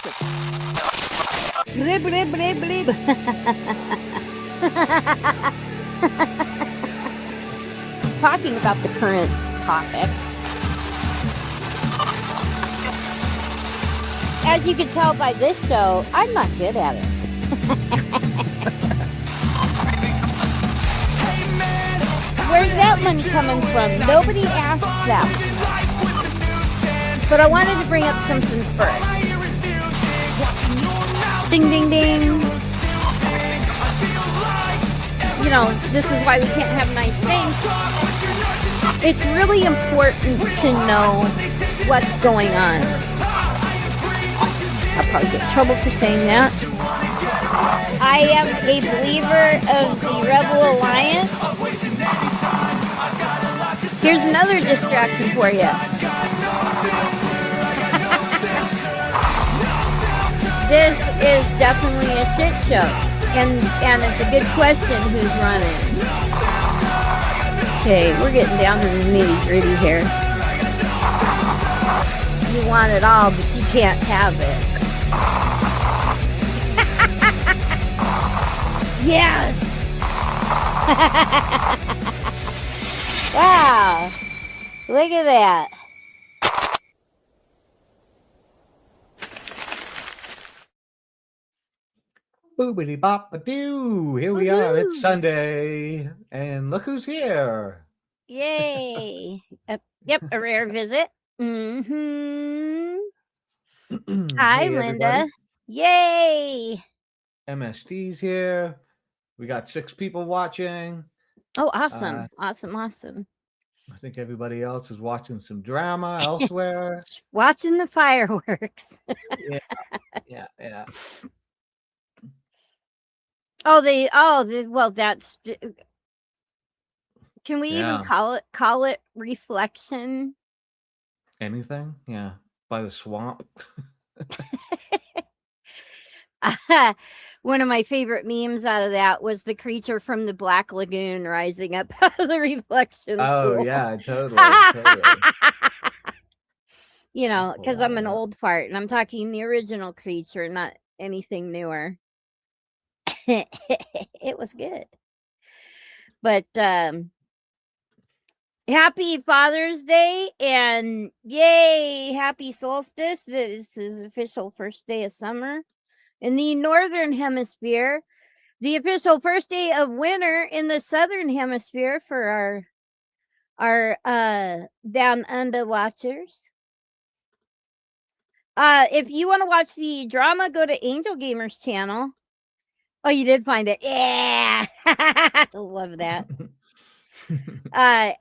Blib, blib, blib, blib. Talking about the current topic. As you can tell by this show, I'm not good at it. Where's that money coming from? Nobody asked that. But I wanted to bring up something first. Ding, ding, ding. You know, this is why we can't have nice things. It's really important to know what's going on. I'll probably get in trouble for saying that. I am a believer of the Rebel Alliance. Here's another distraction for you. This is definitely a shit show. And it's a good question who's running. Okay, we're getting down to the nitty-gritty here. You want it all, but you can't have it. Yes! Wow! Look at that. Boobity bop a doo. Here we are. It's Sunday. And look who's here. Yay. Yep, a rare visit. Mm-hmm. Hi, Hey, Linda. everybody. Yay. MST's here. We got 6 people watching. Oh, awesome. Awesome. I think everybody else is watching some drama elsewhere. Watching the fireworks. Yeah. Well, that's, can we even call it reflection? Anything? Yeah. By the swamp. One of my favorite memes out of that was the creature from the Black Lagoon rising up out of the reflection Oh, pool. yeah, totally. You know, because I'm an old fart and I'm talking the original creature, not anything newer. It was good. But happy Father's Day and yay, happy solstice. This is official first day of summer in the northern hemisphere, the official first day of winter in the southern hemisphere for our down under watchers. If you want to watch the drama, go to Angel Gamer's channel. Oh, you did find it. Yeah. Love that.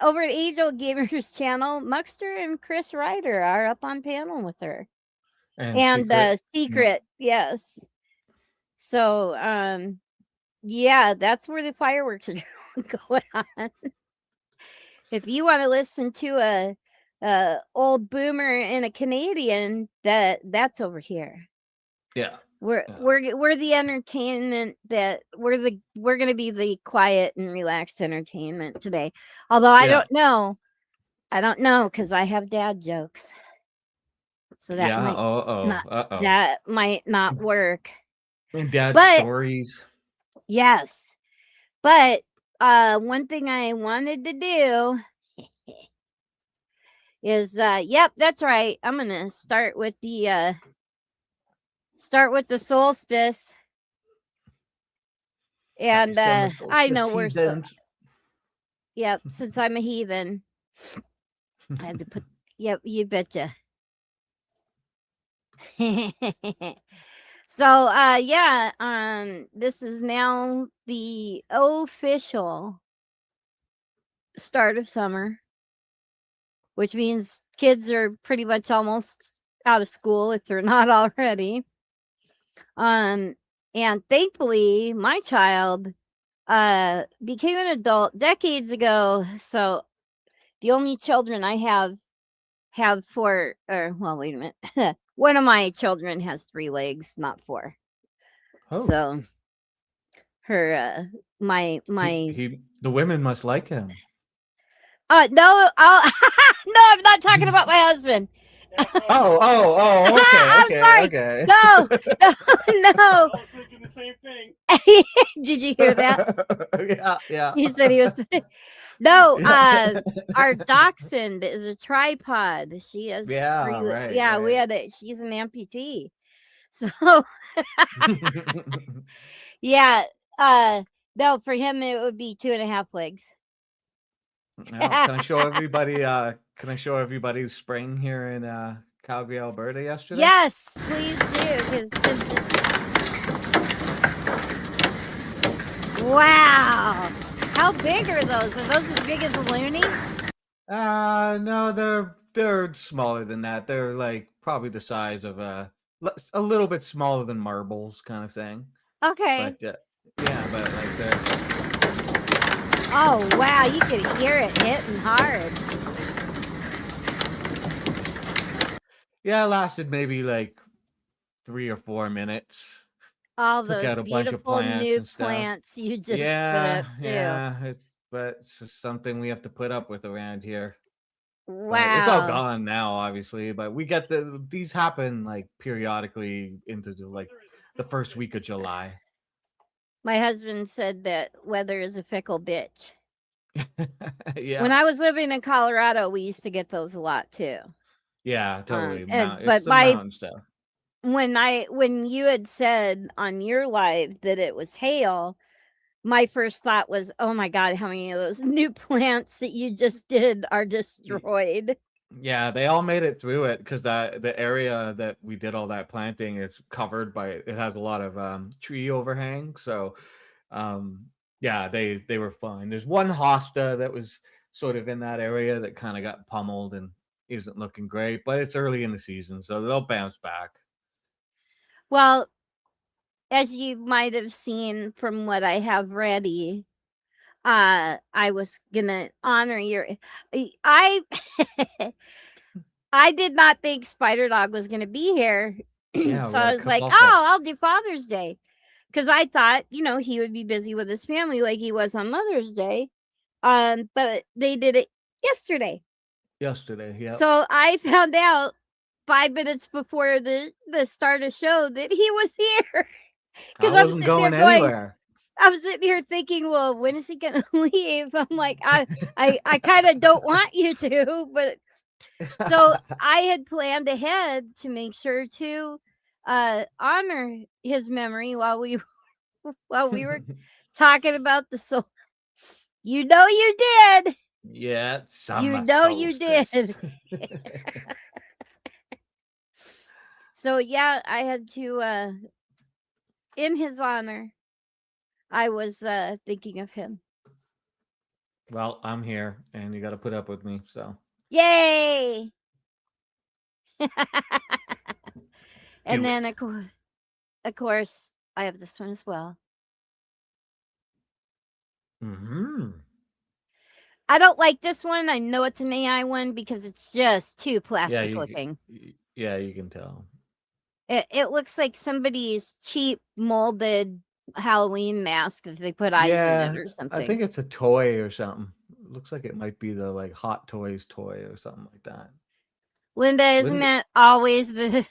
Over at Angel Gamer's channel, Muxter and Chris Ryder are up on panel with her. And Secret, yes. So, yeah, that's where the fireworks are going on. If you want to listen to a old boomer and a Canadian, that's over here. Yeah. We're the entertainment that we're going to be the quiet and relaxed entertainment today. Although I don't know because I have dad jokes, so that that might not work. And dad stories. Yes, but one thing I wanted to do is yep, that's right. I'm gonna start with the solstice. And I know we're yep, since I'm a heathen. I had to put yep, you betcha. So this is now the official start of summer, which means kids are pretty much almost out of school if they're not already. And thankfully my child became an adult decades ago, so the only children I have four, or well, wait a minute. One of my children has 3 legs, not 4. Oh. So her the women must like him. No, no, I'm not talking about my husband. Oh, okay, I'm okay, sorry. okay. No, no, no. I was thinking the same thing. Did you hear that? Yeah, yeah. He said he was. No, Yeah. our dachshund is a tripod. She has Yeah, three. right, Yeah, we right. had it. She's an amputee. So yeah, no, for him it would be 2.5 legs. Now, can I show everybody? Can I show everybody spring here in Calgary, Alberta yesterday? Yes, please do, because since it. Wow, how big are those? Are those as big as a loony? No, they're smaller than that. They're like probably the size of a little bit smaller than marbles, kind of thing. Okay. But yeah, but like they're. Oh wow, you could hear it hitting hard. Yeah, it lasted maybe like 3 or 4 minutes. All Took those out a bunch of beautiful plants new and stuff. plants you just put Yeah, up too. yeah. But it's just something we have to put up with around here. But it's all Wow. gone now, obviously. But we get these happen like periodically into the first week of July. My husband said that weather is a fickle bitch. When Yeah, I was living in Colorado, we used to get those a lot too. yeah, totally. It's But the mountain stuff. when you had said on your live that it was hail, my first thought was, "Oh my god, how many of those new plants that you just did are destroyed?" Yeah, they all made it through it because the area that we did all that planting is covered by it has a lot of tree overhang. So yeah, they were fine. There's one hosta that was sort of in that area that kind of got pummeled and isn't looking great, but it's early in the season, so they'll bounce back. Well, as you might have seen from what I have ready, I was gonna honor your. I I did not think Spider Dog was gonna be here, Yeah, so we I got was like, Kabuffa. "Oh, I'll do Father's Day," because I thought, he would be busy with his family like he was on Mother's Day. But they did it yesterday, Yesterday. Yep. so I found out 5 minutes before the start of show that he was here. I Because I'm wasn't sitting there going going, anywhere. I'm sitting here thinking, well, when is he gonna leave? I'm like, I kind of don't want you to, but so I had planned ahead to make sure to honor his memory while we were talking about the soul. You know you did. Yeah, You summer know you did. solstice. So yeah, I had to in his honor, I was thinking of him. Well, I'm here, and you got to put up with me. So Yay! And do then it. of course, I have this one as well. Hmm. I don't like this one. I know it's an AI one because it's just too Yeah, plastic looking. yeah, you can tell. It looks like somebody's cheap molded Halloween mask that they put eyes in it Yeah, or I something. think it's a toy or something. Looks like it might be the like Hot Toys toy or something like that. Linda, isn't Linda. that always the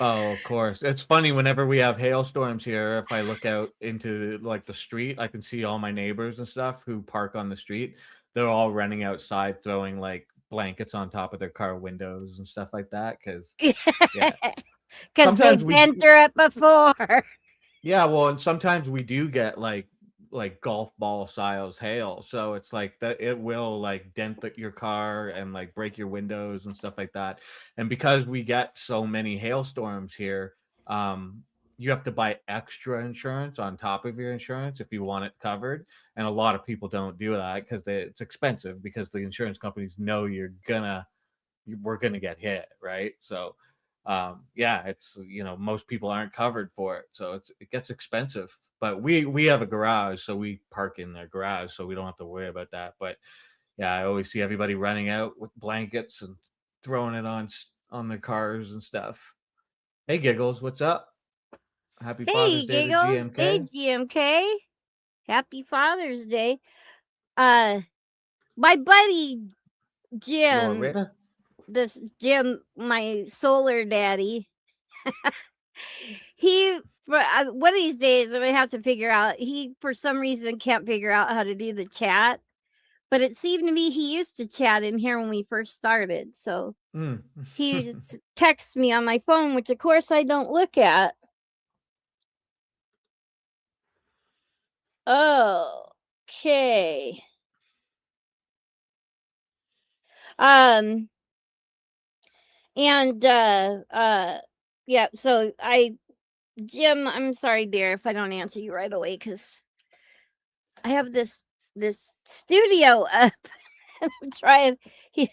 Oh, of course. It's funny whenever we have hailstorms here, if I look out into like the street, I can see all my neighbors and stuff who park on the street. They're all running outside throwing like blankets on top of their car windows and stuff like that cuz yeah. because Sometimes they've we been through it before. Yeah, well, and sometimes we do get like golf ball size hail, so it's like that it will like dent your car and like break your windows and stuff like that. And because we get so many hailstorms here, you have to buy extra insurance on top of your insurance if you want it covered. And a lot of people don't do that because it's expensive because the insurance companies know we're gonna get hit, right? So yeah, it's most people aren't covered for it, so it gets expensive. But we have a garage, so we park in their garage, so we don't have to worry about that. But yeah, I always see everybody running out with blankets and throwing it on their cars and stuff. Hey, Giggles, what's up? Happy Father's Hey, Day to Giggles. Hey, GMK. GMK. Happy Father's Day. Uh, my buddy Jim Loretta. this Jim, my solar daddy, he one of these days I'm gonna have to figure out. He for some reason can't figure out how to do the chat, but it seemed to me he used to chat in here when we first started. So he texts me on my phone, which of course I don't look at. Okay. And yeah, so Jim, I'm sorry, dear, if I don't answer you right away, because I have this studio up. And I'm trying.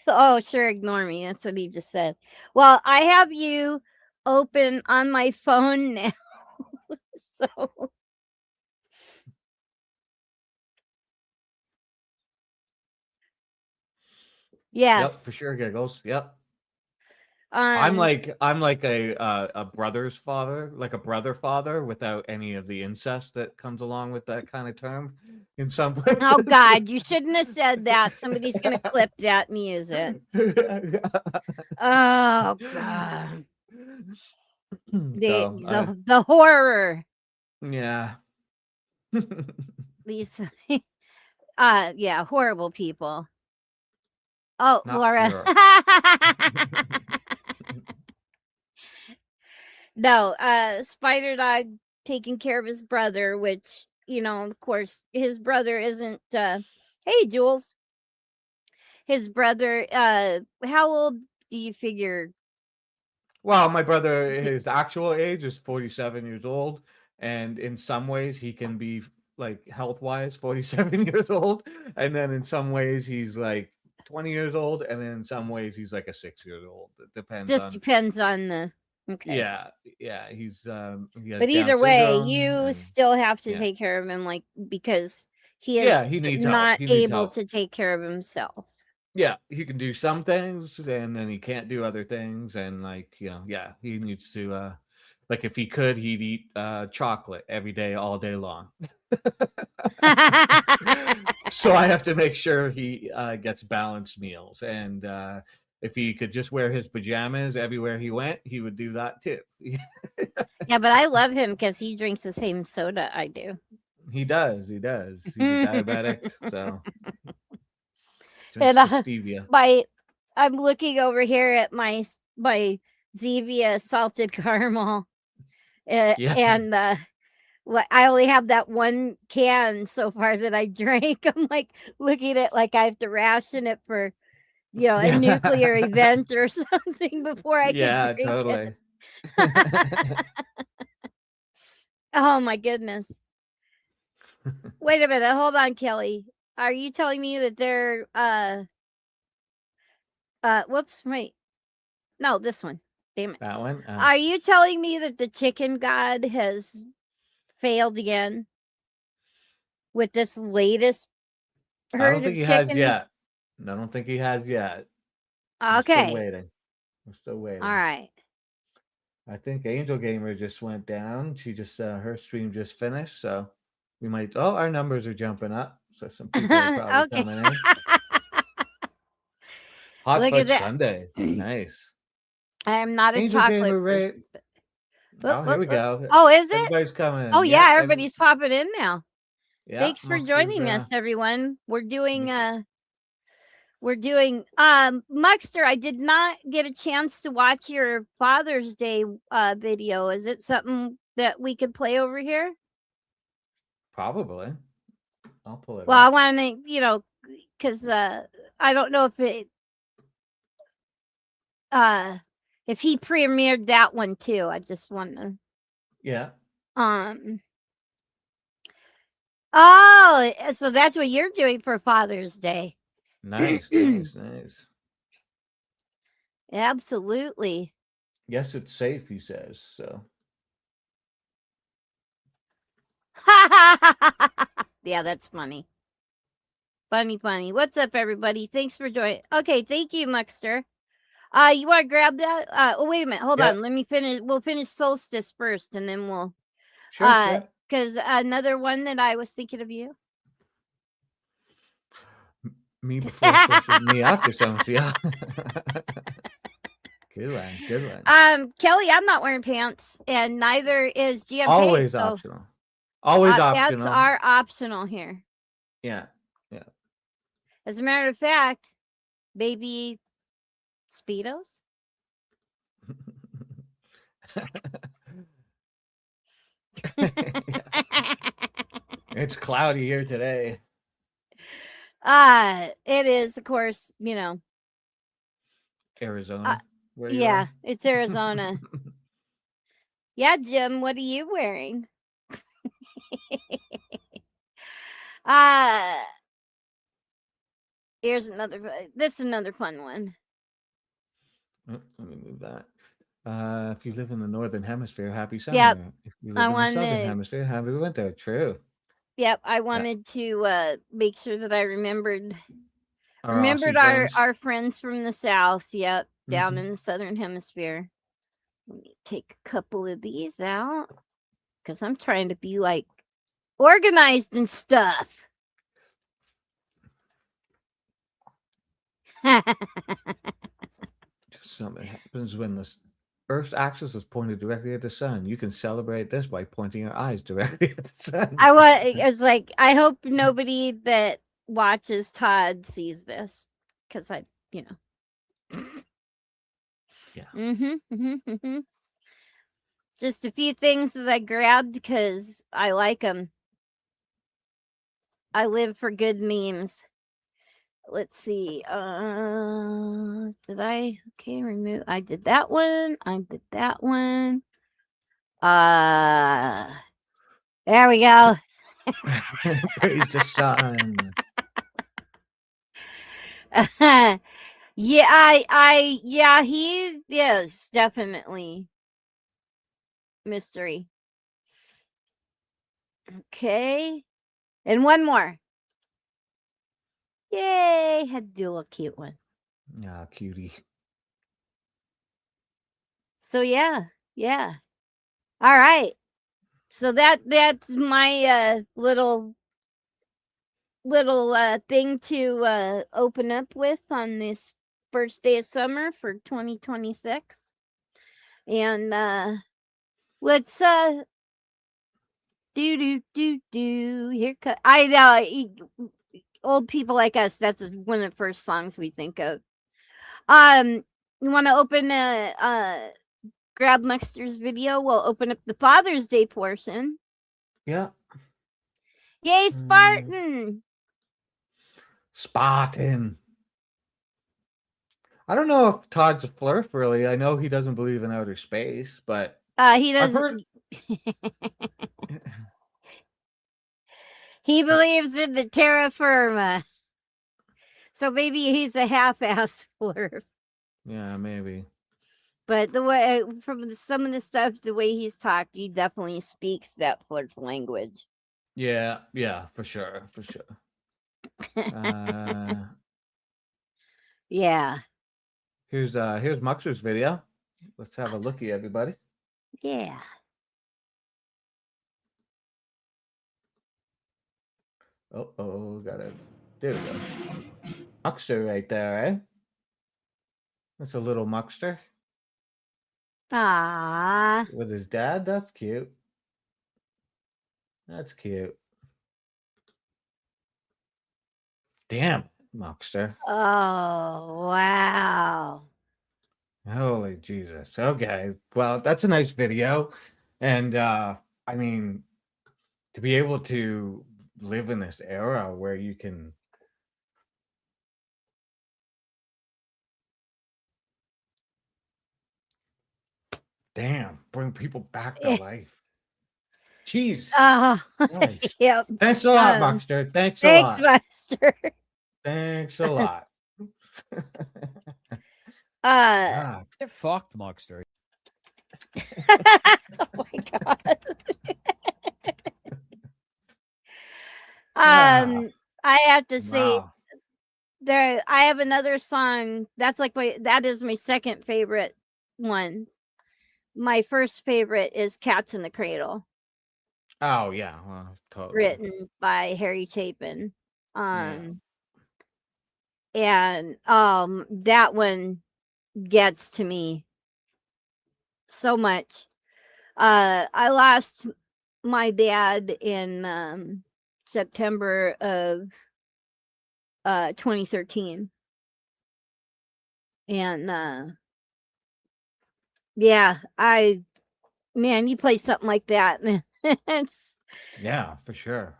Oh, sure, ignore me. That's what he just said. Well, I have you open on my phone now. So yes. Yep, for sure, Giggles. Yep. I'm like a brother's father, like a brother father, without any of the incest that comes along with that kind of term. In some places. Oh God, you shouldn't have said that. Somebody's gonna clip that music. Oh God. The horror. Yeah. These yeah, horrible people. Oh, Not Laura. sure. No, Spider Dog taking care of his brother, which, of course, his brother isn't hey Jules. His brother, how old do you figure? Well, my brother, his actual age is 47 years old, and in some ways he can be like health-wise 47 years old, and then in some ways he's like 20 years old, and then in some ways he's like a 6-year-old. It depends Just on depends on the okay. Yeah, he's he has But either Down way, syndrome, you and still have to yeah. take care of him, like, because he is he needs help. not He needs able help. to take care of himself. Yeah, he can do some things and then he can't do other things, and like, yeah, he needs to like if he could, he'd eat chocolate every day all day long. So I have to make sure he gets balanced meals, and if he could just wear his pajamas everywhere he went, he would do that too. Yeah, but I love him because he drinks the same soda I do. He does. He's a diabetic, so And drinks the stevia. I'm looking over here at my Zevia salted caramel, Yeah. and I only have that one can so far that I drank. I'm like looking at like I have to ration it for, a nuclear event or something before I can drink totally. it. Oh my goodness. Wait a minute, hold on, Kelly. Are you telling me that they're whoops, wait. No, this one. Damn it. That one? Are you telling me that the chicken god has failed again with this latest I herd don't think of he has chickens? yet. I don't think he has yet. Okay. We're still waiting. All right. I think Angel Gamer just went down. She just her stream just finished, so we might. Oh, our numbers are jumping up, so some people are probably coming in. Hot Look Fudge at that. Sunday, nice. I am not a Angel chocolate Gamer person. Oh, here we go. Oh, is it? Everybody's coming in. Oh yeah, everybody's popping in now. Yeah. Thanks for joining us, everyone. We're doing Muckster, I did not get a chance to watch your Father's Day video. Is it something that we could play over here? Probably. I'll pull it Well, up. I want to, because I don't know if it if he premiered that one too. I just want to. Yeah. Oh, so that's what you're doing for Father's Day. Nice. Absolutely. Yes, it's safe, he says. So. Yeah, that's funny. Funny. What's up, everybody? Thanks for joining. Okay, thank you, Muckster. You want to grab that? Oh, wait a minute. Hold on. Let me finish. We'll finish Solstice first, and then we'll. Sure. Because another one that I was thinking of you. Me before social, me after social. Yeah. Good one. Good one. Kelly, I'm not wearing pants, and neither is GMK. Always so, optional. Always That's optional. our optional here. Yeah. Yeah. As a matter of fact, baby Speedos. It's cloudy here today. It is, of course, you know. Arizona. Where you Yeah, are? it's Arizona. Yeah, Jim, what are you wearing? Here's another. This is another fun one. Oh, let me move that. If you live in the northern hemisphere, happy summer. Yep. If you live in the southern wanted- hemisphere, happy winter. True. Yep, I wanted to make sure that I remembered Our Aussie friends. our friends from the south. Yep, down Mhm. in the southern hemisphere. Let me take a couple of these out because I'm trying to be like organized and stuff. Something happens when the Earth's axis is pointed directly at the sun. You can celebrate this by pointing your eyes directly at the sun. I was like, I hope nobody that watches Todd sees this because I, you know. Yeah. Just a few things that I grabbed because I like them. I live for good memes. Let's see. Did I remove? I did that one. I did that one. There we go. Praise the sun. Yeah, he is definitely mystery. Okay. And one more. Yay, had to do a little cute one. Ah, cutie. So yeah. All right. So that's my little thing to open up with on this first day of summer for 2026. And let's do here cut. I know old people like us, that's one of the first songs we think of. You want to open grab Muxter's video? We'll open up the Father's Day portion. Yeah. Yay, Spartan! Spartan. I don't know if Todd's a flirt, really. I know he doesn't believe in outer space, but He doesn't. He believes in the terra firma. So maybe he's a half-ass flirt. Yeah, maybe. But the way from some of the stuff, the way he's talked, he definitely speaks that flirt language. Yeah, for sure. Yeah. Here's Muxer's video. Let's have a lookie, everybody. Yeah. Got it. There we go. Muxter right there, eh? That's a little Muxter. Ah. With his dad. That's cute. That's cute. Damn, Muxter. Oh, wow. Holy Jesus. Okay. Well, that's a nice video. And I mean, to be able to live in this era where you can bring people back to life. Jeez. Nice. Yep. Thanks a lot, Muxter. Thanks a lot. Muxter. Thanks a lot. Get fucked, Muxter. Oh my god. I have to say, I have another song that's like that is my second favorite one. My first favorite is Cats in the Cradle. Oh yeah, well, totally. Written by Harry Chapin. And that one gets to me so much. I lost my dad in September of 2013. And yeah, man, you play something like that, and it's Yeah, for sure.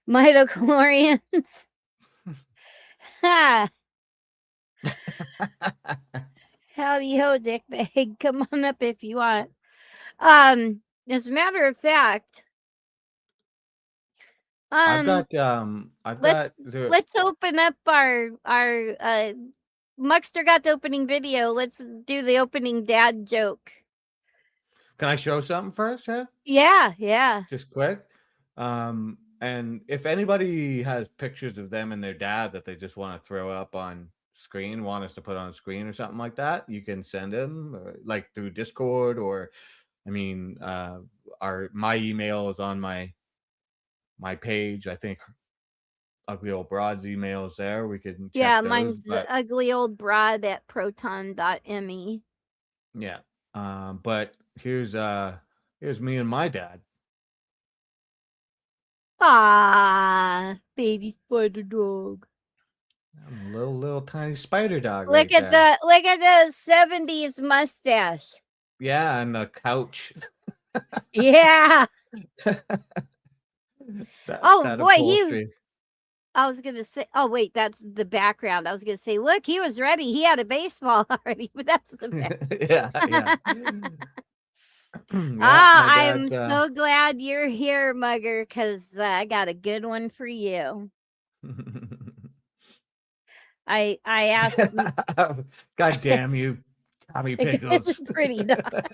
Mitochlorians. Ha! Howdy ho, Dick Bag. Come on up if you want. As a matter of fact, I've um, got let's open up our Muckster got the opening video. Let's do the opening dad joke. Can I show something first, huh? Yeah. Just quick. And if anybody has pictures of them and their dad that they just want to throw up on screen, want us to put on screen or something like that, you can send them like through Discord, or I mean, my email is on my page. I think Ugly Old Broad's email is there. We can check Yeah, those. mine's the ugly old broad at proton.me. Yeah. But here's me and my dad. Ah, baby spider dog. I'm a little tiny spider dog. Look right at there. look at the 70s mustache. Yeah, and the couch. Yeah. Oh that boy, upholstery. I was gonna say, oh wait, that's the background. I was gonna say, look, he was ready. He had a baseball already, but that's the back. yeah. I'm so glad you're here, Mugger, because I got a good one for you. I asked. God damn you, Tommy Pickles. Pretty dog.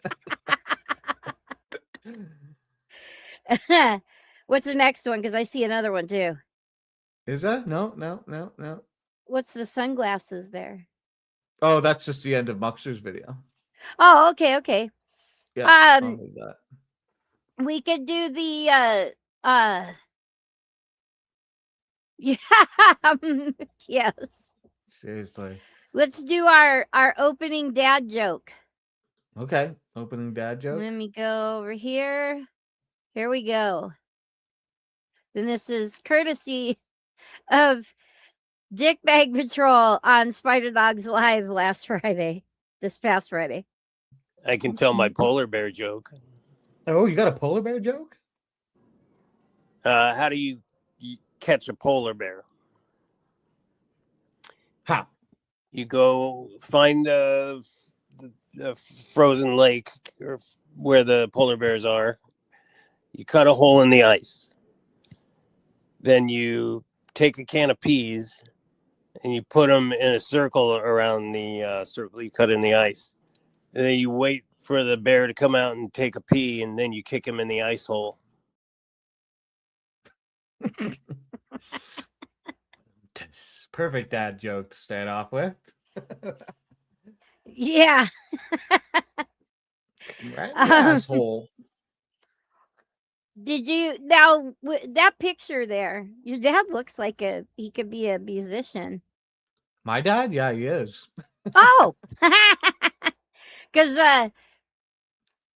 What's the next one? Because I see another one too. Is that no? What's the sunglasses there? Oh, that's just the end of Muxer's video. Oh, okay. Yeah, I'll leave that. We could do the yeah. Yes. Seriously. Let's do our opening dad joke. Okay, opening dad joke. Let me go over here. Here we go. And this is courtesy of Dick Bag Patrol on Spider Dogs Live this past Friday. I can tell my polar bear joke. Oh, you got a polar bear joke? How do you catch a polar bear? How? You go find the frozen lake or where the polar bears are. You cut a hole in the ice. Then you take a can of peas and you put them in a circle around the circle you cut in the ice. And then you wait for the bear to come out and take a pee, and then you kick him in the ice hole. Perfect dad joke to start off with. Yeah. Right? Asshole. Did you now that picture there? Your dad looks like he could be a musician. My dad? Yeah, he is. Oh, because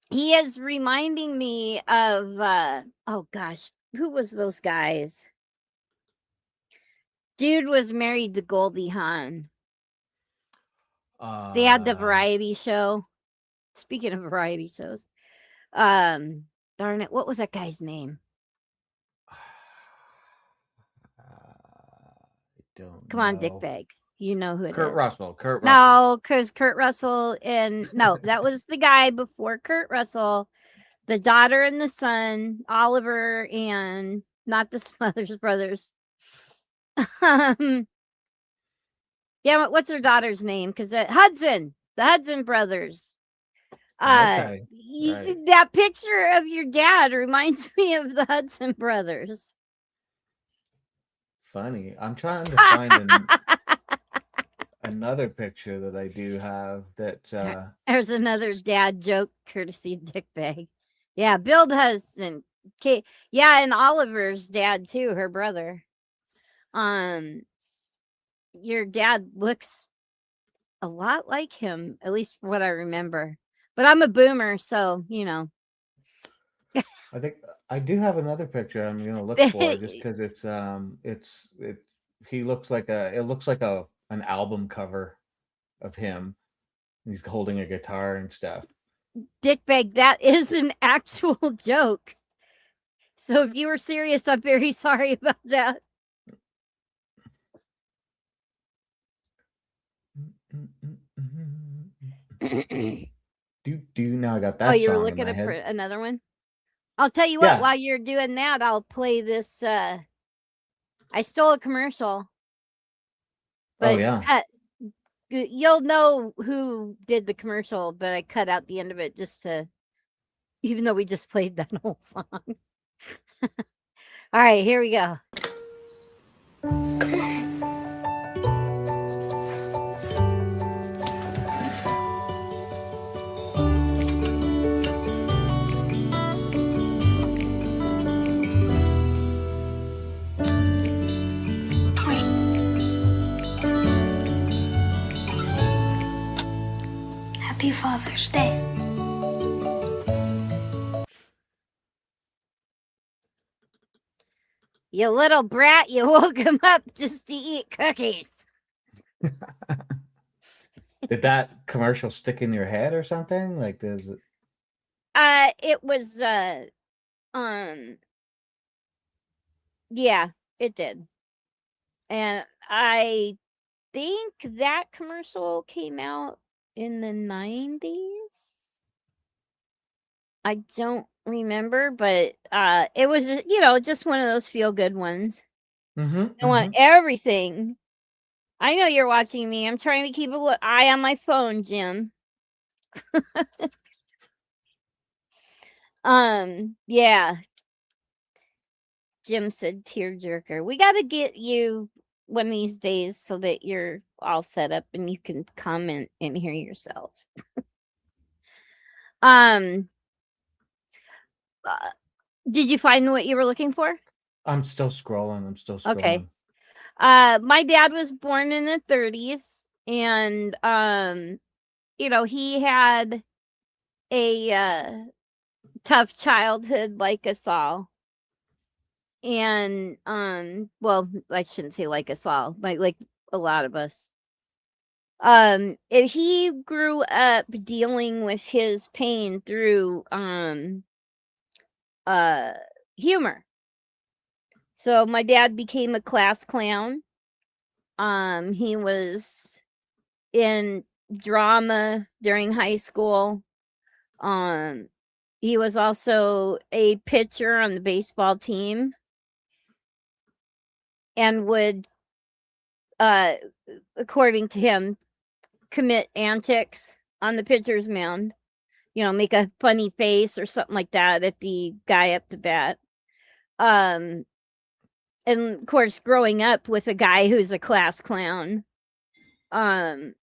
he is reminding me of oh gosh, who was those guys? Dude was married to Goldie Hawn. They had the variety show. Speaking of variety shows, darn it, what was that guy's name? Come on, Dick Bag. You know who it is. Kurt Russell. No, because Kurt Russell that was the guy before Kurt Russell. The daughter and the son, Oliver, and not the Smothers Brothers. Yeah, what's their daughter's name? Because Hudson, the Hudson brothers. Okay. Right. That picture of your dad reminds me of the Hudson brothers. Funny. I'm trying to find another picture that I do have that there's another dad joke courtesy of Dick Bag. Yeah, Bill Hudson. Yeah, and Oliver's dad too, her brother. Your dad looks a lot like him, at least what I remember. But I'm a boomer, so you know. I think I do have another picture I'm gonna look for just because he looks like it looks like an album cover of him. He's holding a guitar and stuff. Dickbag, that is an actual joke. So if you were serious, I'm very sorry about that. Now I got Oh, that you were song in looking my up head. for another one? I'll tell you what, Yeah. while you're doing that, I'll play this. I stole a commercial. But Oh yeah. you'll know who did the commercial, but I cut out the end of it just to, even though we just played that whole song. All right, here we go. Happy Father's Day. You little brat, you woke him up just to eat cookies. Did that commercial stick in your head or something? Like there's It was yeah, it did. And I think that commercial came out in the 90s. I don't remember, but it was just one of those feel good ones. I want everything. I know you're watching me. I'm trying to keep an eye on my phone, Jim. Yeah. Jim said tearjerker. We got to get you one of these days so that you're all set up and you can comment and hear yourself. Did you find what you were looking for? I'm still scrolling. Okay. My dad was born in the 30s, and he had a tough childhood like us all. And well, I shouldn't say like us all, like a lot of us. And he grew up dealing with his pain through humor. So my dad became a class clown. He was in drama during high school. He was also a pitcher on the baseball team and would, according to him, commit antics on the pitcher's mound. Make a funny face or something like that at the guy up to bat. And of course, growing up with a guy who's a class clown, I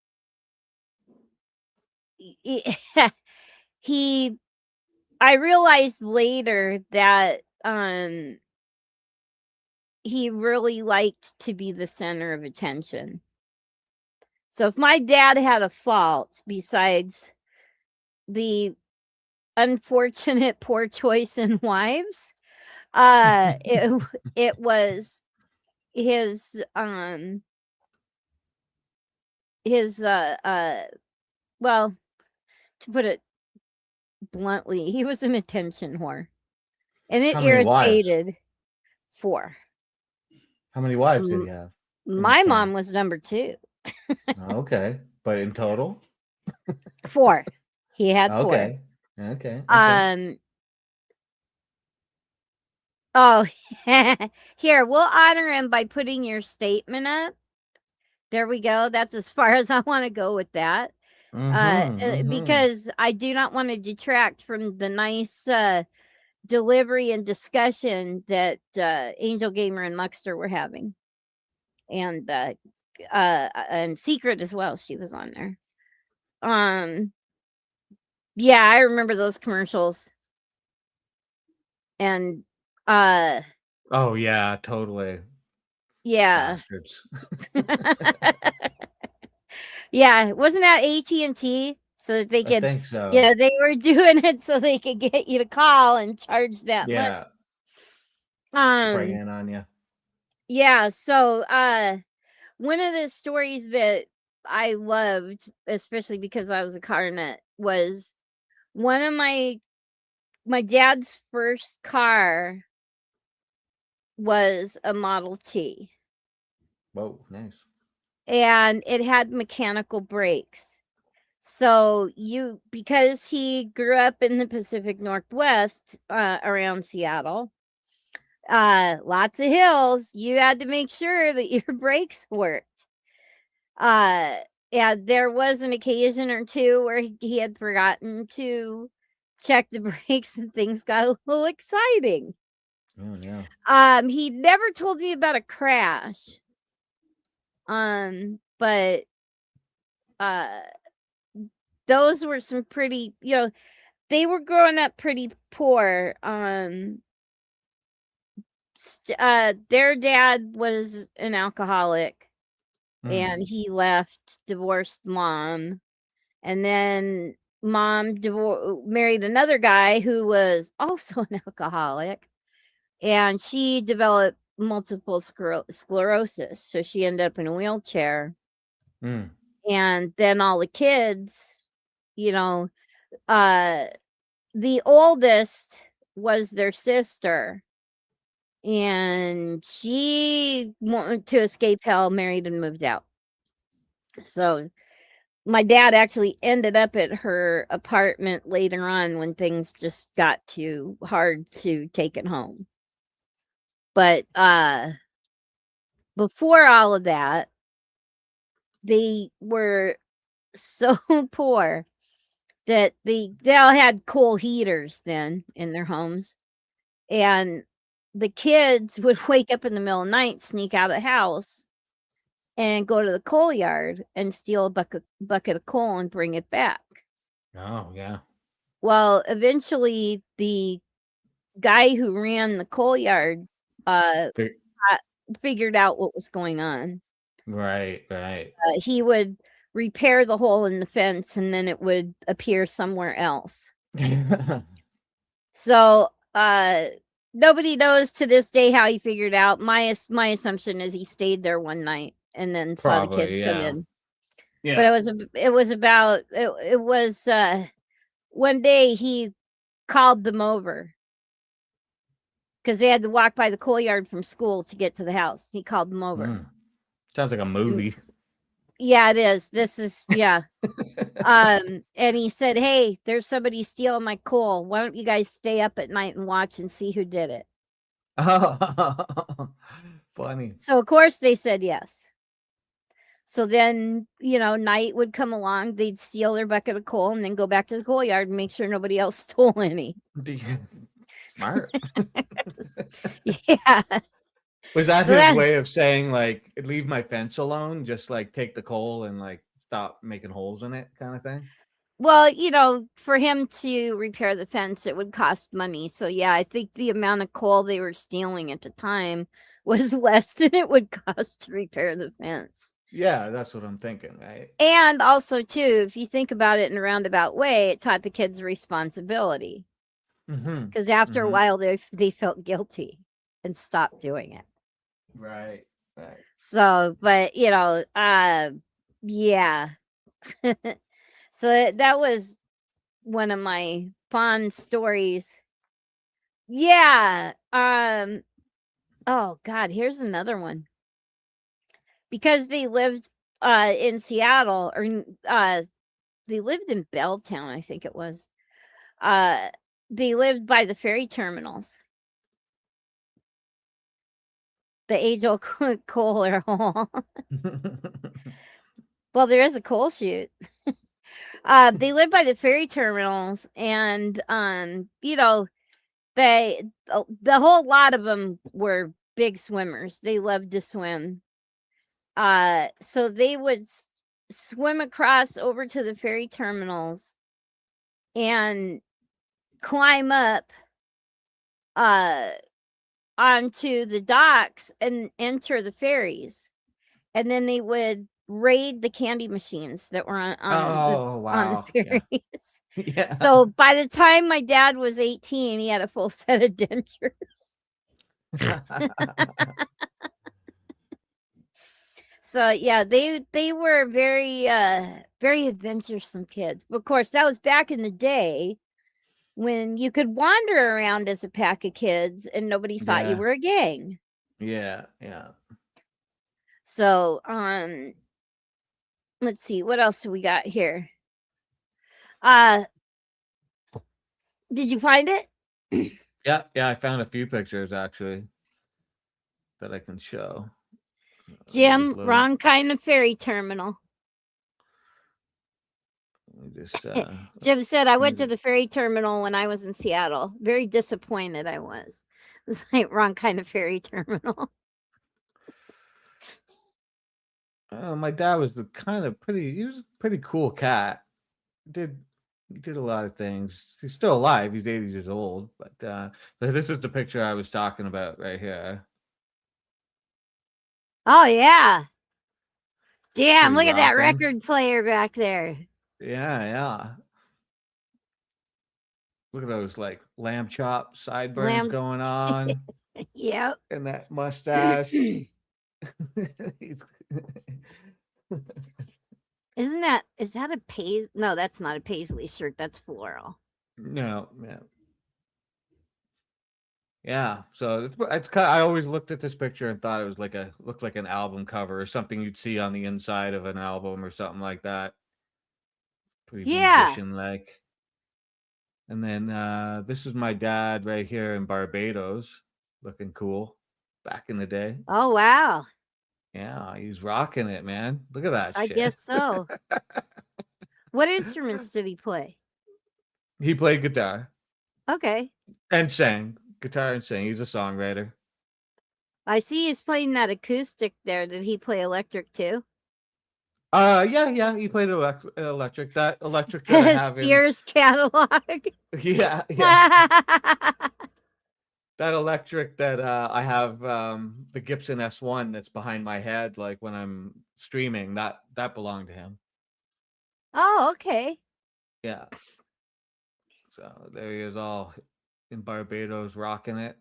realized later that he really liked to be the center of attention. So if my dad had a fault besides the unfortunate poor choice in wives, it was his well, to put it bluntly, he was an attention whore. And it How many wives? irritated 4. How many wives did he have? My mom was number 2. Okay. But in total? 4. He had 4. Okay. Oh, here, we'll honor him by putting your statement up. There we go. That's as far as I want to go with that. Because I do not want to detract from the nice delivery and discussion that Angel Gamer and Muckster were having. And Secret as well. She was on there. Yeah, I remember those commercials. And oh yeah, totally. Yeah. Bastards. Yeah, wasn't that AT&T? So that they I could, think so. yeah, they were doing it so they could get you to call and charge that much. Yeah, Um, preying on you. yeah. So, one of the stories that I loved, especially because I was a car nut, was one of my dad's first car was a Model T, Whoa, nice. and it had mechanical brakes. So because he grew up in the Pacific Northwest, around Seattle, lots of hills, you had to make sure that your brakes worked. And there was an occasion or two where he had forgotten to check the brakes and things got a little exciting. Oh yeah. He never told me about a crash. But those were some pretty, they were growing up pretty poor. Their dad was an alcoholic, and he left, divorced mom, and then mom married another guy who was also an alcoholic, and she developed multiple sclerosis, so she ended up in a wheelchair. Mm. And then all the kids, you know, the oldest was their sister, and she wanted to escape hell, married and moved out. So my dad actually ended up at her apartment later on when things just got too hard to take it home. But before all of that, they were so poor that they all had coal heaters then in their homes, and the kids would wake up in the middle of the night, sneak out of the house, and go to the coal yard and steal a bucket of coal and bring it back. Oh yeah. Well, eventually the guy who ran the coal yard Fi- figured out what was going on. Right, right. He would repair the hole in the fence, and then it would appear somewhere else. So nobody knows to this day how he figured out. My assumption is he stayed there one night and then saw the kids Probably, come yeah. in. Yeah. But it was one day he called them over because they had to walk by the coal yard from school to get to the house. He called them over. Mm. Sounds like a movie. Yeah, it is. This is, yeah. And he said, "Hey, there's somebody stealing my coal. Why don't you guys stay up at night and watch and see who did it?" Funny. So of course they said yes. So then, night would come along, they'd steal their bucket of coal and then go back to the coal yard and make sure nobody else stole any. Smart. Yeah. Was that So his way of saying, like, leave my fence alone? Just like take the coal and like stop making holes in it, kind of thing? Well, for him to repair the fence, it would cost money. So yeah, I think the amount of coal they were stealing at the time was less than it would cost to repair the fence. Yeah, that's what I'm thinking, right? And also, too, if you think about it in a roundabout way, it taught the kids responsibility. Because after a while, they felt guilty and stopped doing it. Right, right. So, but, yeah. So that was one of my fond stories. Yeah. Oh, God, here's another one. Because they lived in Seattle, or they lived in Belltown, I think it was. They lived by the ferry terminals. The age-old coal hole. Well, there is a coal chute. They lived by the ferry terminals, and the whole lot of them were big swimmers. They loved to swim. So they would swim across over to the ferry terminals and climb up onto the docks and enter the ferries. And then they would raid the candy machines that were on Oh, on wow. the Yeah. ferries. Yeah. So by the time my dad was 18, he had a full set of dentures. So yeah, they were very very adventuresome kids. But of course, that was back in the day when you could wander around as a pack of kids and nobody thought you Yeah. were a gang. Yeah. Yeah. So let's see, what else do we got here? Did you find it? Yeah. Yeah. I found a few pictures actually that I can show. Let me just Jim, load. wrong kind of ferry terminal. Let me just Jim said, I went to just- the ferry terminal when I was in Seattle. Very disappointed I was. It was like wrong kind of ferry terminal. my dad was the kind of pretty. He was a pretty cool cat. He did a lot of things. He's still alive. He's 80 years old. But this is the picture I was talking about right here. Oh yeah. Damn, Pretty look at that rockin'. record player back there. Yeah, yeah. Look at those like lamb chop sideburns going on, Yep. and that mustache. Is that a paisley? No, that's not a paisley shirt. That's floral. No, man. Yeah, so it's kind. I always looked at this picture and thought it was looked like an album cover or something you'd see on the inside of an album or something like that. Pretty Yeah. musician like. And then this is my dad right here in Barbados, looking cool back in the day. Oh wow. Yeah, he's rocking it, man. Look at that I shit. guess so. What instruments did he play? He played guitar Okay. and sang. Guitar and sang. He's a songwriter. I see he's playing that acoustic there. Did he play electric too? Yeah, he played electric. That electric that I have in Sears catalog. yeah, that electric that I have the Gibson S1 that's behind my head, like when I'm streaming, that belonged to him. Oh, okay. Yeah. So there he is, all in Barbados, rocking it.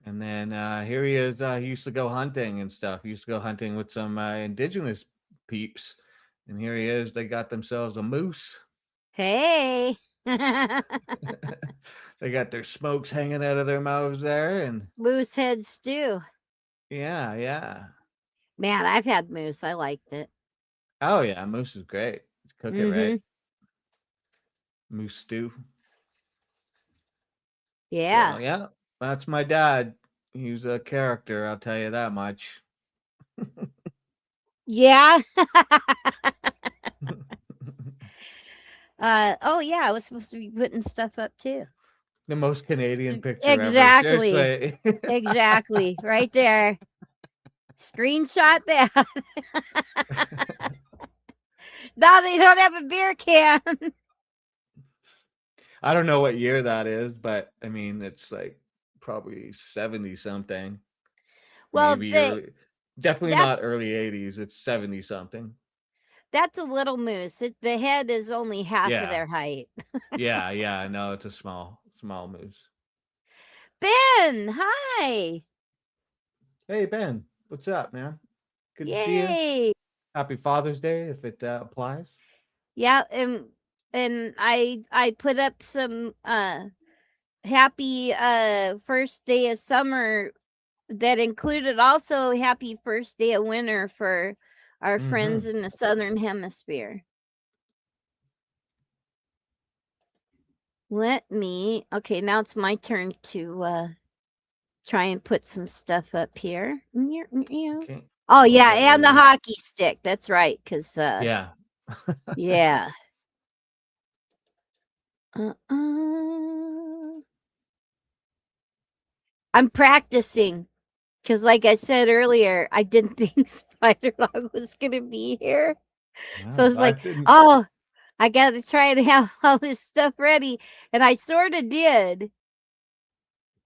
And then here he is. He used to go hunting and stuff. He used to go hunting with some indigenous peeps. And here he is. They got themselves a moose. Hey. They got their smokes hanging out of their mouths there. And Moose head stew. yeah, yeah. Man, I've had moose. I liked it. Oh, yeah. Moose is great. Cook it right. Moose stew. Yeah. So, yeah, that's my dad. He's a character, I'll tell you that much. Yeah. Oh yeah, I was supposed to be putting stuff up too. The most Canadian picture Exactly. ever. Seriously. Exactly. Right there. Screenshot that. Now they don't have a beer can. I don't know what year that is, but I mean, it's like probably 70 something. Well, Maybe definitely not early 80s. It's 70 something. That's a little moose. The head is only half Yeah. of their height. Yeah. No, it's a small moose. Ben, hi. Hey, Ben. What's up, man? Good to see you. Yay. Happy Father's Day, if it applies. Yeah, and I put up some happy first day of summer that included also happy first day of winter for our friends in the southern hemisphere. Okay, now it's my turn to try and put some stuff up here. Okay. Oh yeah, and the hockey stick. That's right, because Yeah. yeah. I'm practicing because, like I said earlier, I didn't think Spider Dog was gonna be here. So I was like, oh, I gotta try and have all this stuff ready. And I sort of did.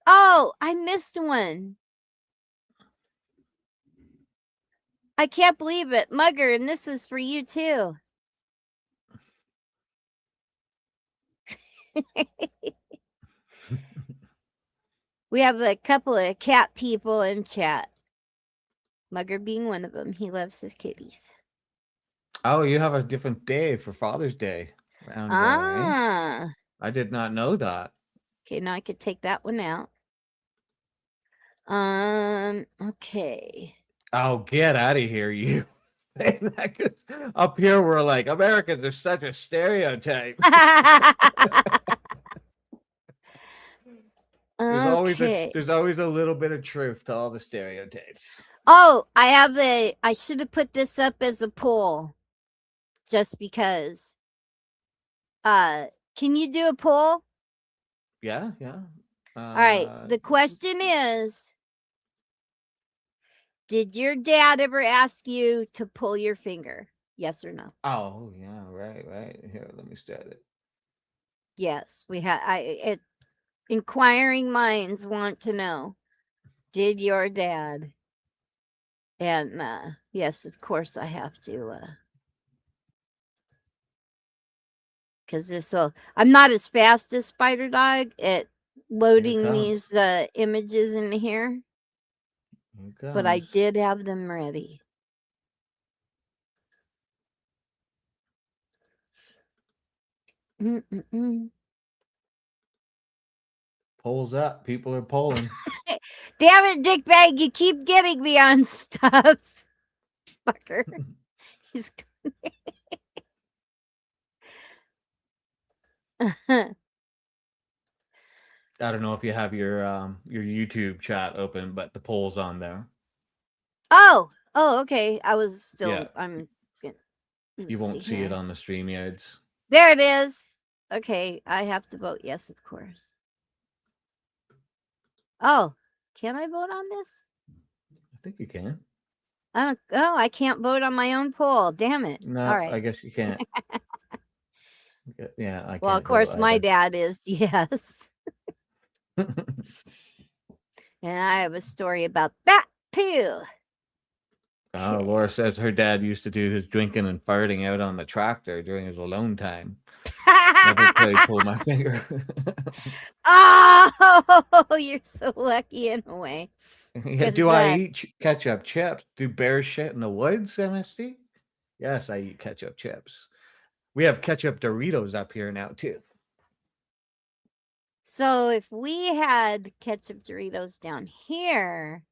Oh, I missed one. I can't believe it. Mugger, and this is for you too. We have a couple of cat people in chat. Mugger being one of them. He loves his kitties. Oh, you have a different day for Father's Day around there, eh? I did not know that. Okay, now I could take that one out. Okay. Oh, get out of here, you. Up here, we're like, Americans are such a stereotype. There's always a little bit of truth to all the stereotypes. Oh, I should have put this up as a poll. Just because. Can you do a poll? Yeah. All right. The question is, did your dad ever ask you to pull your finger? Yes or no? Oh, yeah, right. Here, let me start it. Yes, we had. Inquiring minds want to know, did your dad? And yes, of course, I have to. Because I'm not as fast as Spider Dog at loading these images in here. But I did have them ready. Polls up. People are polling. Damn it, Dickbag, you keep getting me on stuff. Fucker. He's... I don't know if you have your YouTube chat open, but the poll's on there. Oh, okay. I was still. Yeah. You won't see it on the StreamYards. There it is. Okay, I have to vote yes, of course. Oh, can I vote on this? I think you can. I can't vote on my own poll. Damn it. No, all right. I guess you can't. Yeah, I can't. Well, of course, my dad is yes. And I have a story about that too. Oh, Laura says her dad used to do his drinking and farting out on the tractor during his alone time. Never could pull my finger. Oh, you're so lucky in a way. Yeah, do I eat ketchup chips? Do bears shit in the woods, MSD? Yes, I eat ketchup chips. We have ketchup Doritos up here now too. So if we had ketchup Doritos down here,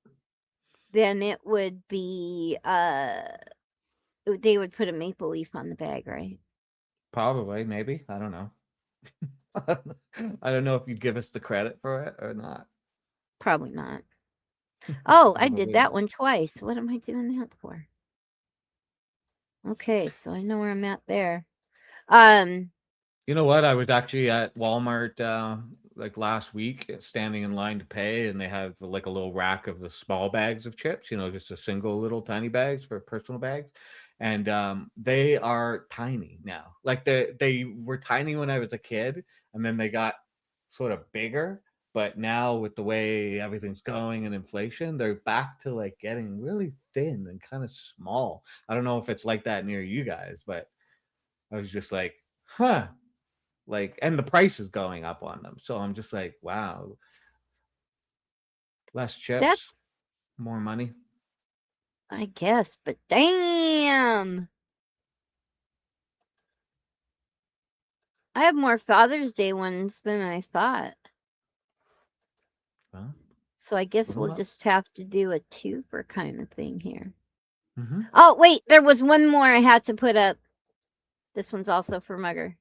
then it would be they would put a maple leaf on the bag, right? Probably, maybe. I don't know. I don't know if you'd give us the credit for it or not. Probably not. Oh, I did that one twice. What am I doing that for? Okay, so I know where I'm at there. You know what? I was actually at Walmart like last week, standing in line to pay, and they have like a little rack of the small bags of chips. Just a single little tiny bags for personal bags, and they are tiny now. Like they were tiny when I was a kid, and then they got sort of bigger. But now with the way everything's going and inflation, they're back to like getting really thin and kind of small. I don't know if it's like that near you guys, but I was just like, huh. Like, and the price is going up on them. So I'm just like, wow. Less chips, more money. I guess, but damn. I have more Father's Day ones than I thought. Well, so I guess we'll just have to do a twofer kind of thing here. Mm-hmm. Oh, wait, there was one more I had to put up. This one's also for Mugger.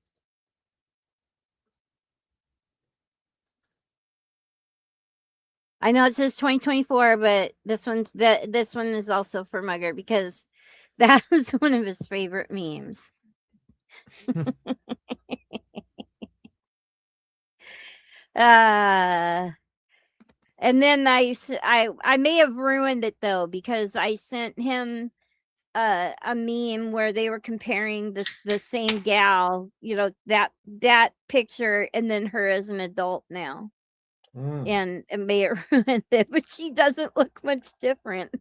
I know it says 2024, but this one is also for Mugger because that was one of his favorite memes. And then I may have ruined it though because I sent him a meme where they were comparing the same gal, that picture and then her as an adult now. And it may have ruined it, but she doesn't look much different.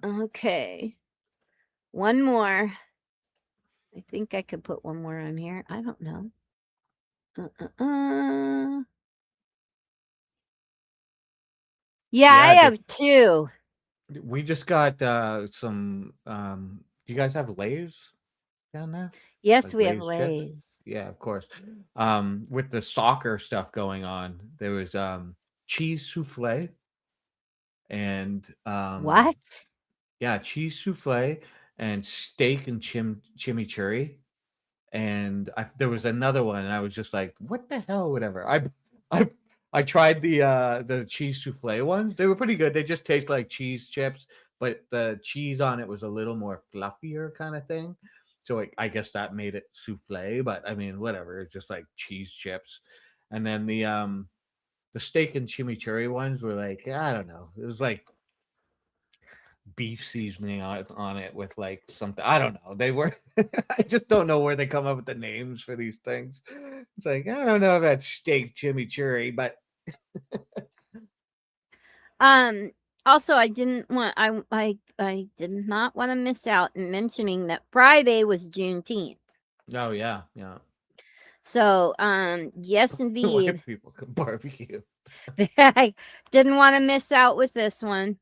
Okay. One more. I think I could put one more on here. I don't know. Yeah, I Yeah, have two. we just got some. Do you guys have Lay's down there? Yes, Like we have Lay's chips? Lay's. Yeah, of course. With the soccer stuff going on, there was cheese souffle and What? yeah, cheese souffle and steak and chimichurri. And there was another one, and I was just like, "What the hell?" Whatever. I I tried the cheese souffle ones. They were pretty good. They just taste like cheese chips, but the cheese on it was a little more fluffier kind of thing. So I guess that made it souffle. But I mean, whatever. It's just like cheese chips. And then the steak and chimichurri ones were like, I don't know. It was like beef seasoning on it with like something. I don't know. They were I just don't know where they come up with the names for these things. It's like I don't know about steak chimichurri, but Also I didn't want I did not want to miss out in mentioning that Friday was Juneteenth. oh yeah, yeah. So yes indeed. White people can barbecue. I didn't want to miss out with this one.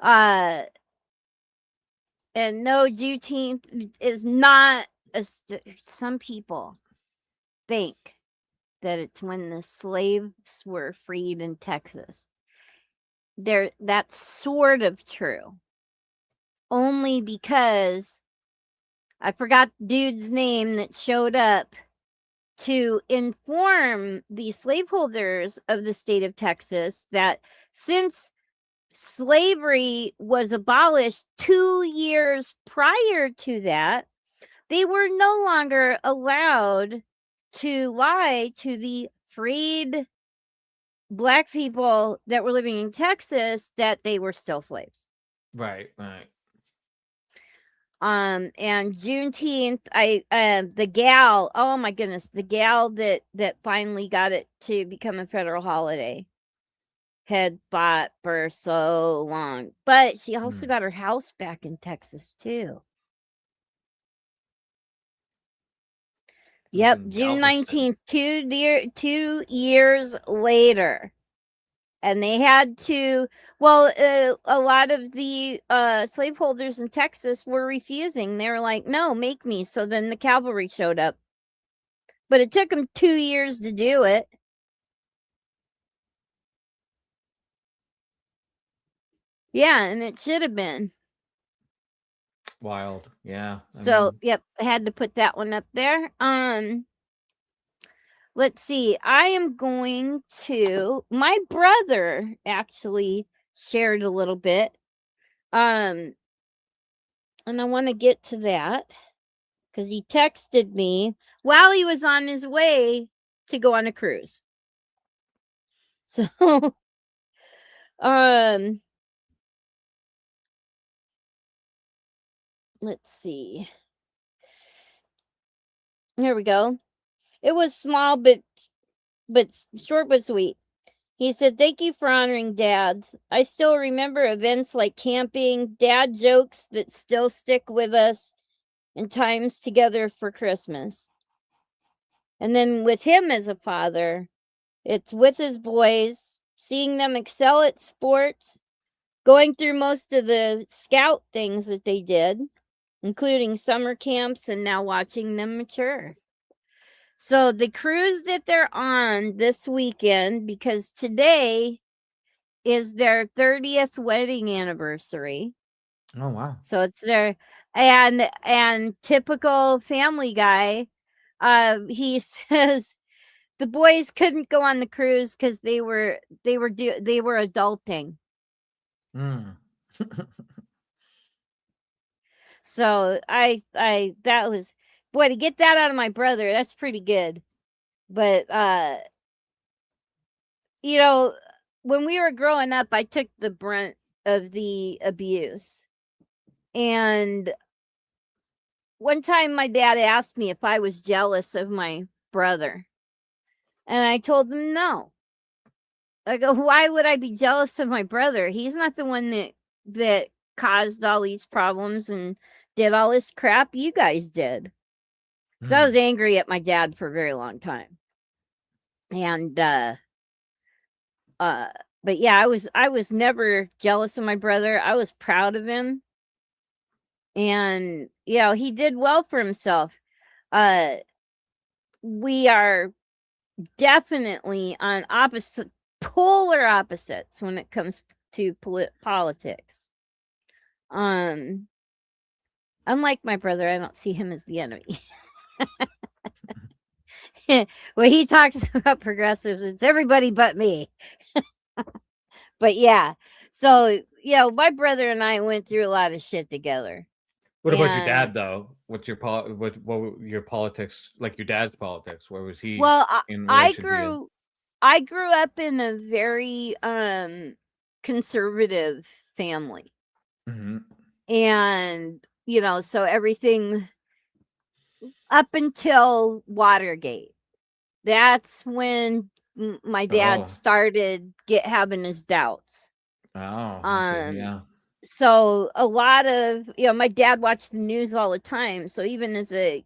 And no, Juneteenth is not some people think that it's when the slaves were freed in Texas. That's sort of true. Only because I forgot the dude's name that showed up to inform the slaveholders of the state of Texas that since slavery was abolished 2 years prior to that, they were no longer allowed to lie to the freed Black people that were living in Texas that they were still slaves. Right, right. And Juneteenth, the gal, oh my goodness, the gal that finally got it to become a federal holiday had fought for so long, but she also got her house back in Texas too. Yep, June 19th, 2 years later. And they had to, well, a lot of the slaveholders in Texas were refusing. They were like, no, make me. So then the cavalry showed up. But it took them 2 years to do it. Yeah, and it should have been. Wild. Yeah. So, yep, I had to put that one up there. Let's see. I am going to, my brother actually shared a little bit. And I want to get to that because he texted me while he was on his way to go on a cruise. So, let's see. Here we go. It was small, but short but sweet. He said, "Thank you for honoring dads. I still remember events like camping, dad jokes that still stick with us, and times together for Christmas. And then with him as a father, it's with his boys, seeing them excel at sports, going through most of the scout things that they did, including summer camps, and now watching them mature." So the cruise that they're on this weekend, because today is their 30th wedding anniversary. Oh wow. So it's their and typical Family Guy, he says the boys couldn't go on the cruise because they were adulting. So I that was, boy, to get that out of my brother, that's pretty good. But you know, when we were growing up, I took the brunt of the abuse. And one time my dad asked me if I was jealous of my brother. And I told him no. I go, why would I be jealous of my brother? He's not the one that caused all these problems and did all this crap. You guys did. So I was angry at my dad for a very long time. And but yeah, I was never jealous of my brother. I was proud of him. And you know, he did well for himself. We are definitely on polar opposites when it comes to politics. Unlike my brother, I don't see him as the enemy. When he talks about progressives, it's everybody but me. But yeah, so my brother and I went through a lot of shit together. What about your dad, though? What's your what were your politics, like your dad's politics? Where was he? Well, in I relation to you? grew up in a very conservative family. And so everything up until Watergate, that's when my dad started having his doubts. Oh, I see. Yeah. So a lot of my dad watched the news all the time. So even as a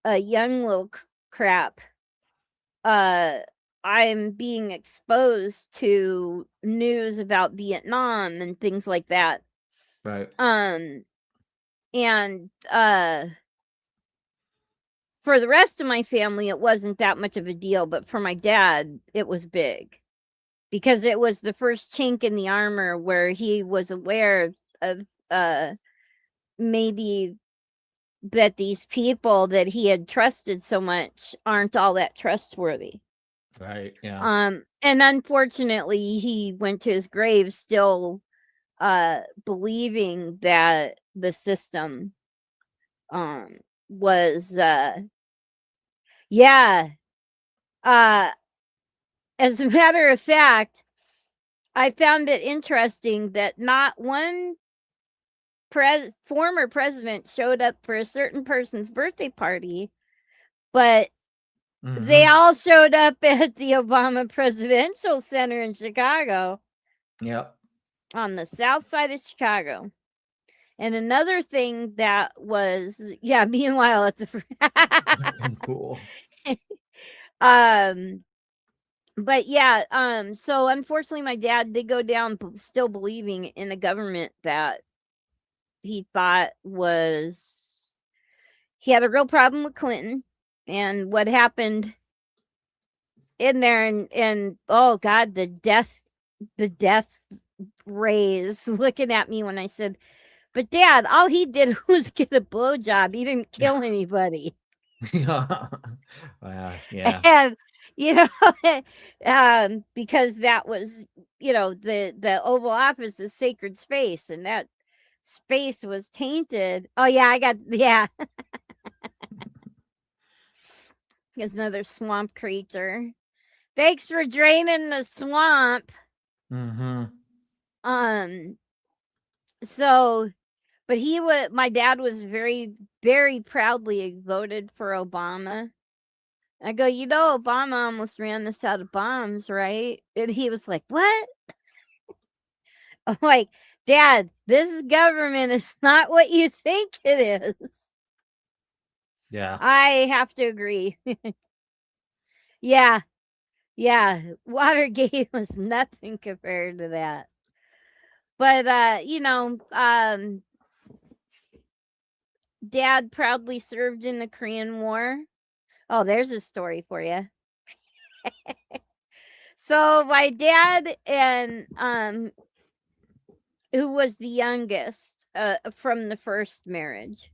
young little crap, I'm being exposed to news about Vietnam and things like that. Right. And for the rest of my family, it wasn't that much of a deal, but for my dad, it was big because it was the first chink in the armor where he was aware of maybe that these people that he had trusted so much aren't all that trustworthy. Right. Yeah. And unfortunately, he went to his grave still believing that the system was yeah. As a matter of fact, I found it interesting that not one former president showed up for a certain person's birthday party, but they all showed up at the Obama Presidential Center in Chicago. Yep. On the south side of Chicago. And another thing that was, meanwhile at the Cool. But yeah, so unfortunately my dad did go down still believing in a government that he thought he had a real problem with Clinton and what happened in there, and oh God, the death rays looking at me when I said, but Dad, all he did was get a blowjob. He didn't kill anybody. Yeah. And because that was, the Oval Office is sacred space, and that space was tainted. Oh yeah. There's another swamp creature. Thanks for draining the swamp. So, but my dad was very, very proudly voted for Obama. I go, Obama almost ran us out of bombs, right? And he was like, what? I'm like, Dad, this government is not what you think it is. Yeah. I have to agree. Yeah. Watergate was nothing compared to that. But, Dad proudly served in the Korean War. Oh, there's a story for you. So my dad and who was the youngest from the first marriage,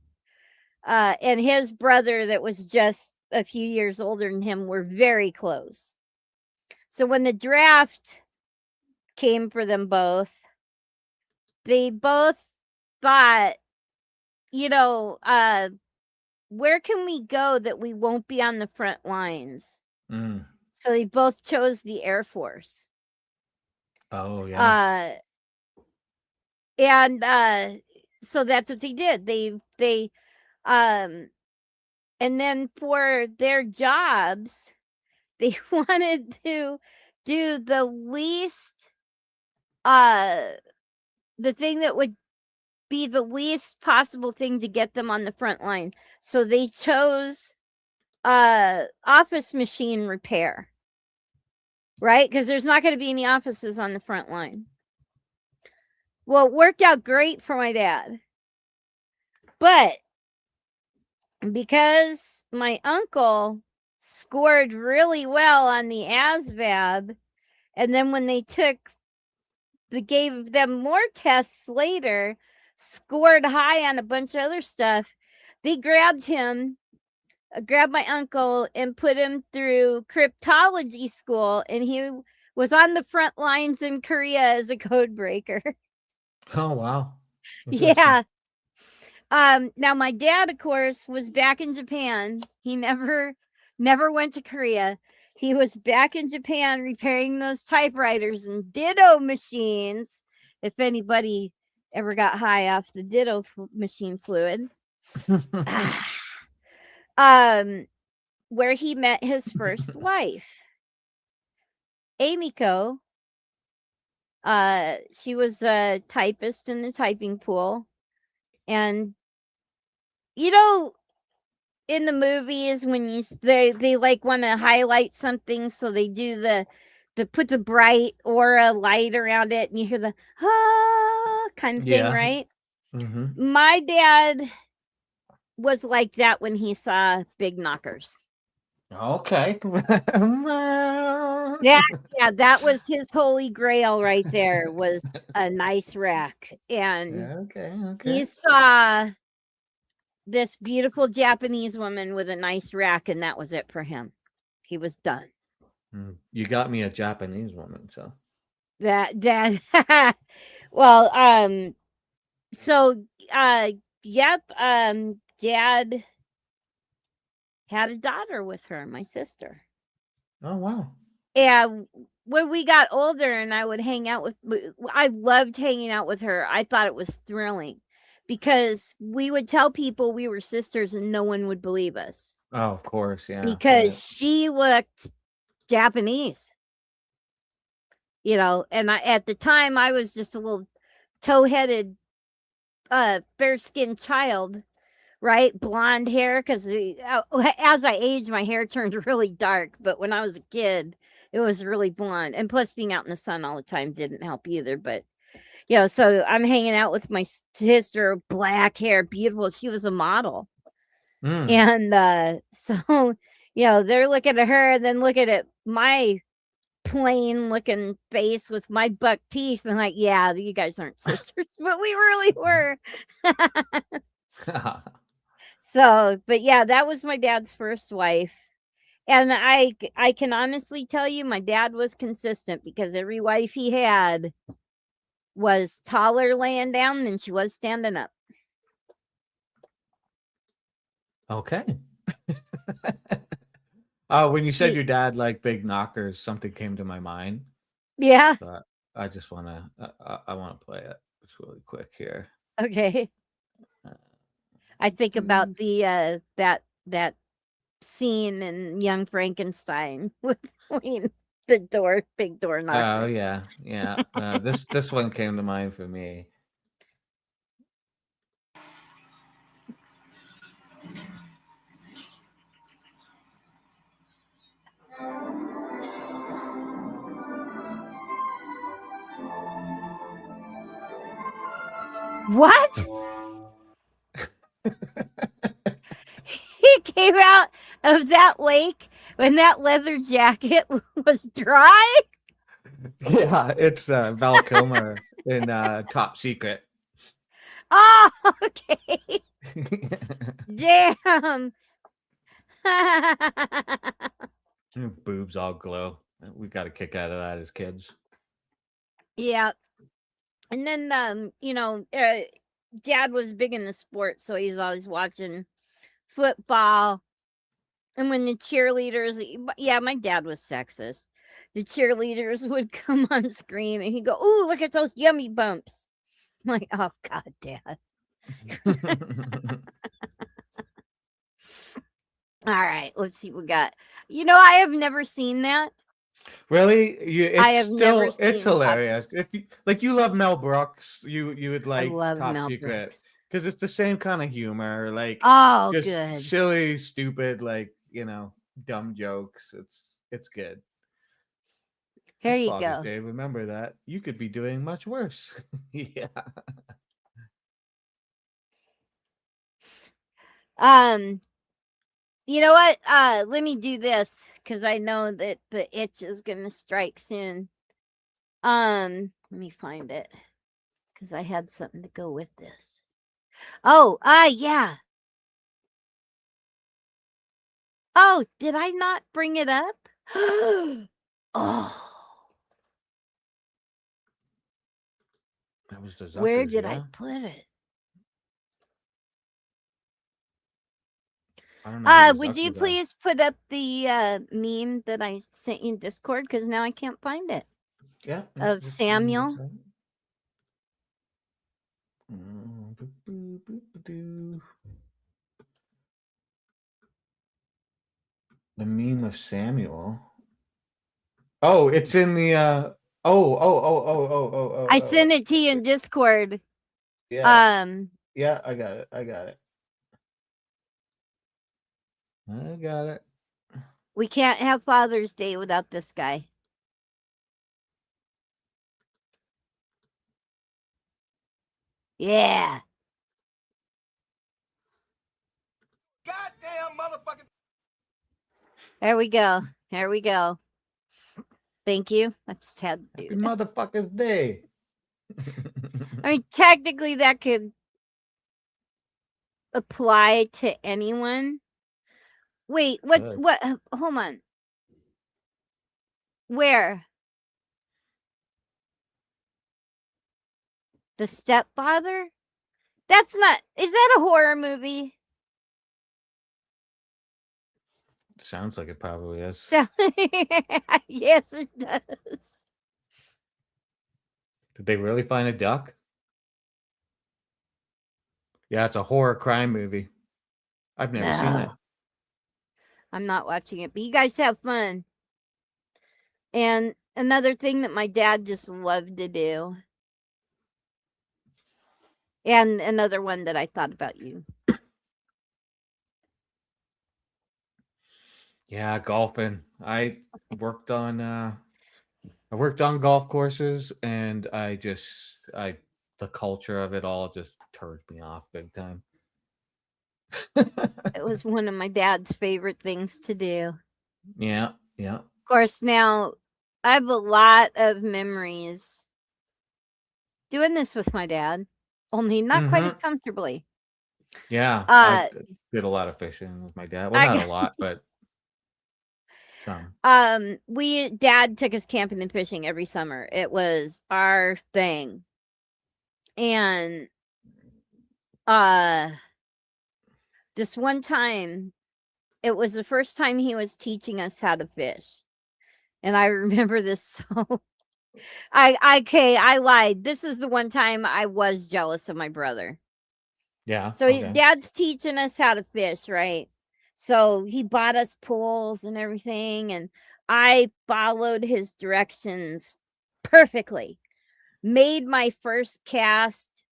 and his brother that was just a few years older than him were very close. So when the draft came for them both, they both thought, where can we go that we won't be on the front lines? So they both chose the Air Force. Oh, yeah. And so that's what they did. They and then for their jobs, they wanted to do the least, the thing that would be the least possible thing to get them on the front line. So they chose office machine repair, right? Because there's not going to be any offices on the front line. Well, it worked out great for my dad. But because my uncle scored really well on the ASVAB, and then when they gave them more tests later, scored high on a bunch of other stuff, they grabbed my uncle and put him through cryptology school, and he was on the front lines in Korea as a code breaker. Oh wow. Interesting. Yeah. Now my dad, of course, was back in Japan. He never went to Korea. He was back in Japan repairing those typewriters and ditto machines. If anybody ever got high off the ditto machine fluid. Where he met his first wife, Amiko. She was a typist in the typing pool. And you know, in the movies when they like want to highlight something, so they do the put the bright aura light around it, and you hear the kind of thing, Yeah. right? Mm-hmm. My dad was like that when he saw Big Knockers. Okay. Yeah, that was his holy grail right there, was a nice rack. And Okay. he saw this beautiful Japanese woman with a nice rack, and that was it for him. He was done. You got me a Japanese woman, so That well, so yep, Dad had a daughter with her, my sister. Oh wow. And when we got older and I would hang out I loved hanging out with her. I thought it was thrilling because we would tell people we were sisters and no one would believe us. Oh, of course, yeah. Because she looked Japanese. You know, and at the time I was just a little tow-headed, fair-skinned child, right? Blonde hair, because as I aged, my hair turned really dark. But when I was a kid, it was really blonde. And plus, being out in the sun all the time didn't help either. But, you know, so I'm hanging out with my sister, black hair, beautiful. She was a model. And so, you know, they're looking at her and then looking at my plain looking face with my buck teeth and like, yeah, you guys aren't sisters, but we really were. So, but yeah, that was my dad's first wife. And I can honestly tell you my dad was consistent because every wife he had was taller laying down than she was standing up. Okay. Oh, when you said your dad liked big knockers, something came to my mind. Yeah. So I just want to, I want to play it. It's really quick here. Okay. I think about the that scene in Young Frankenstein with the big door knocker. Oh yeah, yeah. This one came to mind for me. What? He came out of that lake when that leather jacket was dry? Yeah, it's Val Kilmer in Top Secret. Oh, okay. Damn. Boobs all glow. We got a kick out of that as kids. Yeah. And then, you know, Dad was big in the sport, so he's always watching football. And when the cheerleaders, yeah, my dad was sexist. The cheerleaders would come on screen and he'd go, "Ooh, look at those yummy bumps." I'm like, oh, God, Dad. All right, let's see what we got. You know, I have never seen that. Really? I have never It's seen hilarious. If you like, you love Mel Brooks, you would I like love Top Mel Secret Brooks. because it's the same kind of humor, like Oh, just good. silly, stupid, like dumb jokes. It's good. Here It's you Father's go. Day. Remember that. You could be doing much worse. Yeah. You know what? Let me do this because I know that the itch is gonna strike soon. Let me find it because I had something to go with this. Oh, yeah. Oh, did I not bring it up? Oh, That was the where Zuckers, did yeah? I put it? I don't know who the Would you Zuckers are. please put up the meme that I sent you in Discord because now I can't find it. Yeah. Of just give me one Samuel. second. Boop, boop, boop, doo. The meme of Samuel. Oh, it's in the I sent it to you in Discord. Yeah. Yeah, I got it. I got it. We can't have Father's Day without this guy. Yeah. Goddamn motherfucking. There we go. There we go. Thank you. I just had to Happy do that. motherfucker's day. I mean, technically, that could apply to anyone. Wait, what? Good. What? Hold on. Where? The Stepfather? That's not. Is that a horror movie? Sounds like it probably is. So, yes, it does. Did they really find a duck? Yeah, it's a horror crime movie. I've never seen it. No. I'm not watching it, but you guys have fun. And another thing that my dad just loved to do. And another one that I thought about you. Yeah, golfing. I worked on golf courses, and the culture of it all just turned me off big time. It was one of my dad's favorite things to do. Yeah. Of course, now I have a lot of memories doing this with my dad, only not quite as comfortably. Yeah, I did a lot of fishing with my dad. Well, not a lot, but some. Dad took us camping and fishing every summer. It was our thing. And this one time, it was the first time he was teaching us how to fish. And I remember this so I lied. This is the one time I was jealous of my brother. Yeah. So okay. Dad's teaching us how to fish, right? So he bought us poles and everything, and I followed his directions perfectly. Made my first cast,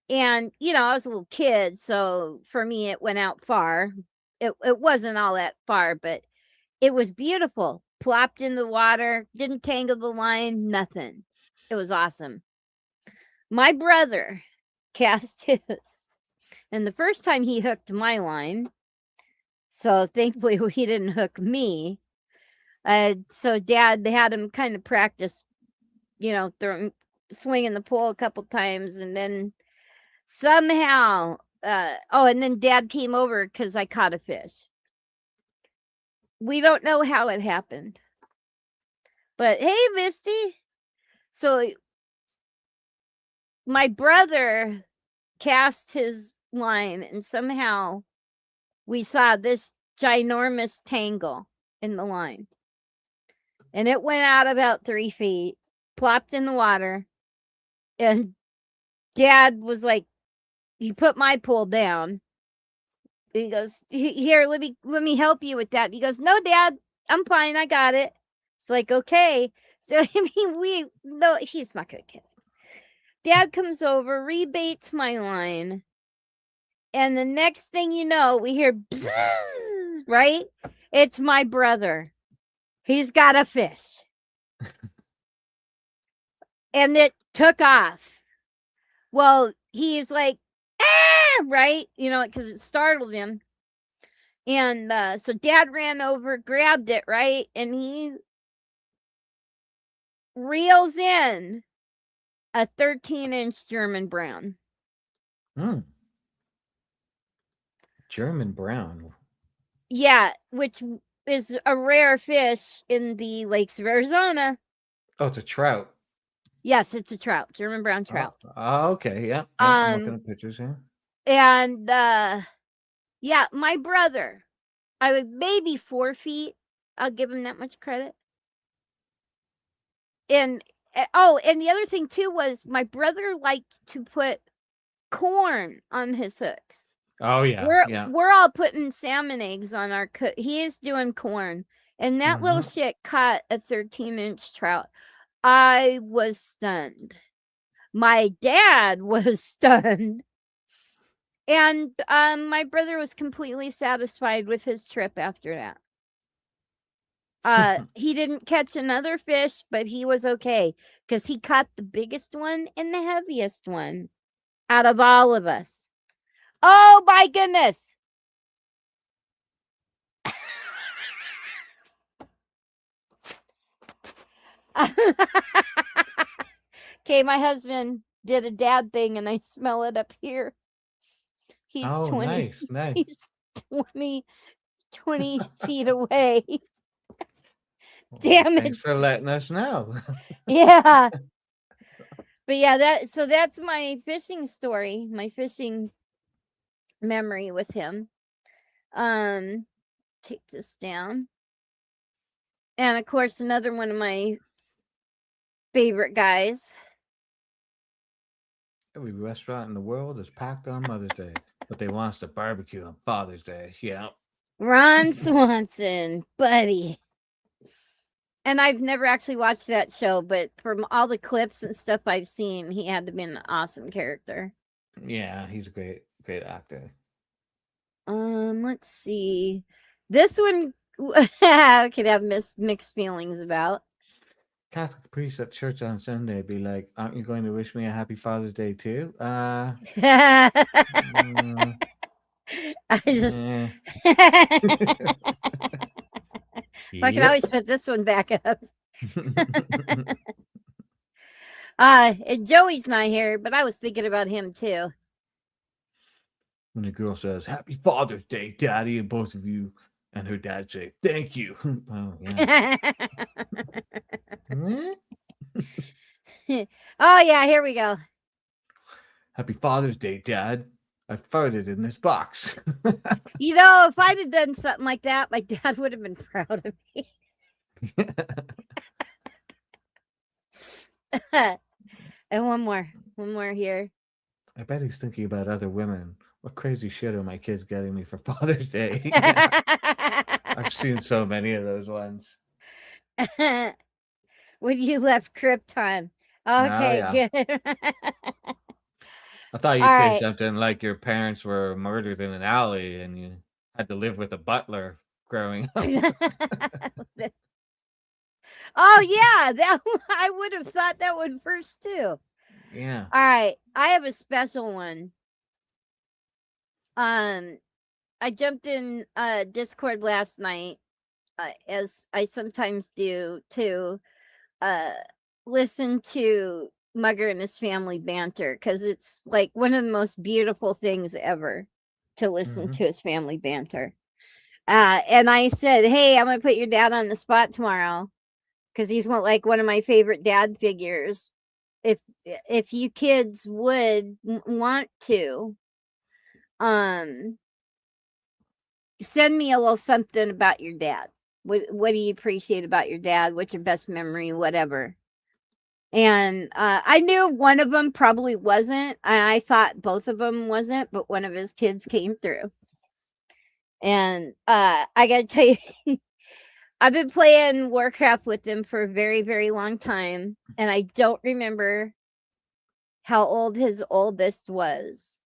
and I was a little kid, so for me it went out far. It wasn't all that far, but it was beautiful. Plopped in the water, didn't tangle the line, nothing. It was awesome. My brother cast his, and the first time he hooked my line, so thankfully he didn't hook me. So Dad had him kind of practice, swinging the pole a couple times, and then somehow, and then Dad came over because I caught a fish. We don't know how it happened. But hey, Misty. So my brother cast his line, and somehow we saw this ginormous tangle in the line. And it went out about 3 feet, plopped in the water. And Dad was like, he put my pole down. He goes, here, let me help you with that. He goes, no, Dad, I'm fine. I got it. It's like, okay. So I mean, no, he's not gonna get it. Dad comes over, rebaits my line, and the next thing you know, we hear bzzz, right? It's my brother. He's got a fish. And it took off. Well, he's like, ah, right? You know, because it startled him. And so Dad ran over, grabbed it, right? And he reels in a 13-inch German brown. German brown. Yeah, which is a rare fish in the lakes of Arizona. Oh, it's a trout. Yes, it's a trout, German brown trout. Oh, okay, yeah. I'm looking at pictures here. And yeah, my brother, I was maybe 4 feet. I'll give him that much credit. And and the other thing too was my brother liked to put corn on his hooks. Oh yeah, we're all putting salmon eggs on our cook. He is doing corn, and that little shit caught a 13-inch trout. I was stunned. My dad was stunned, and my brother was completely satisfied with his trip after that. He didn't catch another fish, but he was okay because he caught the biggest one and the heaviest one out of all of us. Oh my goodness. Okay, my husband did a dad thing and I smell it up here. He's 20. Nice. He's 20 feet away. Damn it. Thanks for letting us know. Yeah. But yeah, that's my fishing story, my fishing memory with him. Take this down. And of course, another one of my favorite guys. Every restaurant in the world is packed on Mother's Day, but they want us to barbecue on Father's Day. Yeah. Ron Swanson, buddy. And I've never actually watched that show, but from all the clips and stuff I've seen, he had to be an awesome character. Yeah, he's a great actor. Let's see. This one I could have mixed feelings about. Catholic priest at church on Sunday be like, "Aren't you going to wish me a happy Father's Day too?" I just I can always put this one back up. And Joey's not here, but I was thinking about him too. When the girl says, "Happy Father's Day, Daddy," and both of you and her dad say, "Thank you." Oh, yeah. Oh, yeah, here we go. Happy Father's Day, Dad. I farted in this box. You know, if I'd have done something like that, my dad would have been proud of me. And one more here. I bet he's thinking about other women. What crazy shit are my kids getting me for Father's Day? I've seen so many of those ones. When you left Krypton. Okay, yeah. good. I thought you'd All say right. something like your parents were murdered in an alley and you had to live with a butler growing up. Oh yeah, that I would have thought that one first too. Yeah. All right, I have a special one. I jumped in Discord last night, as I sometimes do, to listen to Mugger and his family banter, because it's like one of the most beautiful things ever to listen to his family banter. And I said, hey, I'm gonna put your dad on the spot tomorrow because he's one of my favorite dad figures. If you kids would want to send me a little something about your dad. What do you appreciate about your dad? What's your best memory? Whatever. And I knew one of them probably wasn't. I thought both of them wasn't, but one of his kids came through. And I gotta tell you, I've been playing Warcraft with him for a very, very long time, and I don't remember how old his oldest was,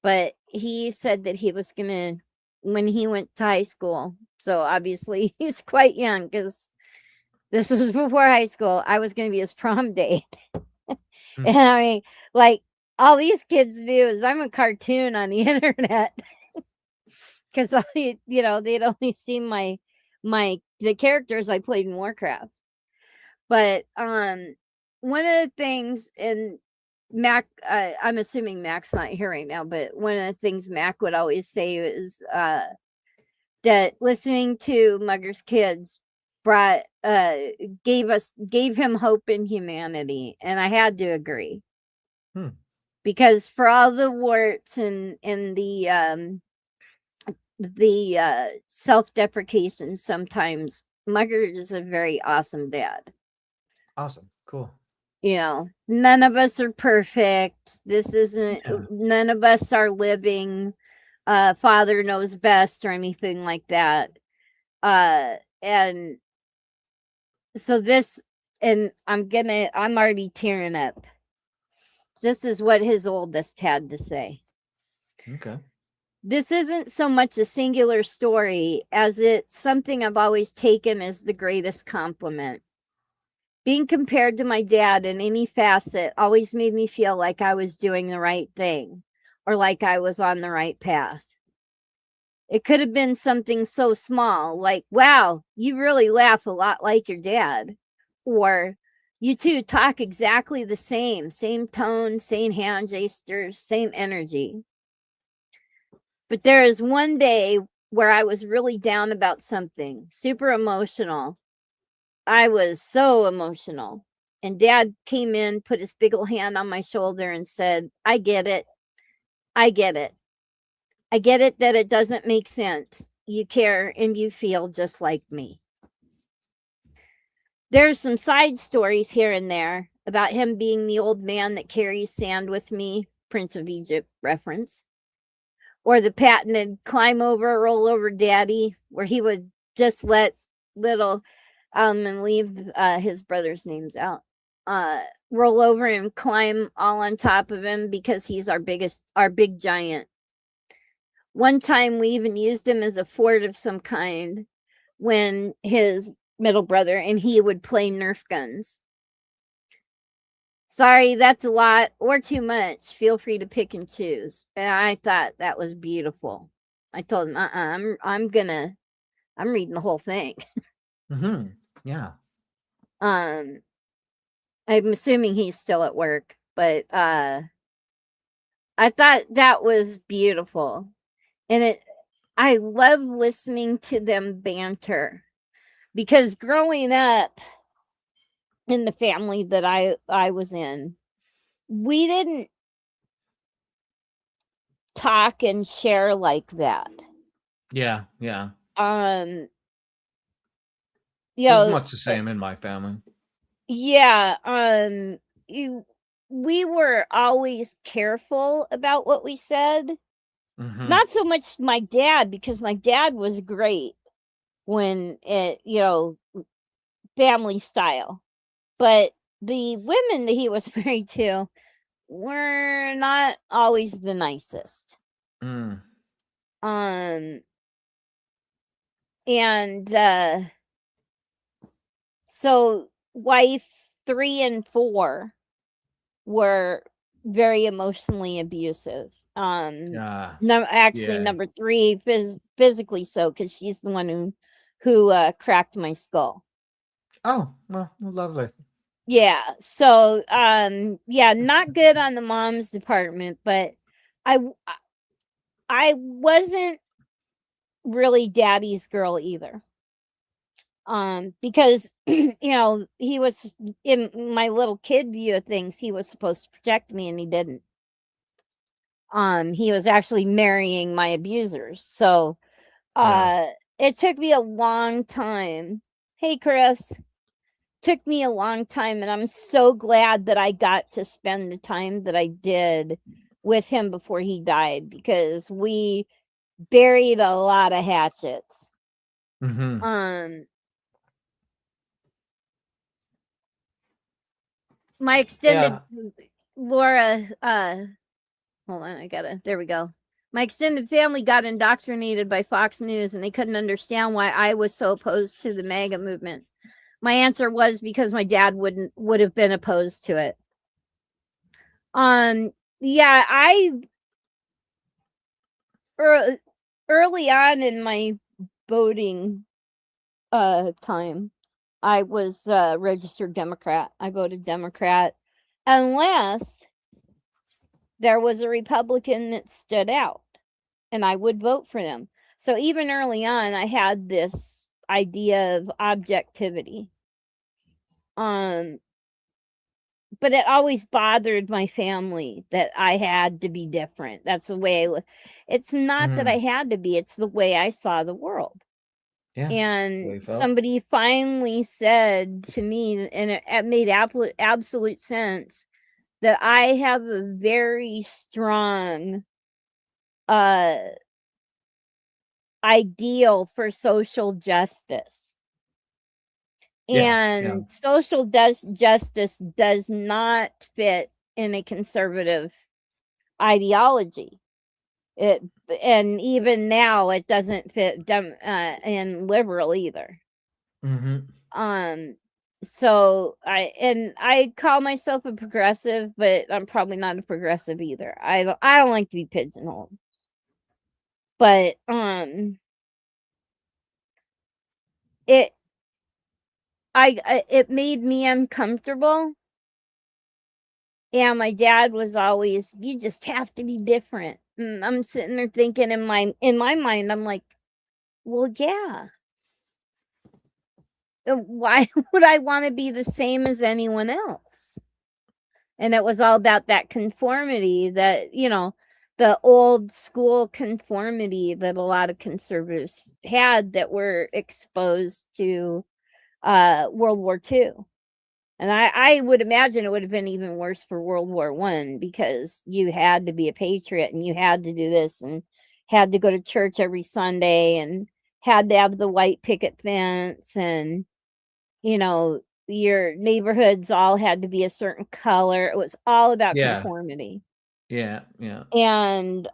but he said that he was gonna when he went to high school. So obviously he's quite young because this was before high school. I was gonna be his prom date. And I mean, like all these kids do is I'm a cartoon on the internet because they'd only seen the characters I played in Warcraft. But one of the things, and Mac, I'm assuming Mac's not here right now, but one of the things Mac would always say is that listening to Mugger's Kids gave him hope in humanity, and I had to agree. Because for all the warts and the self-deprecation, sometimes Mugger is a very awesome dad. Awesome. Cool. None of us are perfect. None of us are living father knows best or anything like that. And so I'm already tearing up. This is what his oldest had to say. Okay. This isn't so much a singular story as it's something I've always taken as the greatest compliment. Being compared to my dad in any facet always made me feel like I was doing the right thing or like I was on the right path. It could have been something so small like, wow, you really laugh a lot like your dad. Or you two talk exactly the same tone, same hand gestures, same energy. But there is one day where I was really down about something, super emotional. I was so emotional. And Dad came in, put his big old hand on my shoulder and said, I get it. I get it. I get it that it doesn't make sense. You care and you feel just like me. There's some side stories here and there about him being the old man that carries sand with me, Prince of Egypt reference. Or the patented climb over, roll over daddy, where he would just let little and leave his brother's names out. Roll over and climb all on top of him because he's our big giant. One time we even used him as a fort of some kind when his middle brother and he would play Nerf guns. Sorry, that's a lot or too much. Feel free to pick and choose. And I thought that was beautiful. I told him, I'm reading the whole thing. Yeah. I'm assuming he's still at work, but I thought that was beautiful. And I love listening to them banter because growing up in the family that I was in, we didn't talk and share like that. Yeah. There's much the same in my family. Yeah, we were always careful about what we said. Not so much my dad, because my dad was great when family style. But the women that he was married to were not always the nicest. And so wife 3 and 4 were very emotionally abusive. Number 3 physically so, because she's the one who cracked my skull. Oh, well, lovely. Yeah. So not good on the mom's department, but I wasn't really daddy's girl either. Because he was, in my little kid view of things, he was supposed to protect me and he didn't. He was actually marrying my abusers. So it took me a long time. Hey Chris. Took me a long time, and I'm so glad that I got to spend the time that I did with him before he died, because we buried a lot of hatchets. my extended Laura, hold on, there we go. My extended family got indoctrinated by Fox News and they couldn't understand why I was so opposed to the MAGA movement. My answer was because my dad would have been opposed to it. Yeah, early on in my voting time, I was a registered Democrat. I voted Democrat unless there was a Republican that stood out, and I would vote for them. So even early on, I had this idea of objectivity. But it always bothered my family that I had to be different. That's the way it's not that I had to be, it's the way I saw the world. Yeah. And somebody finally said to me, and it made absolute sense, that I have a very strong ideal for social justice. And social justice does not fit in a conservative ideology. And even now it doesn't fit in liberal either. So I call myself a progressive, but I'm probably not a progressive either. I don't like to be pigeonholed. But it made me uncomfortable. And my dad was always, you just have to be different. And I'm sitting there thinking in my mind, I'm like, well, yeah. Why would I want to be the same as anyone else? And it was all about that conformity that, the old school conformity that a lot of conservatives had that were exposed to World War II. And I would imagine it would have been even worse for World War I because you had to be a patriot and you had to do this and had to go to church every Sunday and had to have the white picket fence and, your neighborhoods all had to be a certain color. It was all about conformity. Yeah. And,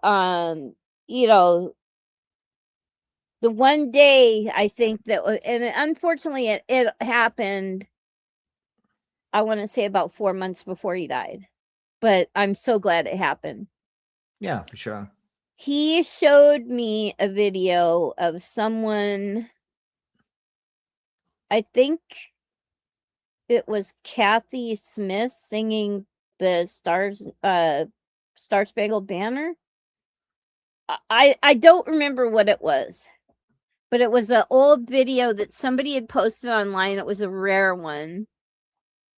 the one day I think that, and unfortunately it happened, I want to say about 4 months before he died, but I'm so glad it happened. Yeah, for sure. He showed me a video of someone, I think it was Kathy Smith singing the Star Spangled Banner. I don't remember what it was, but it was an old video that somebody had posted online. It was a rare one.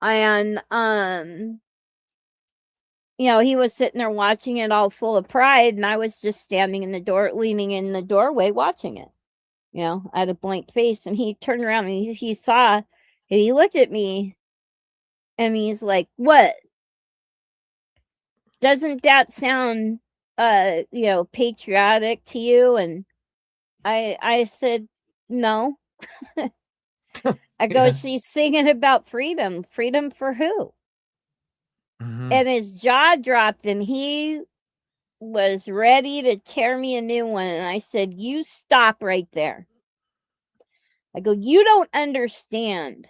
And he was sitting there watching it all full of pride, and I was just standing in the door, leaning in the doorway, watching it. I had a blank face, and he turned around and he saw, and he looked at me, and he's like, "What? Doesn't that sound, patriotic to you?" And I said, "No." I go, "She's singing about freedom. Freedom for who?" And his jaw dropped, and he was ready to tear me a new one. And I said, "You stop right there." I go, "You don't understand.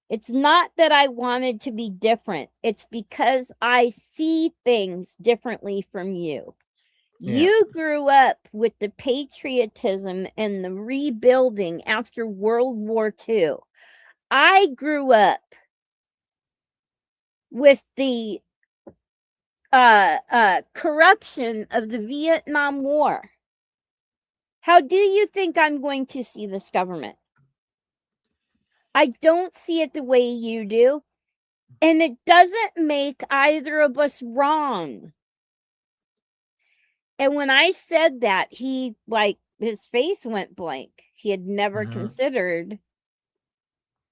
It's not that I wanted to be different. It's because I see things differently from you. You grew up with the patriotism and the rebuilding after World War II. I grew up with the corruption of the Vietnam War. How do you think I'm going to see this government? I don't see it the way you do. And it doesn't make either of us wrong." And when I said that, he, his face went blank. He had never considered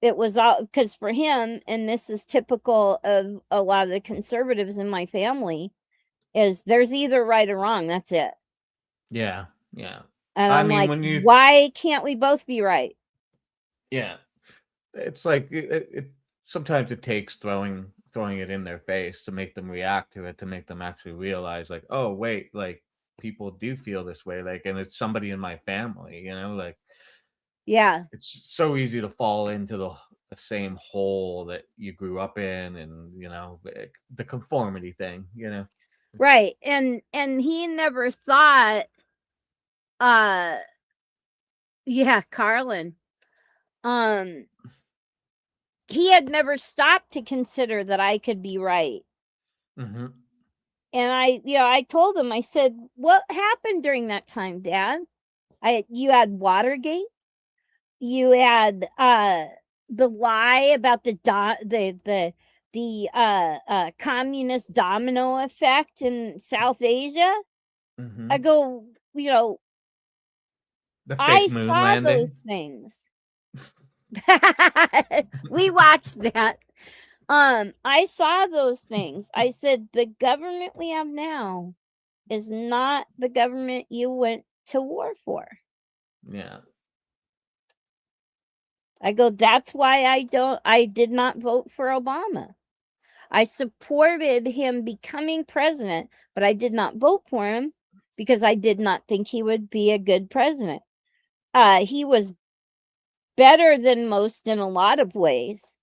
it was all, because for him, and this is typical of a lot of the conservatives in my family, is there's either right or wrong. That's it. Yeah. And I'm like, why can't we both be right? Yeah. It's like sometimes it takes throwing it in their face to make them react to it, to make them actually realize, like, oh wait, like people do feel this way, like, and it's somebody in my family, like Yeah. it's so easy to fall into the same hole that you grew up in, and the conformity thing. Right. And he never thought, yeah, Carlin. He had never stopped to consider that I could be right. Mm-hmm. And I told him, I said, what happened during that time, Dad? You had Watergate, you had the lie about the communist domino effect in South Asia. Mm-hmm. I go, The I fake moon saw landing. those things. We watched that. I saw those things. I said, the government we have now is not the government you went to war for. Yeah. I go, that's why I did not vote for Obama. I supported him becoming president, but I did not vote for him because I did not think he would be a good president. He was better than most in a lot of ways.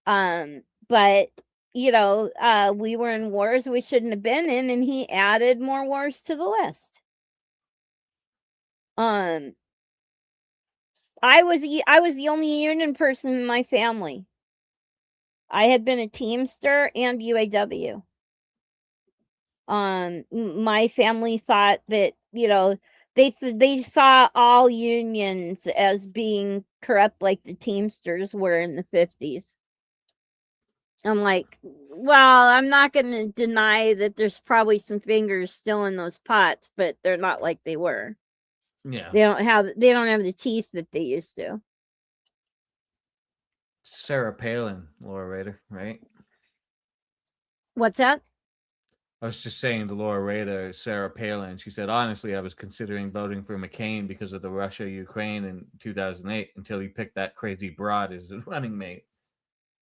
But we were in wars we shouldn't have been in, and he added more wars to the list. I was the only union person in my family. I had been a Teamster and UAW. My family thought that they saw all unions as being corrupt, like the Teamsters were in the 50s. I'm like, well, I'm not going to deny that there's probably some fingers still in those pots, but they're not like they were. Yeah. They don't have the teeth that they used to. Sarah Palin, Laura Rader, right? What's that? I was just saying to Laura Rader, Sarah Palin, she said, honestly, I was considering voting for McCain because of the Russia-Ukraine in 2008 until he picked that crazy broad as his running mate.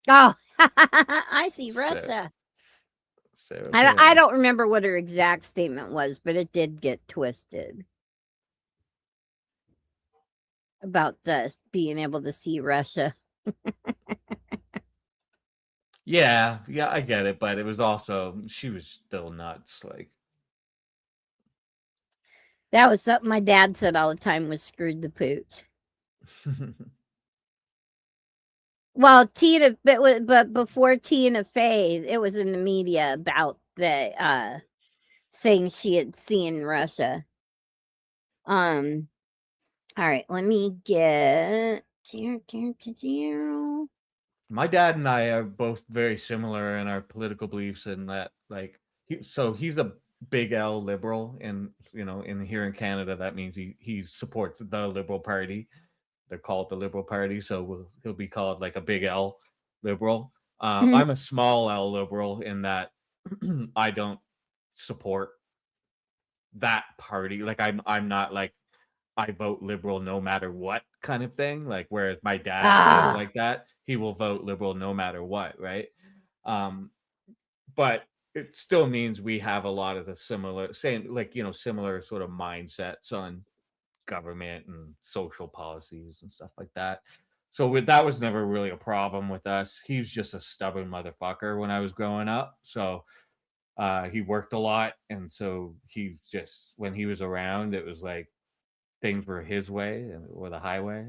Oh, I see Russia. Sarah I don't remember what her exact statement was, but it did get twisted about being able to see Russia. Yeah, I get it, but it was also, she was still nuts. Like, that was something my dad said all the time, was screwed the pooch. Well, but before Tina Fey, it was in the media about the saying she had seen Russia. All right, let me get my dad and I are both very similar in our political beliefs, in that, like, he's a big L liberal, and in here in Canada, that means he supports the Liberal Party. They're called the Liberal Party, so he'll be called like a big L liberal. I'm a small L liberal in that I don't support that party. Like, I'm not like, I vote liberal no matter what kind of thing. Like, whereas my dad is like that. He will vote liberal no matter what, right? But it still means we have a lot of the similar sort of mindsets on government and social policies and stuff like that. So that was never really a problem with us. He was just a stubborn motherfucker when I was growing up. So he worked a lot, and so he just, when he was around, it was like things were his way or the highway.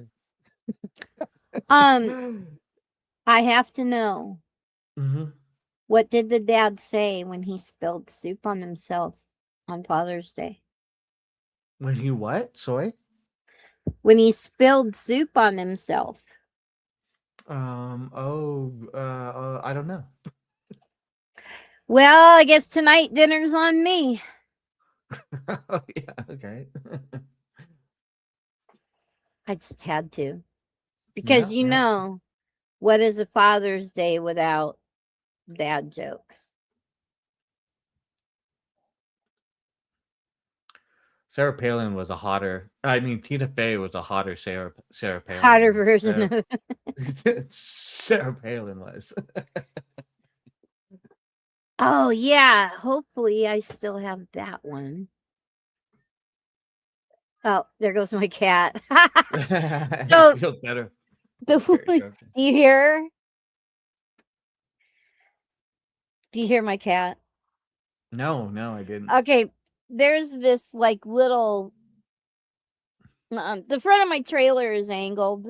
I have to know. Mm-hmm. What did the dad say when he spilled soup on himself on Father's Day? When he what? Sorry? When he spilled soup on himself. I don't know. Well, I guess tonight dinner's on me. Oh, yeah, okay. I just had to. Because Yeah. what is a Father's Day without dad jokes? Sarah Palin was a hotter. I mean, Tina Fey was a hotter Sarah Palin. Hotter version of Sarah Palin was. Oh yeah, hopefully I still have that one. Oh, there goes my cat. So I feel better. the Okay, do you hear? Do you hear my cat? No, I didn't. Okay, there's this like little. The front of my trailer is angled,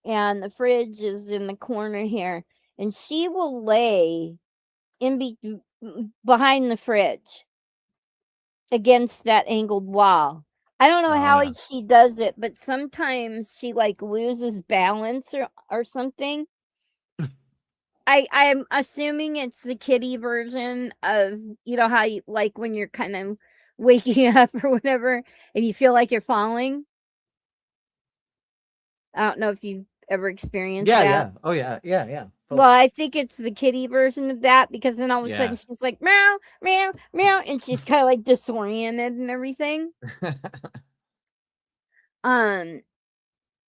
and the fridge is in the corner here, and she will lay behind the fridge against that angled wall. I don't know Oh, how yeah. she does it, but sometimes she like loses balance or something. I'm assuming it's the kitty version of, you know, how you like when you're kind of waking up or whatever and you feel like you're falling. I don't know if you've ever experienced that. Yeah. Oh yeah. Well, I think it's the kitty version of that, because then all of a sudden Yeah. she's like meow, meow, meow, and she's kind of like disoriented and everything.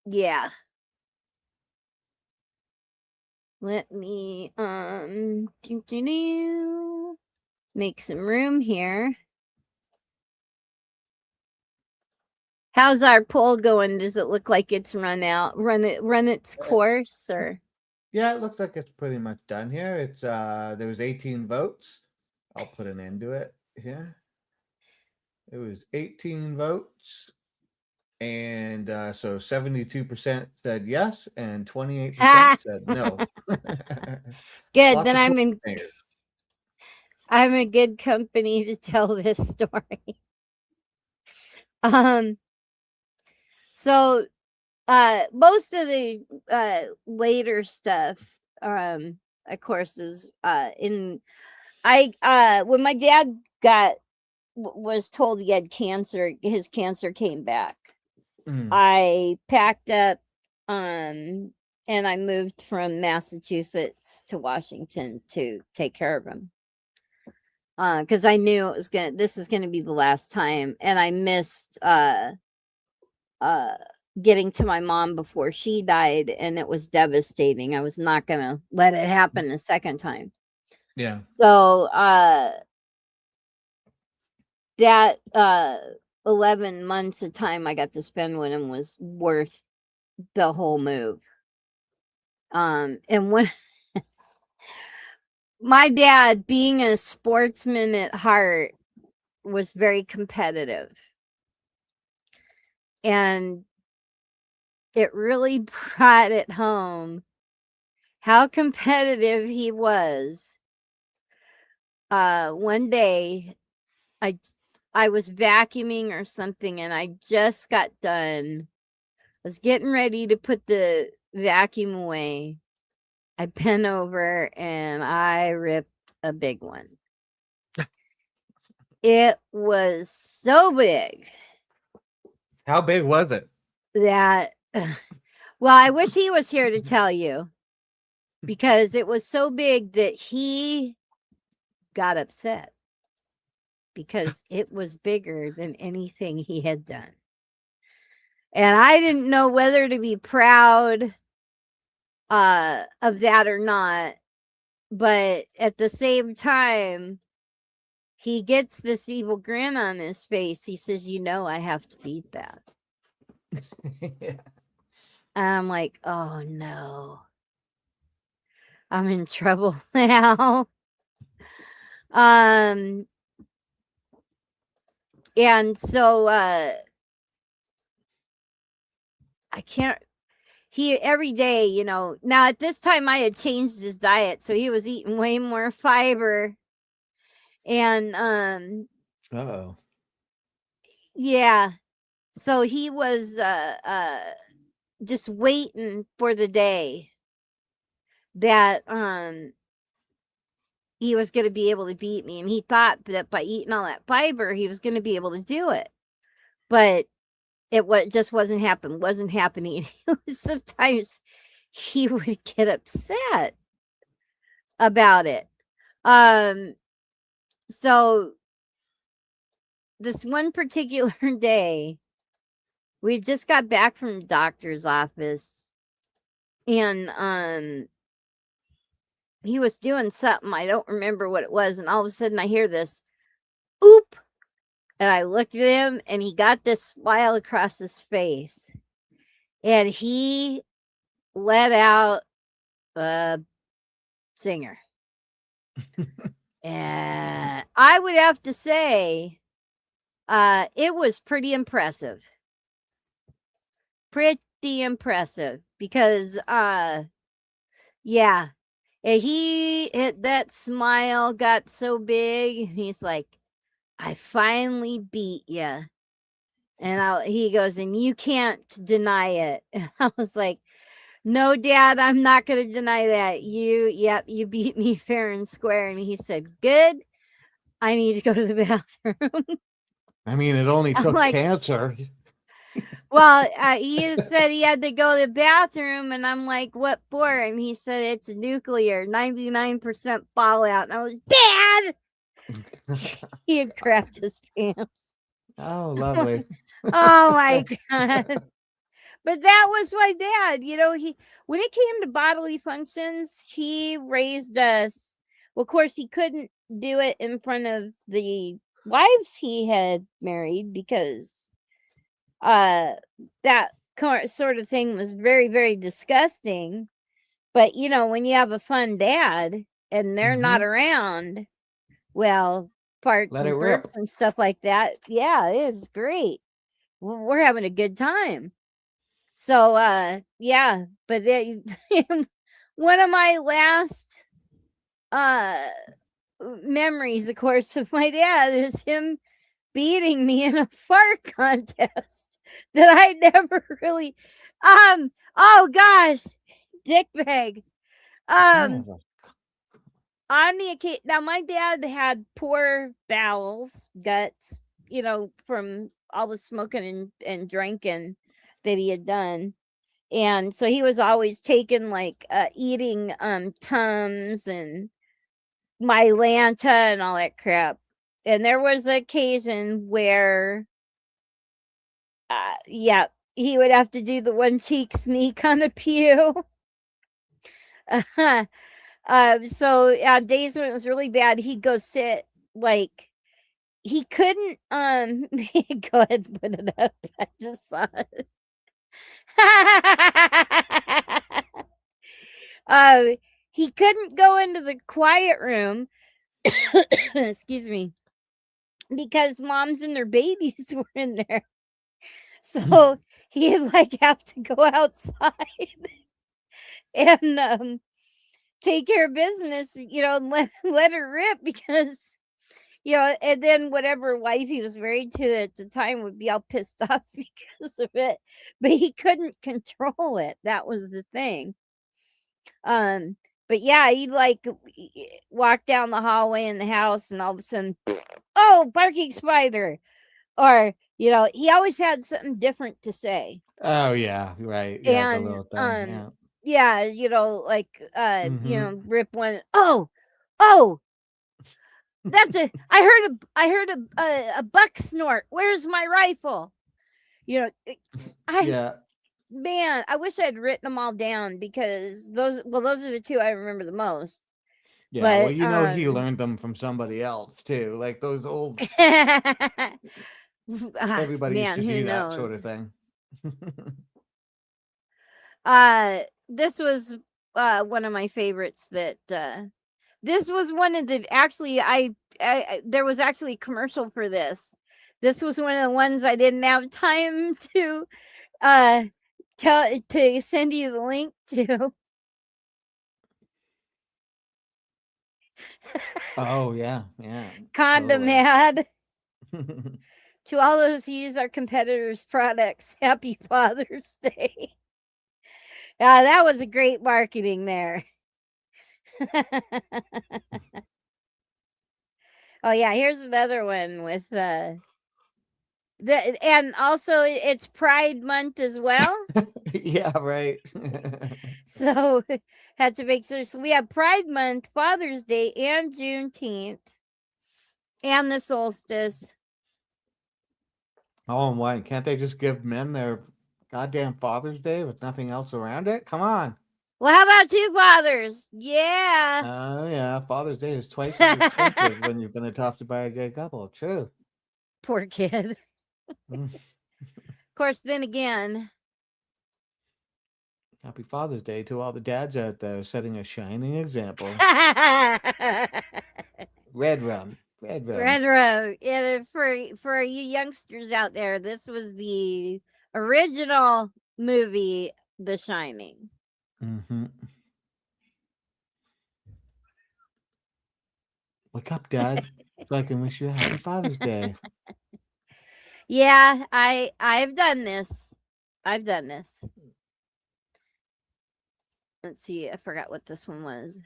Yeah. Let me make some room here. How's our poll going? Does it look like it's run its course, or? Yeah, it looks like it's pretty much done here. It's there was 18 votes. I'll put an end to it here. It was 18 votes. And so 72% said yes and 28% said no. Good. Lots Then of I'm a good company to tell this story. So most of the later stuff of course is in when my dad was told he had cancer, his cancer came back. I packed up and I moved from Massachusetts to Washington to take care of him. Because I knew this is gonna be the last time, and I missed getting to my mom before she died, and it was devastating. I was not gonna let it happen a second time. Yeah. So that 11 months of time I got to spend with him was worth the whole move. And when my dad, being a sportsman at heart, was very competitive, and it really brought it home how competitive he was. One day I was vacuuming or something, and I just got done. I was getting ready to put the vacuum away. I bent over and I ripped a big one. It was so big. How big was it? That, well, I wish he was here to tell you, because it was so big that he got upset because it was bigger than anything he had done. And I didn't know whether to be proud of that or not. But at the same time, he gets this evil grin on his face. He says, "You know, I have to beat that." Yeah. And I'm like, "Oh no, I'm in trouble now." And so I can't. He every day, you know. Now at this time, I had changed his diet, so he was eating way more fiber. And Uh-oh. yeah, so he was just waiting for the day that he was going to be able to beat me, and he thought that by eating all that fiber he was going to be able to do it, but just wasn't happening. Sometimes he would get upset about it. So this one particular day, we just got back from the doctor's office, and he was doing something. I don't remember what it was, and all of a sudden I hear this oop, and I looked at him, and he got this smile across his face, and he let out a singer. And I would have to say, it was pretty impressive. Pretty impressive because, yeah, and that smile got so big. He's like, I finally beat you. And he goes, and you can't deny it. And I was like, no, Dad, I'm not going to deny that. You beat me fair and square. And he said, good. I need to go to the bathroom. I mean, it only I'm took like, cancer. well, he said he had to go to the bathroom, and I'm like, what for? And he said it's nuclear, 99% fallout. And I was, Dad! He had crapped his pants. Oh, lovely. Oh my God. But that was my dad. When it came to bodily functions, he raised us. Well, of course, he couldn't do it in front of the wives he had married because that sort of thing was very, very disgusting. But when you have a fun dad and they're not around, well, farts Let and it rip. burps and stuff like that, yeah, it's great. We're having a good time. So yeah, but one of my last memories, of course, of my dad is him beating me in a fart contest that I never really oh gosh, dickbag. On the occasion, now my dad had poor bowels, guts, from all the smoking and drinking that he had done. And so he was always taking eating Tums and Mylanta and all that crap. And there was an occasion where yeah, he would have to do the one cheek sneak on the pew. So days when it was really bad, he'd go sit he couldn't go ahead and put it up. I just saw it. He couldn't go into the quiet room excuse me, because moms and their babies were in there. So he'd have to go outside and take care of business, and let her rip because and then whatever wife he was married to at the time would be all pissed off because of it, but he couldn't control it. That was the thing. But yeah, he'd walk down the hallway in the house and all of a sudden, oh, barking spider. Or, he always had something different to say. Oh yeah, right. Yeah, the And little thing. yeah, Rip went, oh, I heard a buck snort. Where's my rifle? Yeah. Man, I wish I'd written them all down because those are the two I remember the most. Yeah, But, well, he learned them from somebody else too. Like those old everybody used to who do that knows? sort of thing. This was one of my favorites that this was one of the actually I there was actually a commercial for this. This was one of the ones I didn't have time to to send you the link to. Oh yeah. Condom Totally. ad. To all those who use our competitors' products, happy Father's Day. That was a great marketing there. Oh yeah, here's another one with and also it's Pride Month as well. Yeah, right. So had to make sure. So we have Pride Month, Father's Day, and Juneteenth, and the solstice. Oh, and why can't they just give men their goddamn Father's Day with nothing else around it? Come on. Well, how about two fathers? Yeah. Oh yeah, Father's Day is twice as expensive when you've been adopted by a gay couple. True. Poor kid. Mm. Of course, then again, Happy Father's Day to all the dads out there setting a shining example. Red rum. Red rum. Red Road. Yeah, for you youngsters out there, this was the original movie, The Shining. Mm-hmm. Wake up, Dad, so I can wish you a happy Father's Day. Yeah, I've done this. I've done this. Let's see. I forgot what this one was.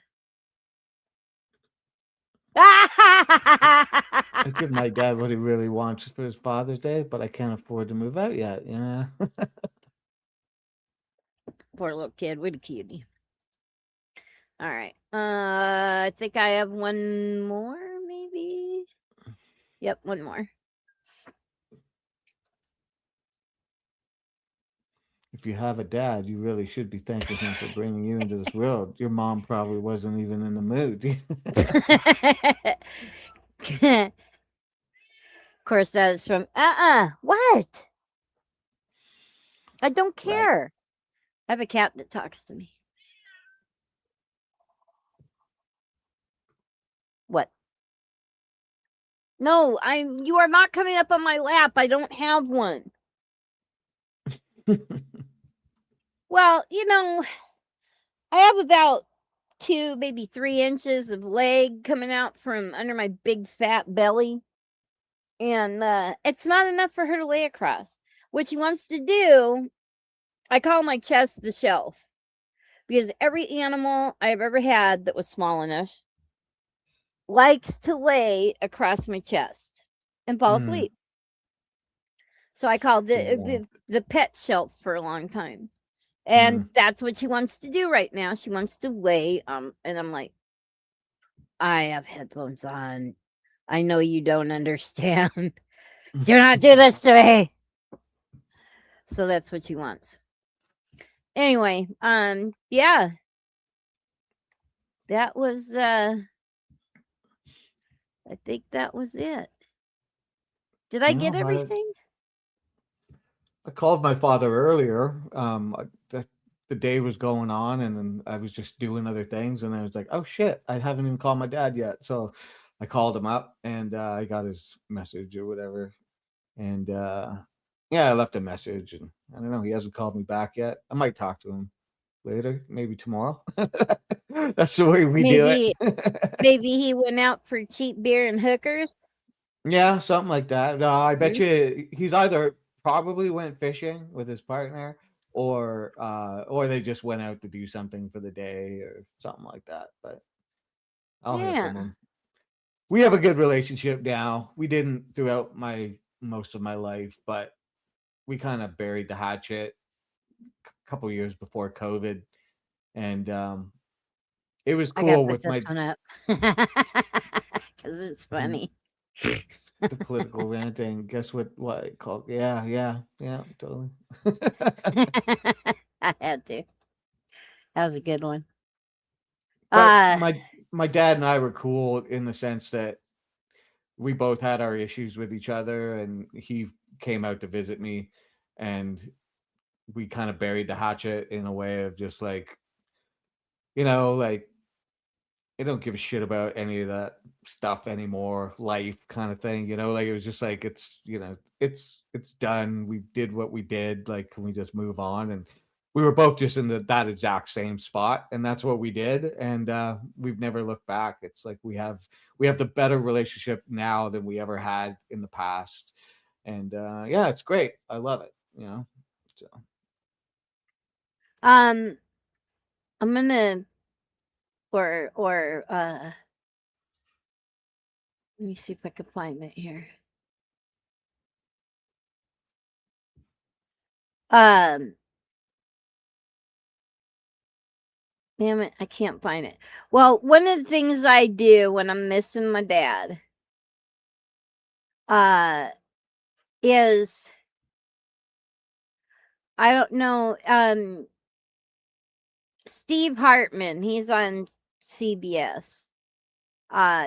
I give my dad what he really wants for his Father's Day, but I can't afford to move out yet. Yeah. Poor little kid. What a cutie. All right. I think I have one more, maybe. Yep, one more. If you have a dad, you really should be thanking him for bringing you into this world. Your mom probably wasn't even in the mood. Of course, that is from what? I don't care. I have a cat that talks to me. What? No, you are not coming up on my lap. I don't have one. Well, I have about 2, maybe 3 inches of leg coming out from under my big fat belly. And it's not enough for her to lay across. What she wants to do, I call my chest the shelf. Because every animal I've ever had that was small enough likes to lay across my chest and fall asleep. So I called the pet shelf for a long time. And that's what she wants to do right now. She wants to lay and I'm like, I have headphones on. I know you don't understand. Do not do this to me. So that's what she wants. Anyway, yeah. That was I think that was it. Did I get everything? I called my father earlier. The day was going on, and then I was just doing other things, and I was like, "Oh shit, I haven't even called my dad yet." So I called him up, and I got his message or whatever, and yeah, I left a message, and I don't know, he hasn't called me back yet. I might talk to him later, maybe tomorrow. That's the way we do it. Maybe he went out for cheap beer and hookers. Yeah, something like that. No, I bet you he's either probably went fishing with his partner or they just went out to do something for the day or something like that. But I'll hear from him. We have a good relationship now. We didn't throughout most of my life, but we kind of buried the hatchet a couple years before COVID, and it was cool with this one up because it's funny. The political ranting. Guess what I called? Yeah, totally. I had to. That was a good one. But my dad and I were cool in the sense that we both had our issues with each other, and he came out to visit me, and we kind of buried the hatchet in a way of just like, like I don't give a shit about any of that stuff anymore, life kind of thing, like it was just like it's done. We did what we did, like can we just move on? And we were both just in that exact same spot, and that's what we did, and we've never looked back. It's like we have the better relationship now than we ever had in the past. And yeah, it's great. I love it, so I'm gonna or let me see if I can find it here. Damn it, I can't find it. Well, one of the things I do when I'm missing my dad, is, I don't know, Steve Hartman. He's on CBS.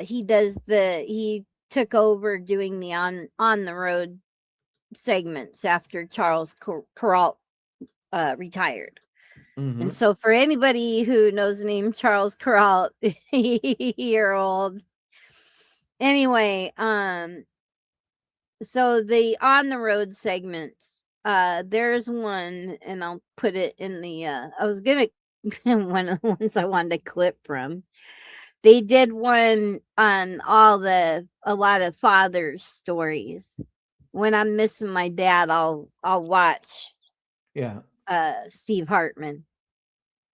He took over doing the on the road segments after Charles Kuralt retired. Mhm. And so for anybody who knows the name Charles Kuralt, you're old. Anyway, so the on the road segments, there's one, and I'll put it in the I was gonna once I wanted to clip from. They did one on a lot of fathers' stories. When I'm missing my dad, I'll watch Yeah. Steve Hartman.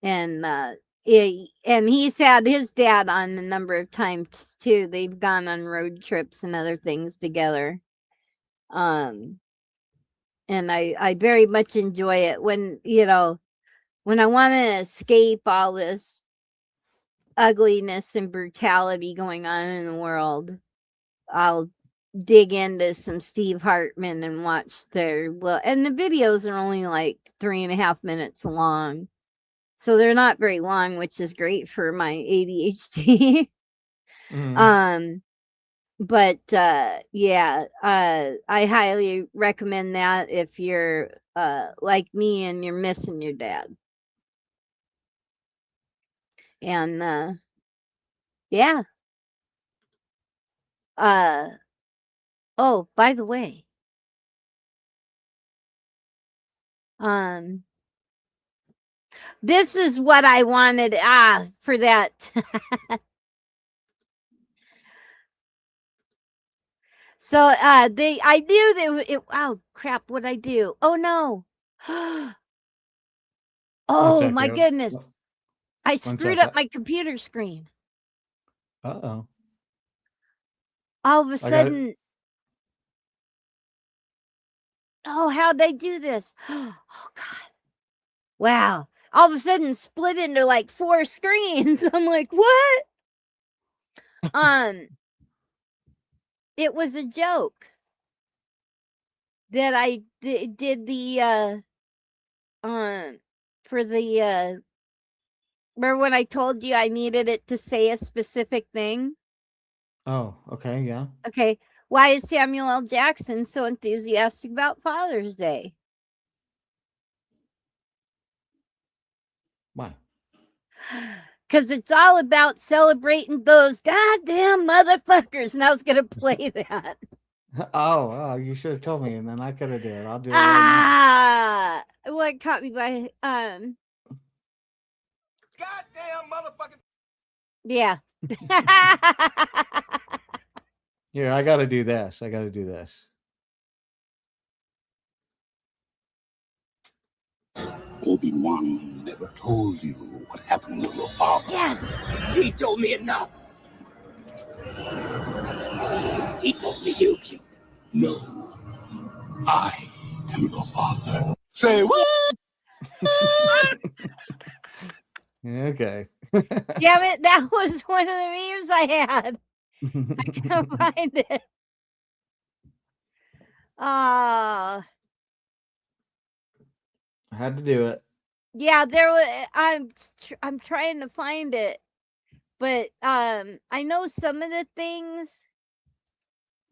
And and he's had his dad on a number of times too. They've gone on road trips and other things together. And I very much enjoy it when, when I want to escape all this ugliness and brutality going on in the world, I'll dig into some Steve Hartman and watch and the videos are only like 3.5 minutes long. So they're not very long, which is great for my ADHD. Mhm. But yeah, I highly recommend that if you're like me and you're missing your dad. And yeah. Oh, by the way, this is what I wanted for that. So I knew that oh crap, what'd I do? Oh no. One Oh my second. goodness. I One screwed second. up my computer screen. Uh-oh. All of a I got it. sudden. Oh, how'd they do this? Oh God. Wow. All of a sudden split into like 4 screens. I'm like, what? It was a joke that I did the for the remember when I told you I needed it to say a specific thing? Oh, okay, yeah. Okay. Why is Samuel L. Jackson so enthusiastic about Father's Day? Why? Because it's all about celebrating those goddamn motherfuckers. And I was going to play that. Oh, you should have told me, and then I could have did it. I'll do it right now. What caught me by Goddamn motherfucking. yeah. Here, I got to do this. I got to do this. Obi-Wan never told you what happened to your father. Yes. He told me enough. He told me you. No. I am your father. Say what? Okay. Damn it, that was one of the memes I had. I can't find it. I had to do it. Yeah, there was. I'm trying to find it, but I know some of the things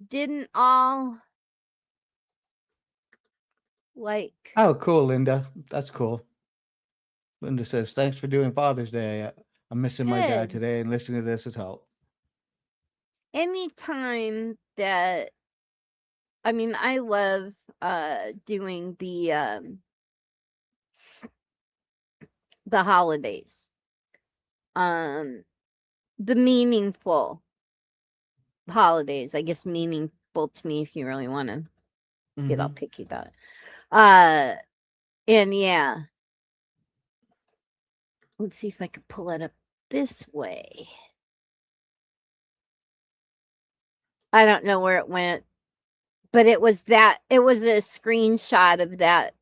didn't all like. Oh, cool, Linda. That's cool. Linda says, "Thanks for doing Father's Day. I'm missing my dad Good. today, and listening to this has helped." Anytime that, I mean, I love doing the holidays, the meaningful holidays. I guess meaningful to me if you really want to get all picky about it. And yeah, let's see if I can pull it up this way. I don't know where it went, but it was a screenshot of that.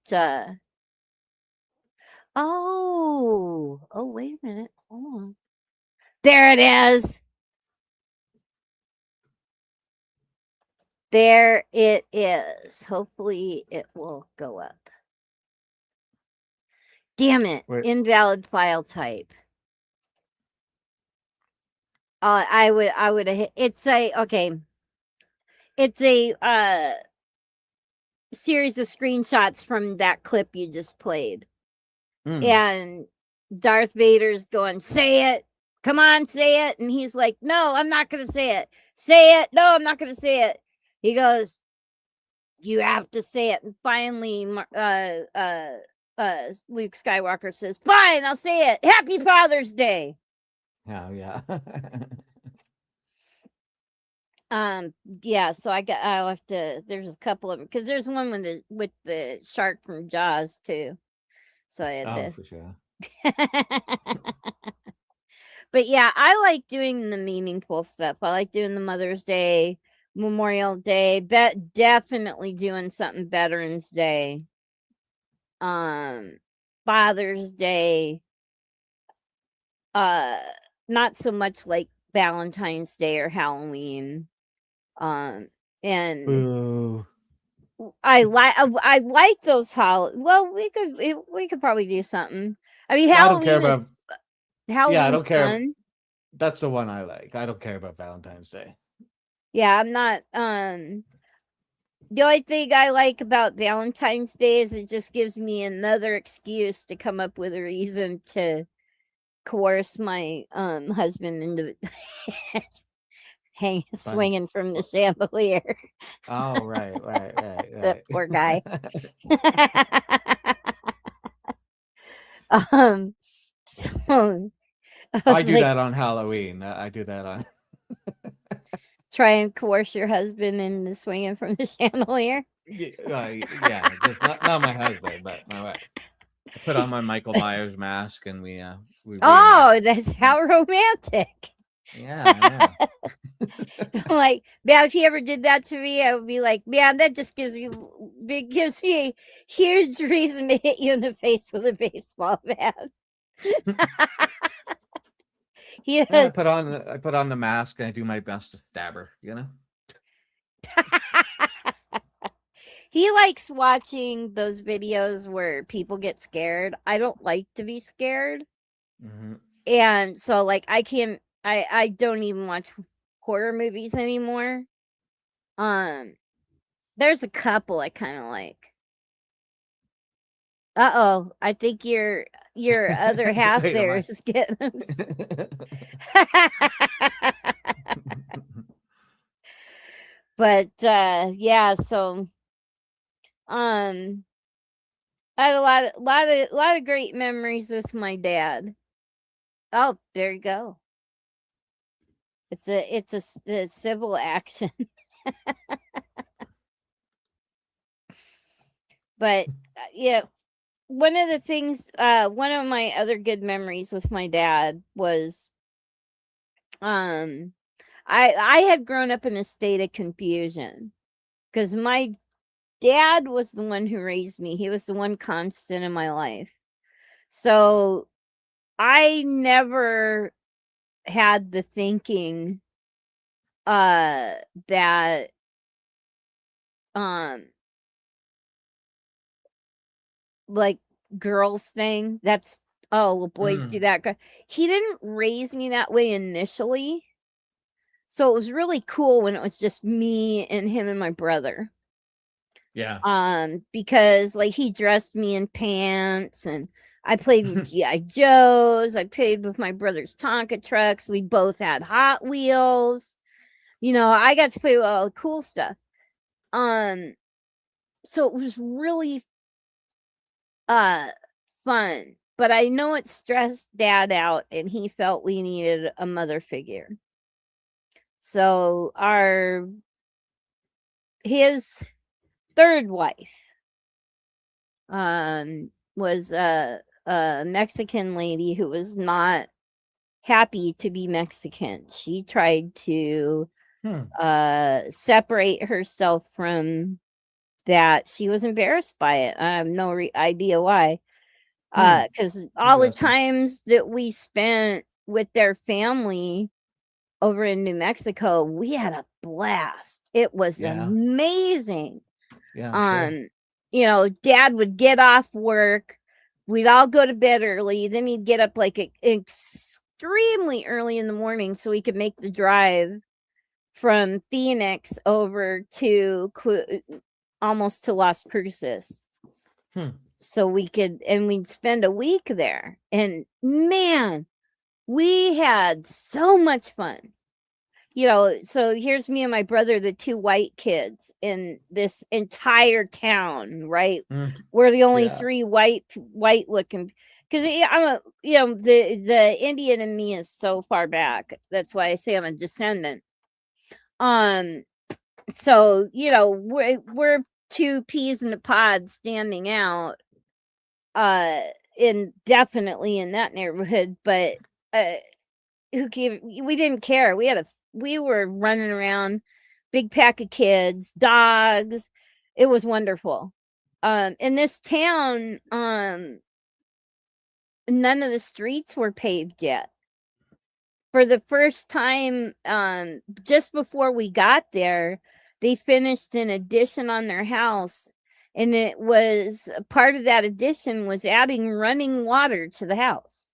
Oh, wait a minute. Hold on. There it is. There it is. Hopefully it will go up. Damn it. Wait. Invalid file type. I would have it's a series of screenshots from that clip you just played. And Darth Vader's going, say it. Come on, say it. And he's like, no, I'm not going to say it. Say it. No, I'm not going to say it. He goes, you have to say it. And finally, Luke Skywalker says, fine, I'll say it. Happy Father's Day. Oh, yeah. Yeah, so I'll have to, there's a couple of them, because there's one with the shark from Jaws too. So I had for sure. But yeah, I like doing the meaningful stuff. I like doing the Mother's Day, Memorial Day, definitely doing something Veterans Day, Father's Day, not so much like Valentine's Day or Halloween. And Boo. I like those well, we could probably do something. I mean, I don't care Halloween about. Halloween's Yeah, I don't care. fun. That's the one I like. I don't care about Valentine's Day. Yeah, I'm not the only thing I like about Valentine's Day is it just gives me another excuse to come up with a reason to coerce my husband into swinging from the chandelier. Oh, right. That poor guy. So I do that on Halloween. I do that on. Try and coerce your husband into swinging from the chandelier. Yeah, just not my husband, but my wife. I put on my Michael Myers mask and we Oh, that's how romantic. Yeah. Like, man, if he ever did that to me, I would be like, man, that just gives me a huge reason to hit you in the face with a baseball bat. Yeah, I put on the mask and I do my best to stab her, you know? He likes watching those videos where people get scared. I don't like to be scared. And so like I don't even watch horror movies anymore. There's a couple I kind of like. Uh-oh, I think your other half Wait, there is getting But yeah, so I had a lot of great memories with my dad. Oh, there you go. It's a civil action. But yeah, one of the things, one of my other good memories with my dad was, I had grown up in a state of confusion because my dad was the one who raised me. He was the one constant in my life. So I never had the thinking that like girls thing, that's well, boys do that. He didn't raise me that way initially. So it was really cool when it was just me and him and my brother. Yeah. Because like he dressed me in pants and I played with G.I. Joes. I played with my brother's Tonka trucks. We both had Hot Wheels. You know, I got to play with all the cool stuff. So it was really fun. But I know it stressed Dad out and he felt we needed a mother figure. So his third wife was a Mexican lady who was not happy to be Mexican. She tried to separate herself from that. She was embarrassed by it. I have no idea why. Because all the times that we spent with their family, over in New Mexico, we had a blast. It was Yeah. amazing. Yeah, I'm sure. You know, Dad would get off work. We'd all go to bed early. Then he'd get up like extremely early in the morning so he could make the drive from Phoenix over to almost to Las Cruces. So we'd spend a week there. And man, we had so much fun. You know, so here's me and my brother, the two white kids in this entire town, right? We're the only three white looking, because I'm the Indian in me is so far back. That's why I say I'm a descendant. So you know, we're two peas in a pod standing out, definitely in that neighborhood, but we didn't care. We were running around, big pack of kids, dogs. It was wonderful. In this town, none of the streets were paved yet. For the first time, just before we got there, they finished an addition on their house, and it was part of that addition was adding running water to the house.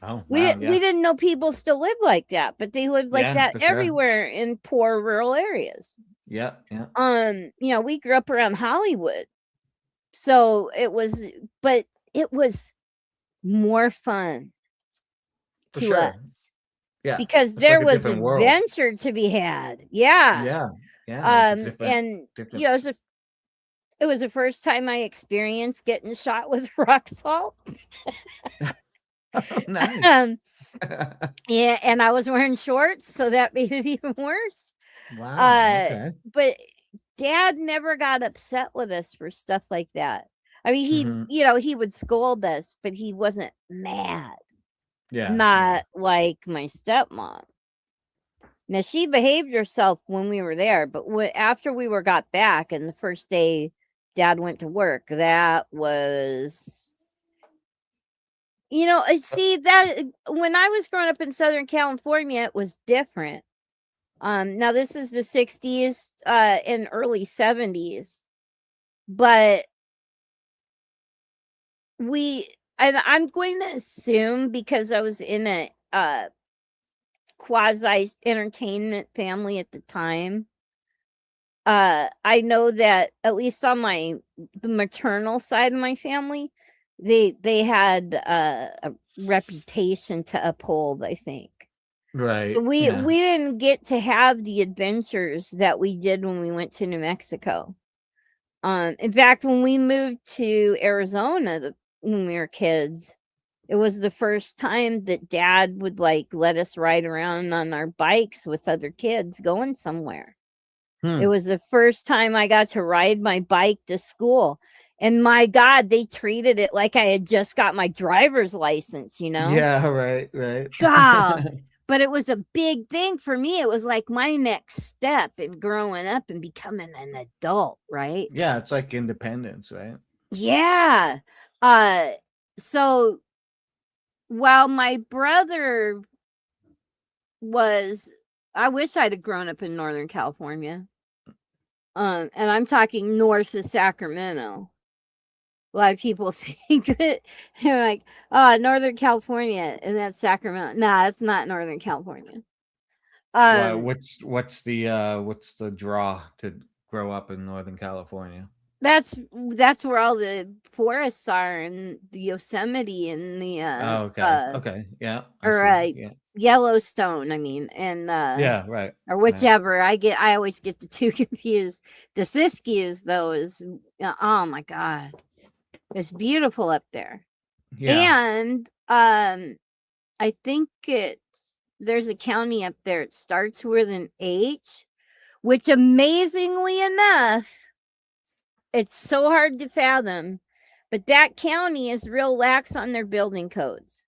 Oh, We wow, didn't we didn't know people still live like that, but they live like Yeah, that for sure. everywhere in poor rural areas. Yeah. You know, we grew up around Hollywood. So it was more fun For to sure. us Yeah. because It's there like a was different world. adventure to be had. Yeah. Yeah. And you know, it was the first time I experienced getting shot with rock salt. Nice. Yeah, and I was wearing shorts, so that made it even worse. Wow. Okay. But Dad never got upset with us for stuff like that. I mean, he would scold us, but he wasn't mad. Yeah. Not like my stepmom. Now she behaved herself when we were there, but after we got back and the first day Dad went to work, that was, see that when I was growing up in Southern California, it was different. Now this is the 60s and early 70s, but I'm going to assume because I was in a quasi entertainment family at the time. I know that at least on the maternal side of my family, they had a reputation to uphold, I think. Right. So we didn't get to have the adventures that we did when we went to New Mexico. In fact, when we moved to Arizona when we were kids, it was the first time that Dad would let us ride around on our bikes with other kids going somewhere. It was the first time I got to ride my bike to school. And my God, they treated it like I had just got my driver's license, Yeah, right. God. But it was a big thing for me. It was like my next step in growing up and becoming an adult, right? Yeah, it's like independence, right? Yeah. So while my brother I wish I'd have grown up in Northern California. And I'm talking north of Sacramento. A lot of people think that they're like, oh, Northern California, and that's Sacramento. Nah, that's not Northern California. What's the draw to grow up in Northern California? That's where all the forests are, and the Yosemite and the okay, yeah, Yellowstone. I mean, and yeah, right, or whichever. Right. I always get the two confused. The Siskiyous though is oh my God, it's beautiful up there. Yeah, And I think there's a county up there. It starts with an H, which amazingly enough, it's so hard to fathom, but that county is real lax on their building codes.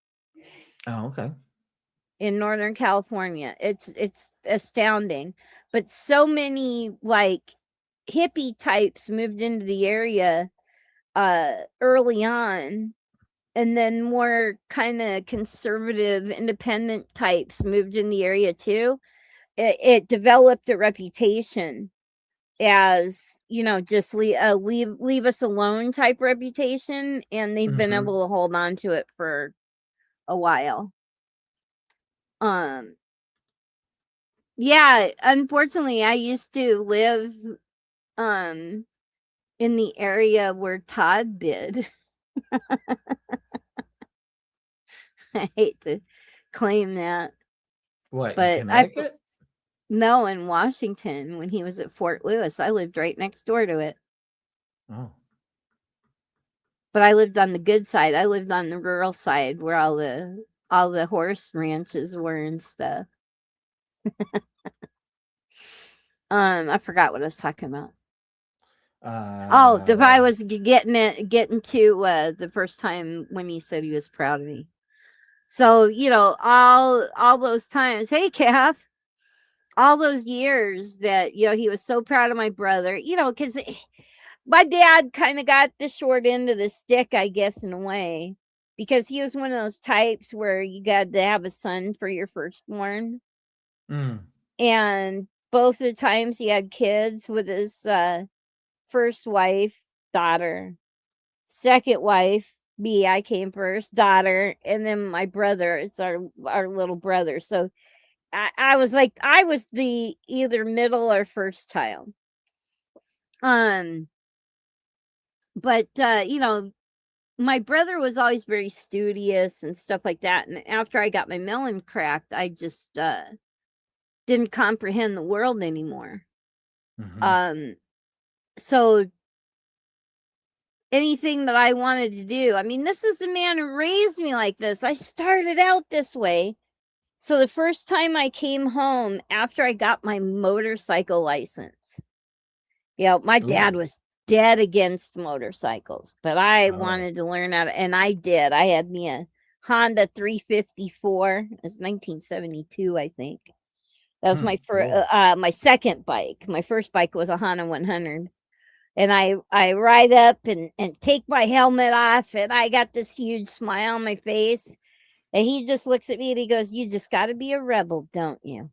Oh, okay. In Northern California, it's astounding. But so many hippie types moved into the area early on, and then more kind of conservative independent types moved in the area too, it developed a reputation as, just leave us alone type reputation, and they've been Mhm. able to hold on to it for a while. Yeah, unfortunately, I used to live in the area where Todd did. I hate to claim that, What, in but Connecticut? no, in Washington when he was at Fort Lewis, I lived right next door to it. Oh. But I lived on the good side. I lived on the rural side where all the horse ranches were and stuff. I forgot what I was talking about. If I was getting to the first time when he said he was proud of me. So, all those times, hey Calf, all those years that, he was so proud of my brother, because my dad kind of got the short end of the stick, I guess, in a way, because he was one of those types where you got to have a son for your firstborn. Mm. And both the times he had kids with his first wife, daughter, second wife, me, I came first, daughter, and then my brother, it's our little brother. So I was the either middle or first child. But my brother was always very studious and stuff like that. And after I got my melon cracked, I just didn't comprehend the world anymore. Mhm. So anything that I wanted to do, I mean, this is the man who raised me like this. I started out this way. So the first time I came home after I got my motorcycle license, my dad Ooh. was dead against motorcycles, but I Oh. wanted to learn how to, and I did. I had me a Honda 354. It was 1972, I think. That was my Cool. my second bike. My first bike was a Honda 100. And I ride up and take my helmet off, and I got this huge smile on my face. And he just looks at me and he goes, "You just got to be a rebel, don't you?"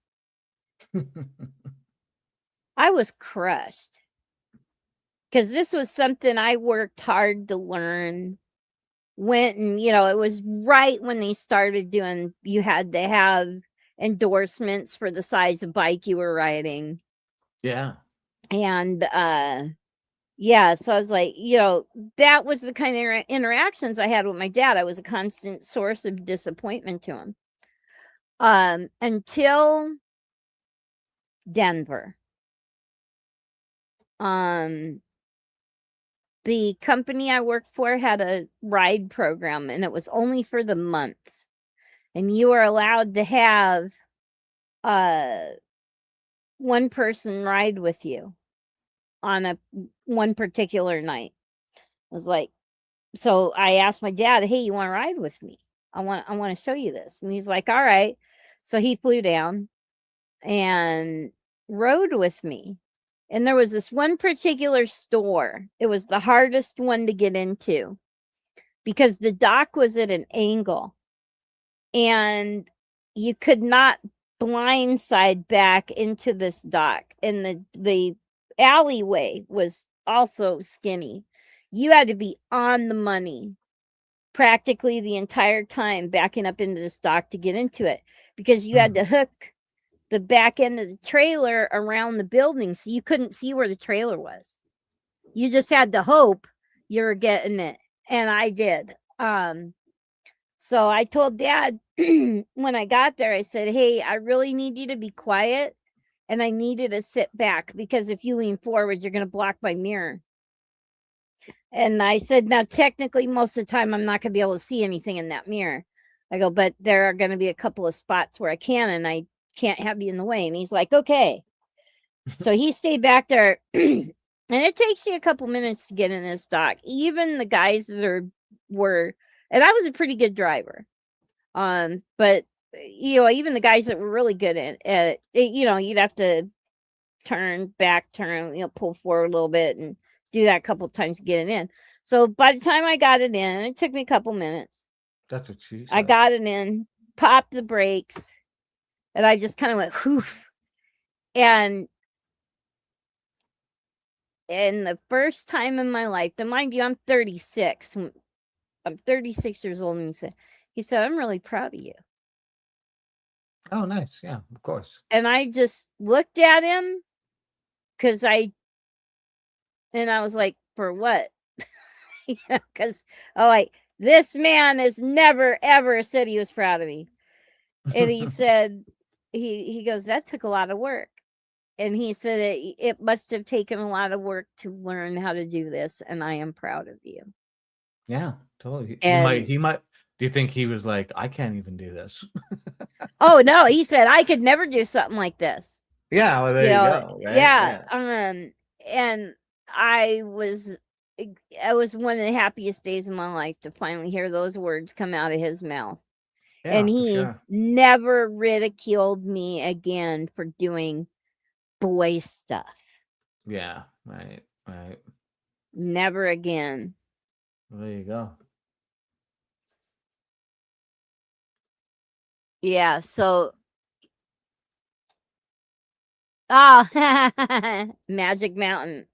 I was crushed because this was something I worked hard to learn. Went and, it was right when they started doing, you had to have endorsements for the size of bike you were riding. Yeah. And, yeah, so I was like, that was the kind of interactions I had with my dad. I was a constant source of disappointment to him. Until Denver. The company I worked for had a ride program, and it was only for the month. And you were allowed to have one person ride with you on one particular night. I was like, so I asked my dad, "Hey, you want to ride with me? I want to show you this." And he's like, "All right." So he flew down and rode with me. And there was this one particular store. It was the hardest one to get into because the dock was at an angle and you could not blindside back into this dock. And the alleyway was also skinny. You had to be on the money practically the entire time backing up into this dock to get into it because you had to hook the back end of the trailer around the building so you couldn't see where the trailer was. You just had to hope you were getting it. And I did. So I told Dad when I got there, I said, "Hey, I really need you to be quiet and I need you to sit back because if you lean forward, you're going to block my mirror." And I said, "Now, technically, most of the time, I'm not going to be able to see anything in that mirror." I go, "But there are going to be a couple of spots where I can, and I can't have you in the way." And he's like, "Okay." So he stayed back there. And it takes you a couple minutes to get in this dock. Even the guys that were, and I was a pretty good driver. But even the guys that were really good at it, you'd have to turn, pull forward a little bit and do that a couple times to get it in. So by the time I got it in, it took me a couple minutes. That's what she said. I got it in, popped the brakes, and I just kind of went, whoof. And the first time in my life, then mind you, I'm 36. I'm 36 years old, and he said, "I'm really proud of you." Oh, nice. Yeah, of course. And I just looked at him and I was like, "For what?" Because this man has never ever said he was proud of me. And he said, he goes, "That took a lot of work." And he said it must have taken a lot of work to learn how to do this, and I am proud of you. Yeah, totally. And He might. Do you think he was like, I can't even do this? oh no, he said I could never do something like this. Yeah, well, there you go. Right? Yeah. And I was it was one of the happiest days of my life to finally hear those words come out of his mouth. Yeah, And for he sure. never ridiculed me again for doing boy stuff. Yeah, right. Never again. Well, there you go. Yeah, so Magic Mountain.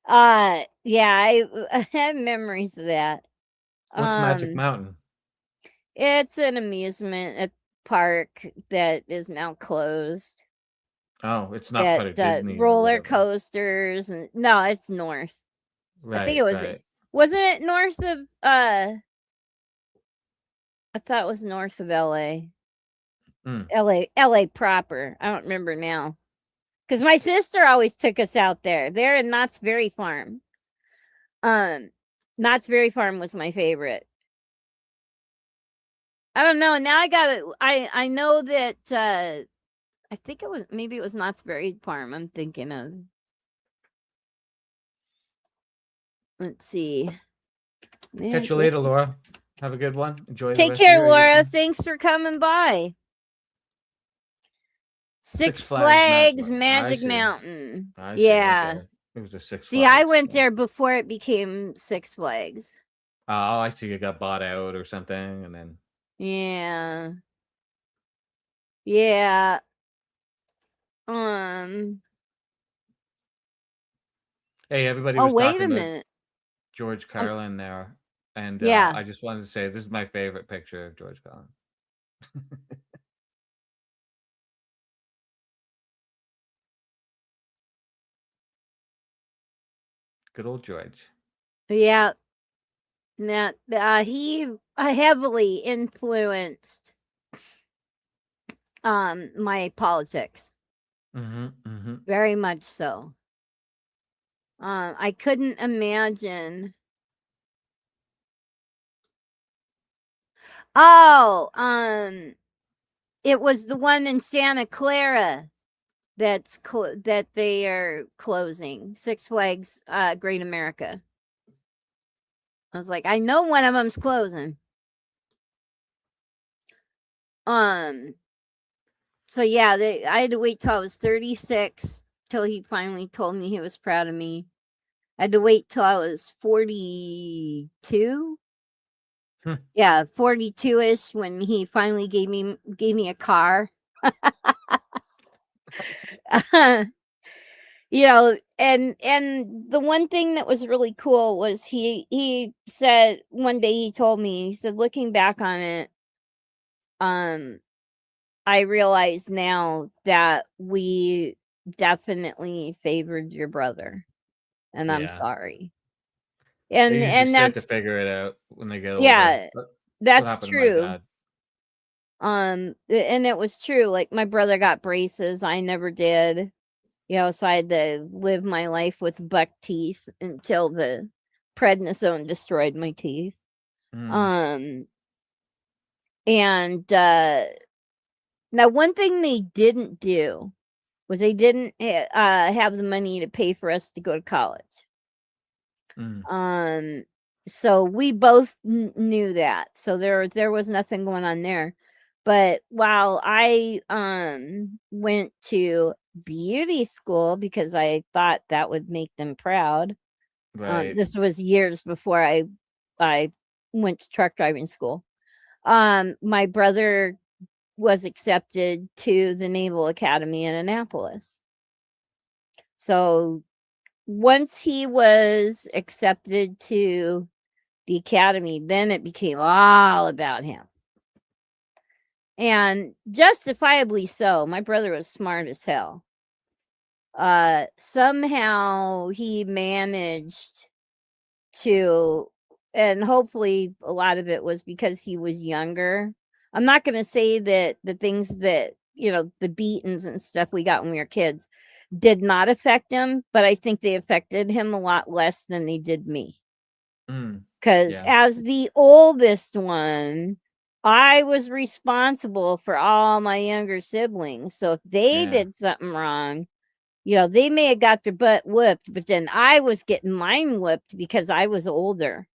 Yeah, I have memories of that. What's Magic Mountain? It's an amusement park that is now closed. Oh, it's not part of That Disney or roller whatever. coasters and no, it's north. I think Right, it was right. wasn't it north of I thought it was north of LA. Mm. LA proper. I don't remember now. Cuz my sister always took us out there. There in Knott's Berry Farm. Knott's Berry Farm was my favorite. I don't know. Now I got it. I know that I think maybe it was Knott's Berry Farm I'm thinking of. Let's see. Catch you later, Laura. Have a good one. Enjoy the Take rest of care, your Laura. evening. Thanks for coming by. Six Flags Flags I Magic see. Mountain. I see. Yeah. Okay. It was a Six See, I Flags. went Yeah. there before it became Six Flags. Oh, I see. It got bought out or something, and then. Yeah. Yeah. Hey, everybody Oh, was wait a talking about minute. George Carlin there, and Yeah. I just wanted to say this is my favorite picture of George Carlin. Good old George. Yeah. Now, he heavily influenced my politics. Very much so. I couldn't imagine. Oh, it was the one in Santa Clara that they are closing. Six Flags Great America. I was like, I know one of them's closing. So yeah, I had to wait till I was 36 till he finally told me he was proud of me. I had to wait till I was 42. Yeah, 42ish when he finally gave me a car. You know, and the one thing that was really cool was he said one day, he told me, he said, looking back on it, I realize now that we definitely favored your brother, and I'm Yeah. sorry. They usually start to That's figure it out when they get older. yeah, That's what that's happened to my true. dad. And it was true. Like my brother got braces, I never did. You know, so I had to live my life with buck teeth until the prednisone destroyed my teeth. And now one thing they didn't do was they didn't have the money to pay for us to go to college. So we both knew that. So there was nothing going on there. But while I went to beauty school because I thought that would make them proud. Right. This was years before I went to truck driving school. My brother was accepted to the Naval Academy in Annapolis. So once he was accepted to the academy, then it became all about him. And justifiably so. My brother was smart as hell. Somehow he managed to, and hopefully a lot of it was because he was younger. I'm not going to say that the things that, the beatings and stuff we got when we were kids did not affect him, but I think they affected him a lot less than they did me. Because as the oldest one, I was responsible for all my younger siblings. So if they did something wrong, they may have got their butt whipped, but then I was getting mine whipped because I was older.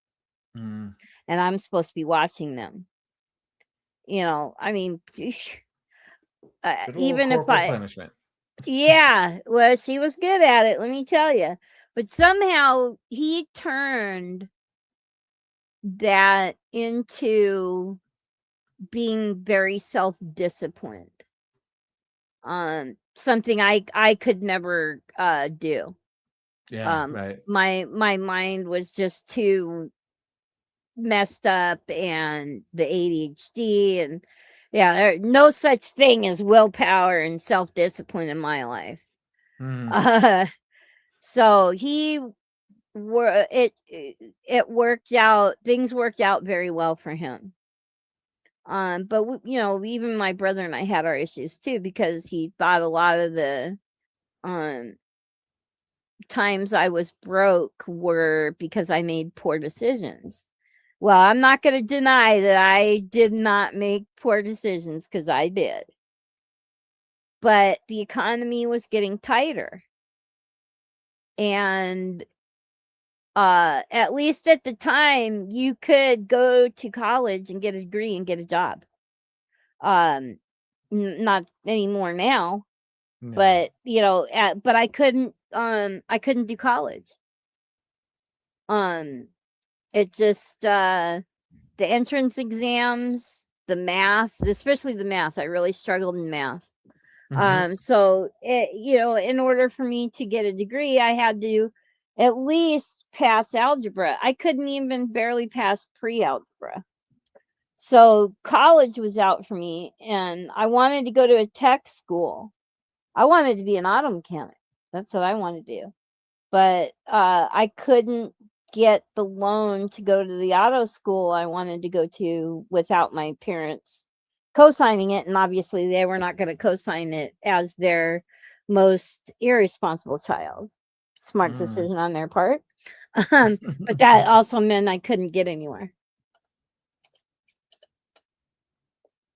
And I'm supposed to be watching them. I mean, even if punishment. Yeah, well, she was good at it, let me tell you. But somehow he turned that into being very self-disciplined. Something I could never do. Right. My mind was just too messed up, and the ADHD, and there's no such thing as willpower and self-discipline in my life. So it worked out. Things worked out very well for him. But even my brother and I had our issues too, because he thought a lot of the times I was broke were because I made poor decisions. Well, I'm not going to deny that I did not make poor decisions, because I did. But the economy was getting tighter. And at least at the time, you could go to college and get a degree and get a job. Not anymore now. No. But but I couldn't do college. It just the entrance exams, the math, especially the math, I really struggled in math. So in order for me to get a degree, I had to at least pass algebra. I couldn't even barely pass pre-algebra. So college was out for me, and I wanted to go to a tech school. I wanted to be an auto mechanic. That's what I wanted to do. But I couldn't get the loan to go to the auto school I wanted to go to without my parents co-signing it, and obviously they were not going to co-sign it as their most irresponsible child. Smart decision on their part. But that also meant I couldn't get anywhere.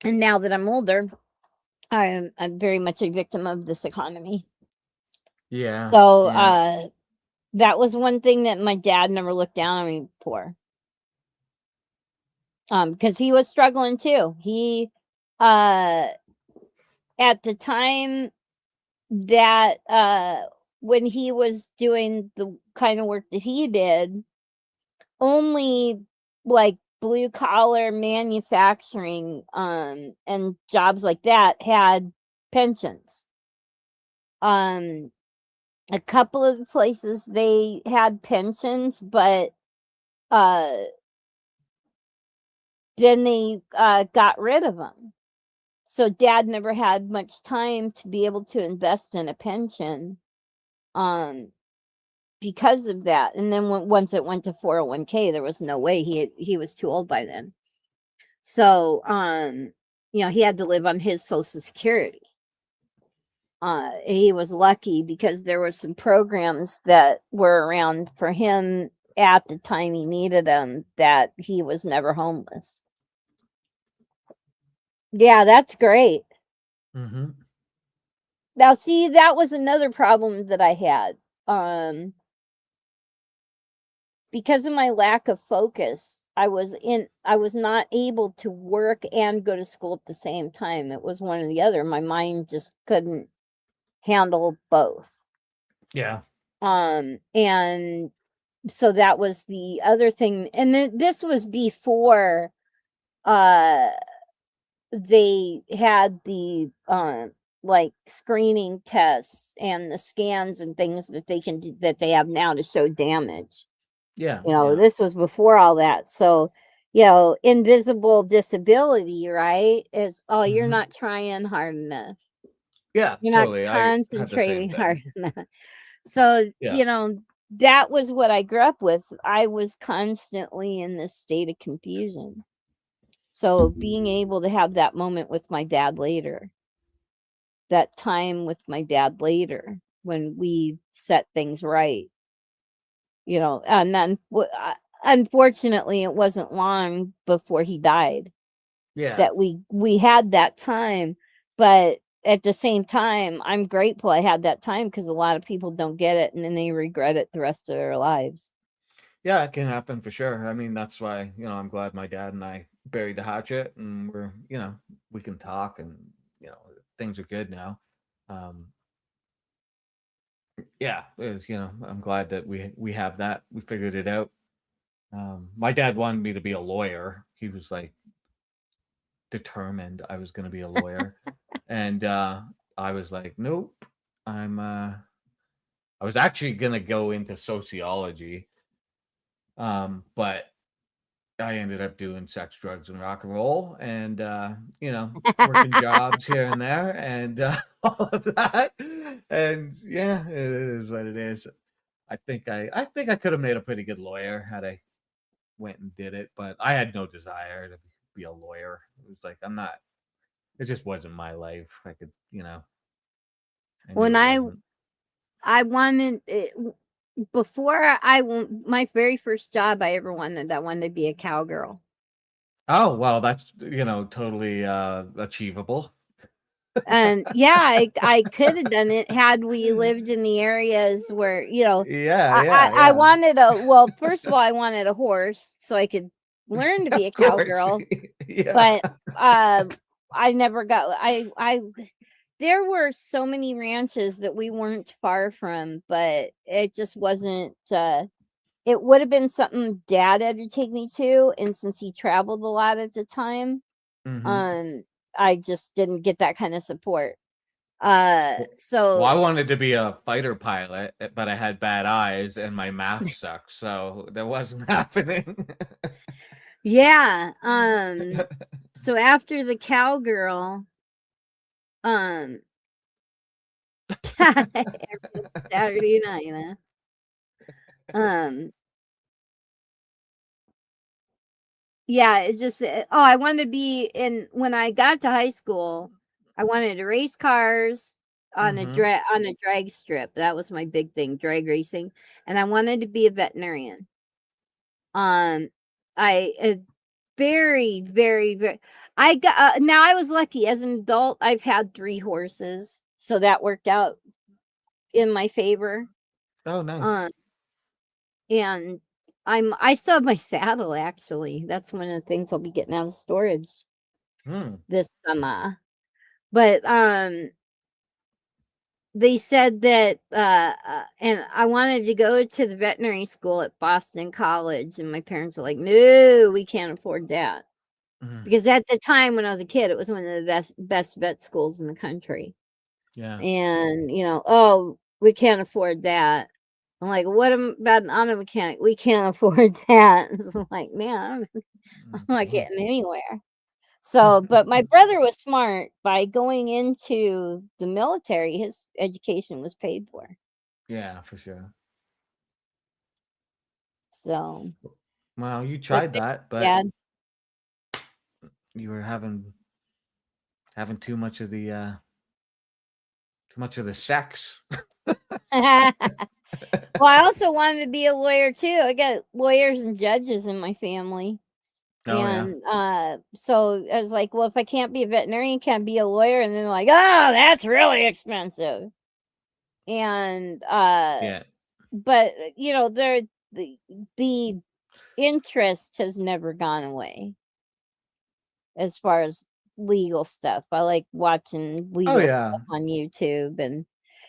And now that I'm older, I'm very much a victim of this economy. Yeah. So that was one thing that my dad never looked down on me for. Because he was struggling too. He at the time that when he was doing the kind of work that he did, only like blue collar manufacturing and jobs like that had pensions. A couple of the places they had pensions, but then they got rid of them. So dad never had much time to be able to invest in a pension because of that. And then once it went to 401k, there was no way. He was too old by then. So he had to live on his Social Security. He was lucky because there were some programs that were around for him at the time he needed them, that he was never homeless. Yeah, that's great. Now, see, that was another problem that I had. Because of my lack of focus, I was not able to work and go to school at the same time. It was one or the other. My mind just couldn't handle both. Yeah. And so that was the other thing. And then this was before they had the like screening tests and the scans and things that they can do, that they have now to show damage. Yeah. You know, yeah. this was before all that. So, you know, invisible disability, right? Is, oh, you're Mhm. not trying hard enough. Yeah, You're not totally. I had the same concentrating thing. hard enough. So, Yeah. you know, that was what I grew up with. I was constantly in this state of confusion. So being able to have that moment with my dad later, that time with my dad later when we set things right, you know, and then unfortunately it wasn't long before he died Yeah. that we had that time. But at the same time, I'm grateful I had that time, because a lot of people don't get it and then they regret it the rest of their lives. Yeah, it can happen for sure. I mean, that's why, I'm glad my dad and I buried the hatchet and we can talk and, things are good now. Um, yeah, I'm glad that we have that. We figured it out. My dad wanted me to be a lawyer. He was like determined I was going to be a lawyer. And I was like, nope. I was actually going to go into sociology. But I ended up doing sex, drugs, and rock and roll, and working jobs here and there, and all of that. And yeah, it is what it is. I think I could have made a pretty good lawyer had I went and did it, but I had no desire to be a lawyer. It was like I'm not. It just wasn't my life. I could, I knew When it wasn't. I wanted it, before my very first job I ever wanted, I wanted to be a cowgirl. Oh well, that's totally achievable. And yeah, I could have done it had we lived in the areas where, you know, Yeah, I yeah. wanted well, first of all, I wanted a horse so I could learn to be a Of course. cowgirl. Yeah. But I never got I there were so many ranches that we weren't far from, but it just wasn't it would have been something dad had to take me to, and since he traveled a lot at the time, Mhm. I just didn't get that kind of support. Well, So I wanted to be a fighter pilot, but I had bad eyes and my math sucked, so that wasn't happening. yeah, so after the cowgirl, um Saturday night, um yeah, it just I wanted to be in when I got to high school, I wanted to race cars on a Mhm. on a drag strip. That was my big thing, drag racing, and I wanted to be a veterinarian. I very, very, very. I got now. I was lucky as an adult. I've had 3 horses, so that worked out in my favor. Oh, nice. And I still have my saddle. Actually, that's one of the things I'll be getting out of storage Hmm. this summer. But they said that and I wanted to go to the veterinary school at Boston College, and my parents were like, "No, we can't afford that." Mhm. Because at the time when I was a kid, it was one of the best vet schools in the country. Yeah. And, you know, "Oh, we can't afford that." I'm like, "What about an auto mechanic? We can't afford that." It's like, man, I'm not Mhm. getting anywhere. So, but my brother was smart. By going into the military, his education was paid for. Yeah, for sure. So, Well, you but tried that, but yeah. you were having too much of the sex. Well, I also wanted to be a lawyer too. I got lawyers and judges in my family. Oh yeah. And so I was like, well, if I can't be a veterinarian, can't be a lawyer. And then they're like, oh, that's really expensive. And Yeah. but you know, the interest has never gone away as far as legal stuff. I like watching Oh legal yeah. stuff on YouTube, and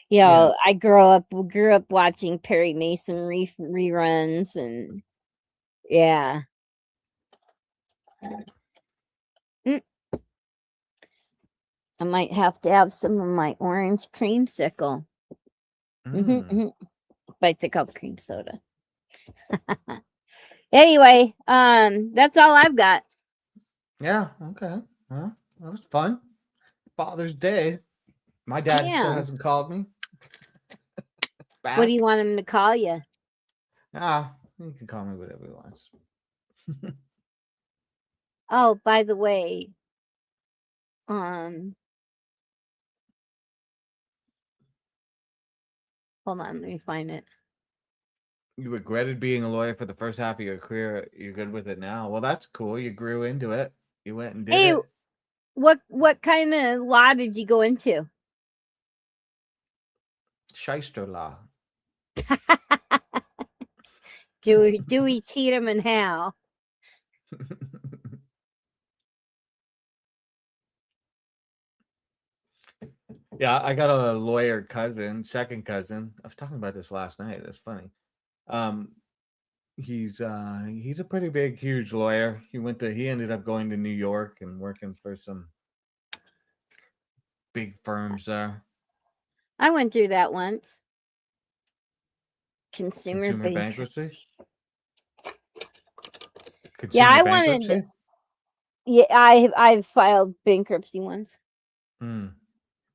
you Yeah. know, I grew up watching Perry Mason reruns, and yeah. Mm. I might have to have some of my orange creamsicle. Mm. If I pick up cream soda. Anyway, that's all I've got. Yeah. Okay. Well, that was fun. Father's Day. My dad still Yeah. hasn't called me back. What do you want him to call you? He can call me whatever he wants. Oh, by the way, hold on, let me find it. You regretted being a lawyer for the first half of your career. You're good with it now. Well, that's cool. You grew into it. You went and did Hey, it. what kind of law did you go into? Shyster law. Do we cheat him and how? Yeah, I got a lawyer cousin, second cousin. I was talking about this last night. That's funny. He's a pretty big, huge lawyer. He ended up going to New York and working for some big firms there. I went through that once. Consumer bankruptcy. Yeah, I bankruptcy? wanted. Yeah, I've filed bankruptcy once. Hmm.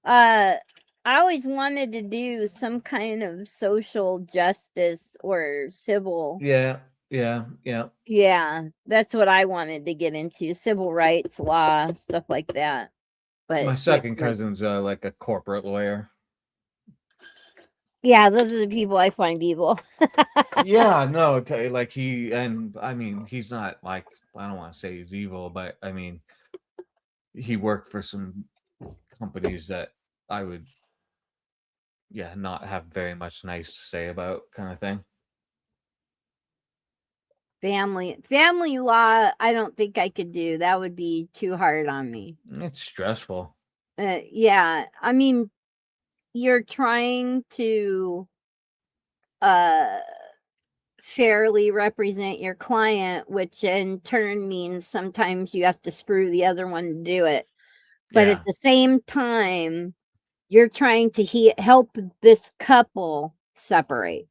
I always wanted to do some kind of social justice or civil. Yeah. Yeah, that's what I wanted to get into. Civil rights law, stuff like that. But My second cousin's like a corporate lawyer. Yeah, those are the people I find evil. Yeah, no, okay, like he's not like, I don't want to say he's evil, but I mean, he worked for some companies that I would, not have very much nice to say about, kind of thing. Family law, I don't think I could do. That would be too hard on me. It's stressful. Yeah, I mean, you're trying to fairly represent your client, which in turn means sometimes you have to screw the other one to do it. But Yeah. at the same time, you're trying to help this couple separate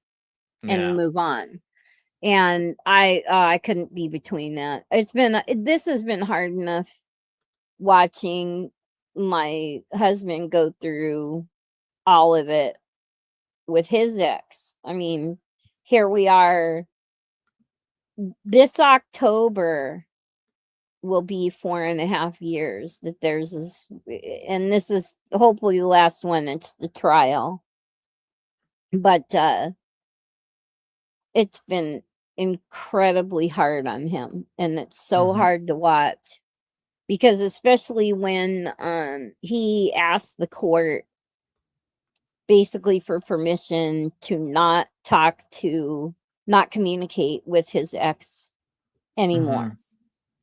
and move on. And I couldn't be between that. This has been hard enough watching my husband go through all of it with his ex. I mean, here we are. This October will be 4.5 years that there's this, and this is hopefully the last one. It's the trial. But it's been incredibly hard on him, and it's so hard to watch, because especially when he asked the court basically for permission to not communicate with his ex anymore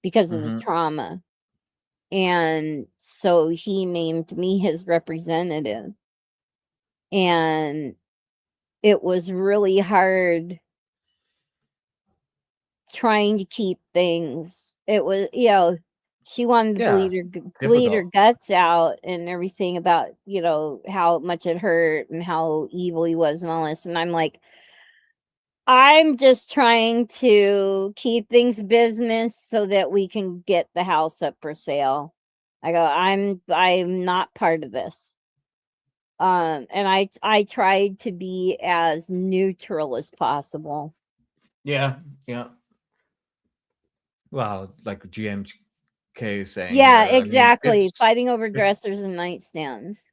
because of the trauma. And so he named me his representative, and it was really hard trying to keep things. It was, she wanted to bleed her guts out and everything about, how much it hurt and how evil he was and all this. And I'm like, I'm just trying to keep things business so that we can get the house up for sale. I go, I'm not part of this. And I tried to be as neutral as possible. Yeah. Well, like GMK saying. Yeah, I mean, exactly. Fighting over dressers and nightstands.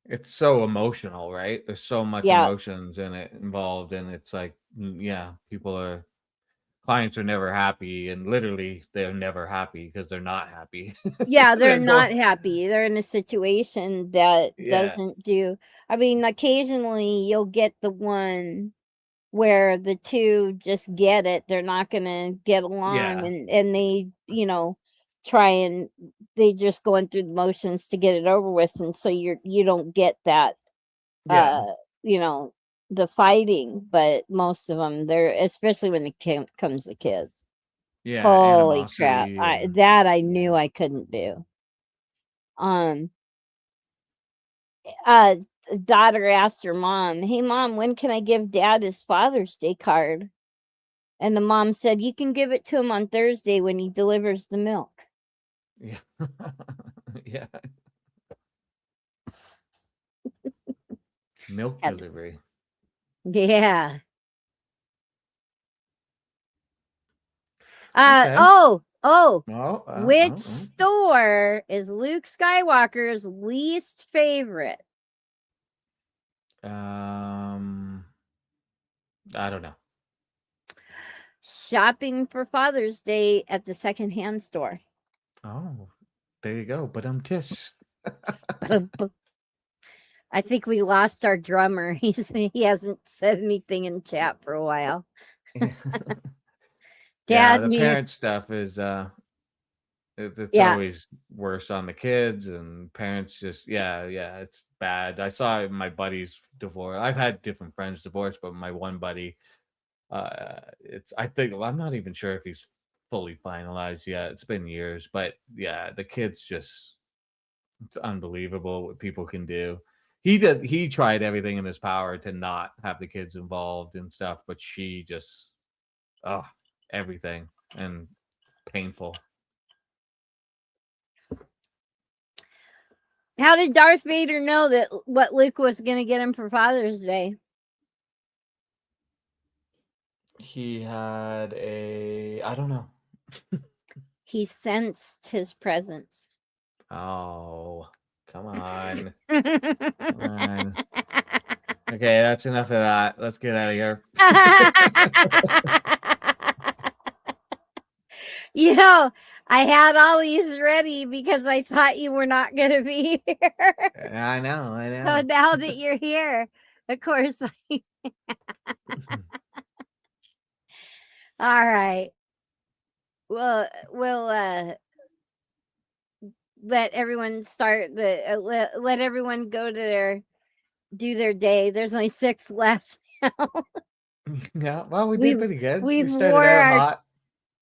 It's so emotional, right? There's so much emotions in it involved, and it's like, clients are never happy, and literally they're never happy because they're not happy. Yeah, they're not happy. They're in a situation that doesn't do. I mean, occasionally you'll get the one where the two just get it. They're not going to get along, and they, they just going through the motions to get it over with, and so you don't get that the fighting. But most of them, they're, especially when it comes to kids. Yeah, holy crap. animosity. I knew I couldn't do. daughter asked her mom, "Hey mom, when can I give dad his Father's Day card?" And the mom said, "You can give it to him on Thursday when he delivers the milk." Yeah. Yeah. Milk Had- delivery. Yeah. Okay. Oh, which Oh. store is Luke Skywalker's least favorite? I don't know. Shopping for Father's Day at the secondhand store. Oh, there you go. But tish. I think we lost our drummer. He hasn't said anything in chat for a while. Yeah, Dad, the me. parent stuff is it's Yeah. always worse on the kids, and parents just yeah, it's bad. I saw my buddy's divorce. I've had different friends divorce, but my one buddy, I think I'm not even sure if he's fully finalized yet. It's been years, but yeah, the kids just it's unbelievable what people can do. He tried everything in his power to not have the kids involved and stuff, but she just everything and painful. How did Darth Vader know that what Luke was going to get him for Father's Day? He had I don't know. He sensed his presence. Oh, come on. Come on. Okay, that's enough of that. Let's get out of here. You know, I had all these ready because I thought you were not going to be here. I know. So now that you're here, of course. All right. Well, we'll let everyone start let everyone go to do their day. There's only 6 left now. Yeah, well, we did pretty good. We We've started out hot.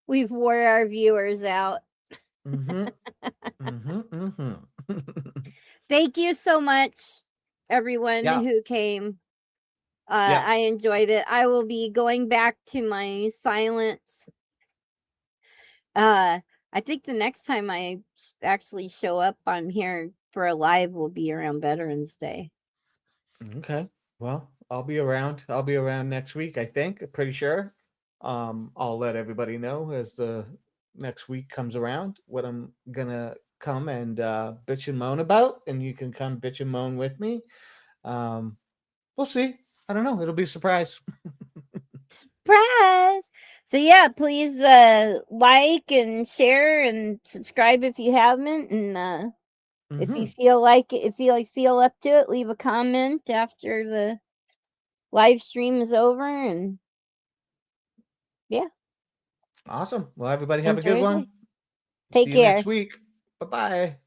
We've wore our viewers out. Thank you so much, everyone who came. I enjoyed it. I will be going back to my silence. I think the next time I actually show up on here for a live will be around Veterans Day. Okay. Well, I'll be around. I'll be around next week, I think. Pretty sure. I'll let everybody know as the next week comes around what I'm gonna come and bitch and moan about, and you can come bitch and moan with me. We'll see. I don't know. It'll be a surprise. Surprise! So yeah, please like and share and subscribe if you haven't, and if you feel like it, if you feel up to it, leave a comment after the live stream is over, and yeah. Awesome. Well, everybody have Enjoy a good your one. day. Take See care. you next week. Bye-bye.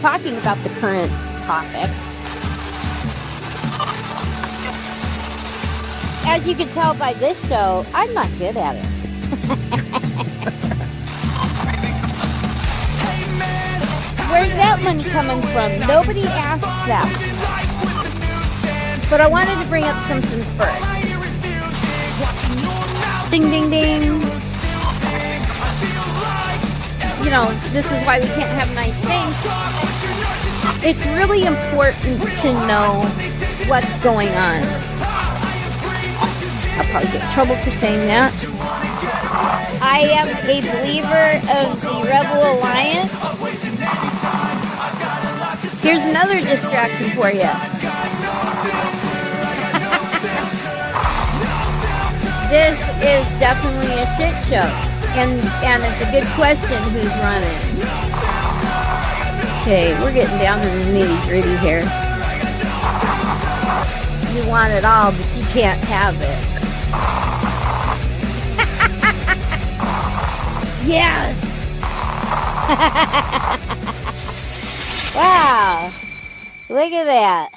Talking about the current topic. As you can tell by this show, I'm not good at it. Where's that money coming from? Nobody asked that. But I wanted to bring up something first. Ding, ding, ding. You know, this is why we can't have nice things. It's really important to know what's going on. I'll probably get in trouble for saying that. I am a believer of the Rebel Alliance. Here's another distraction for you. This is definitely a shit show. And it's a good question who's running. Okay, we're getting down to the nitty-gritty here. You want it all, but you can't have it. Yes! Wow! Look at that.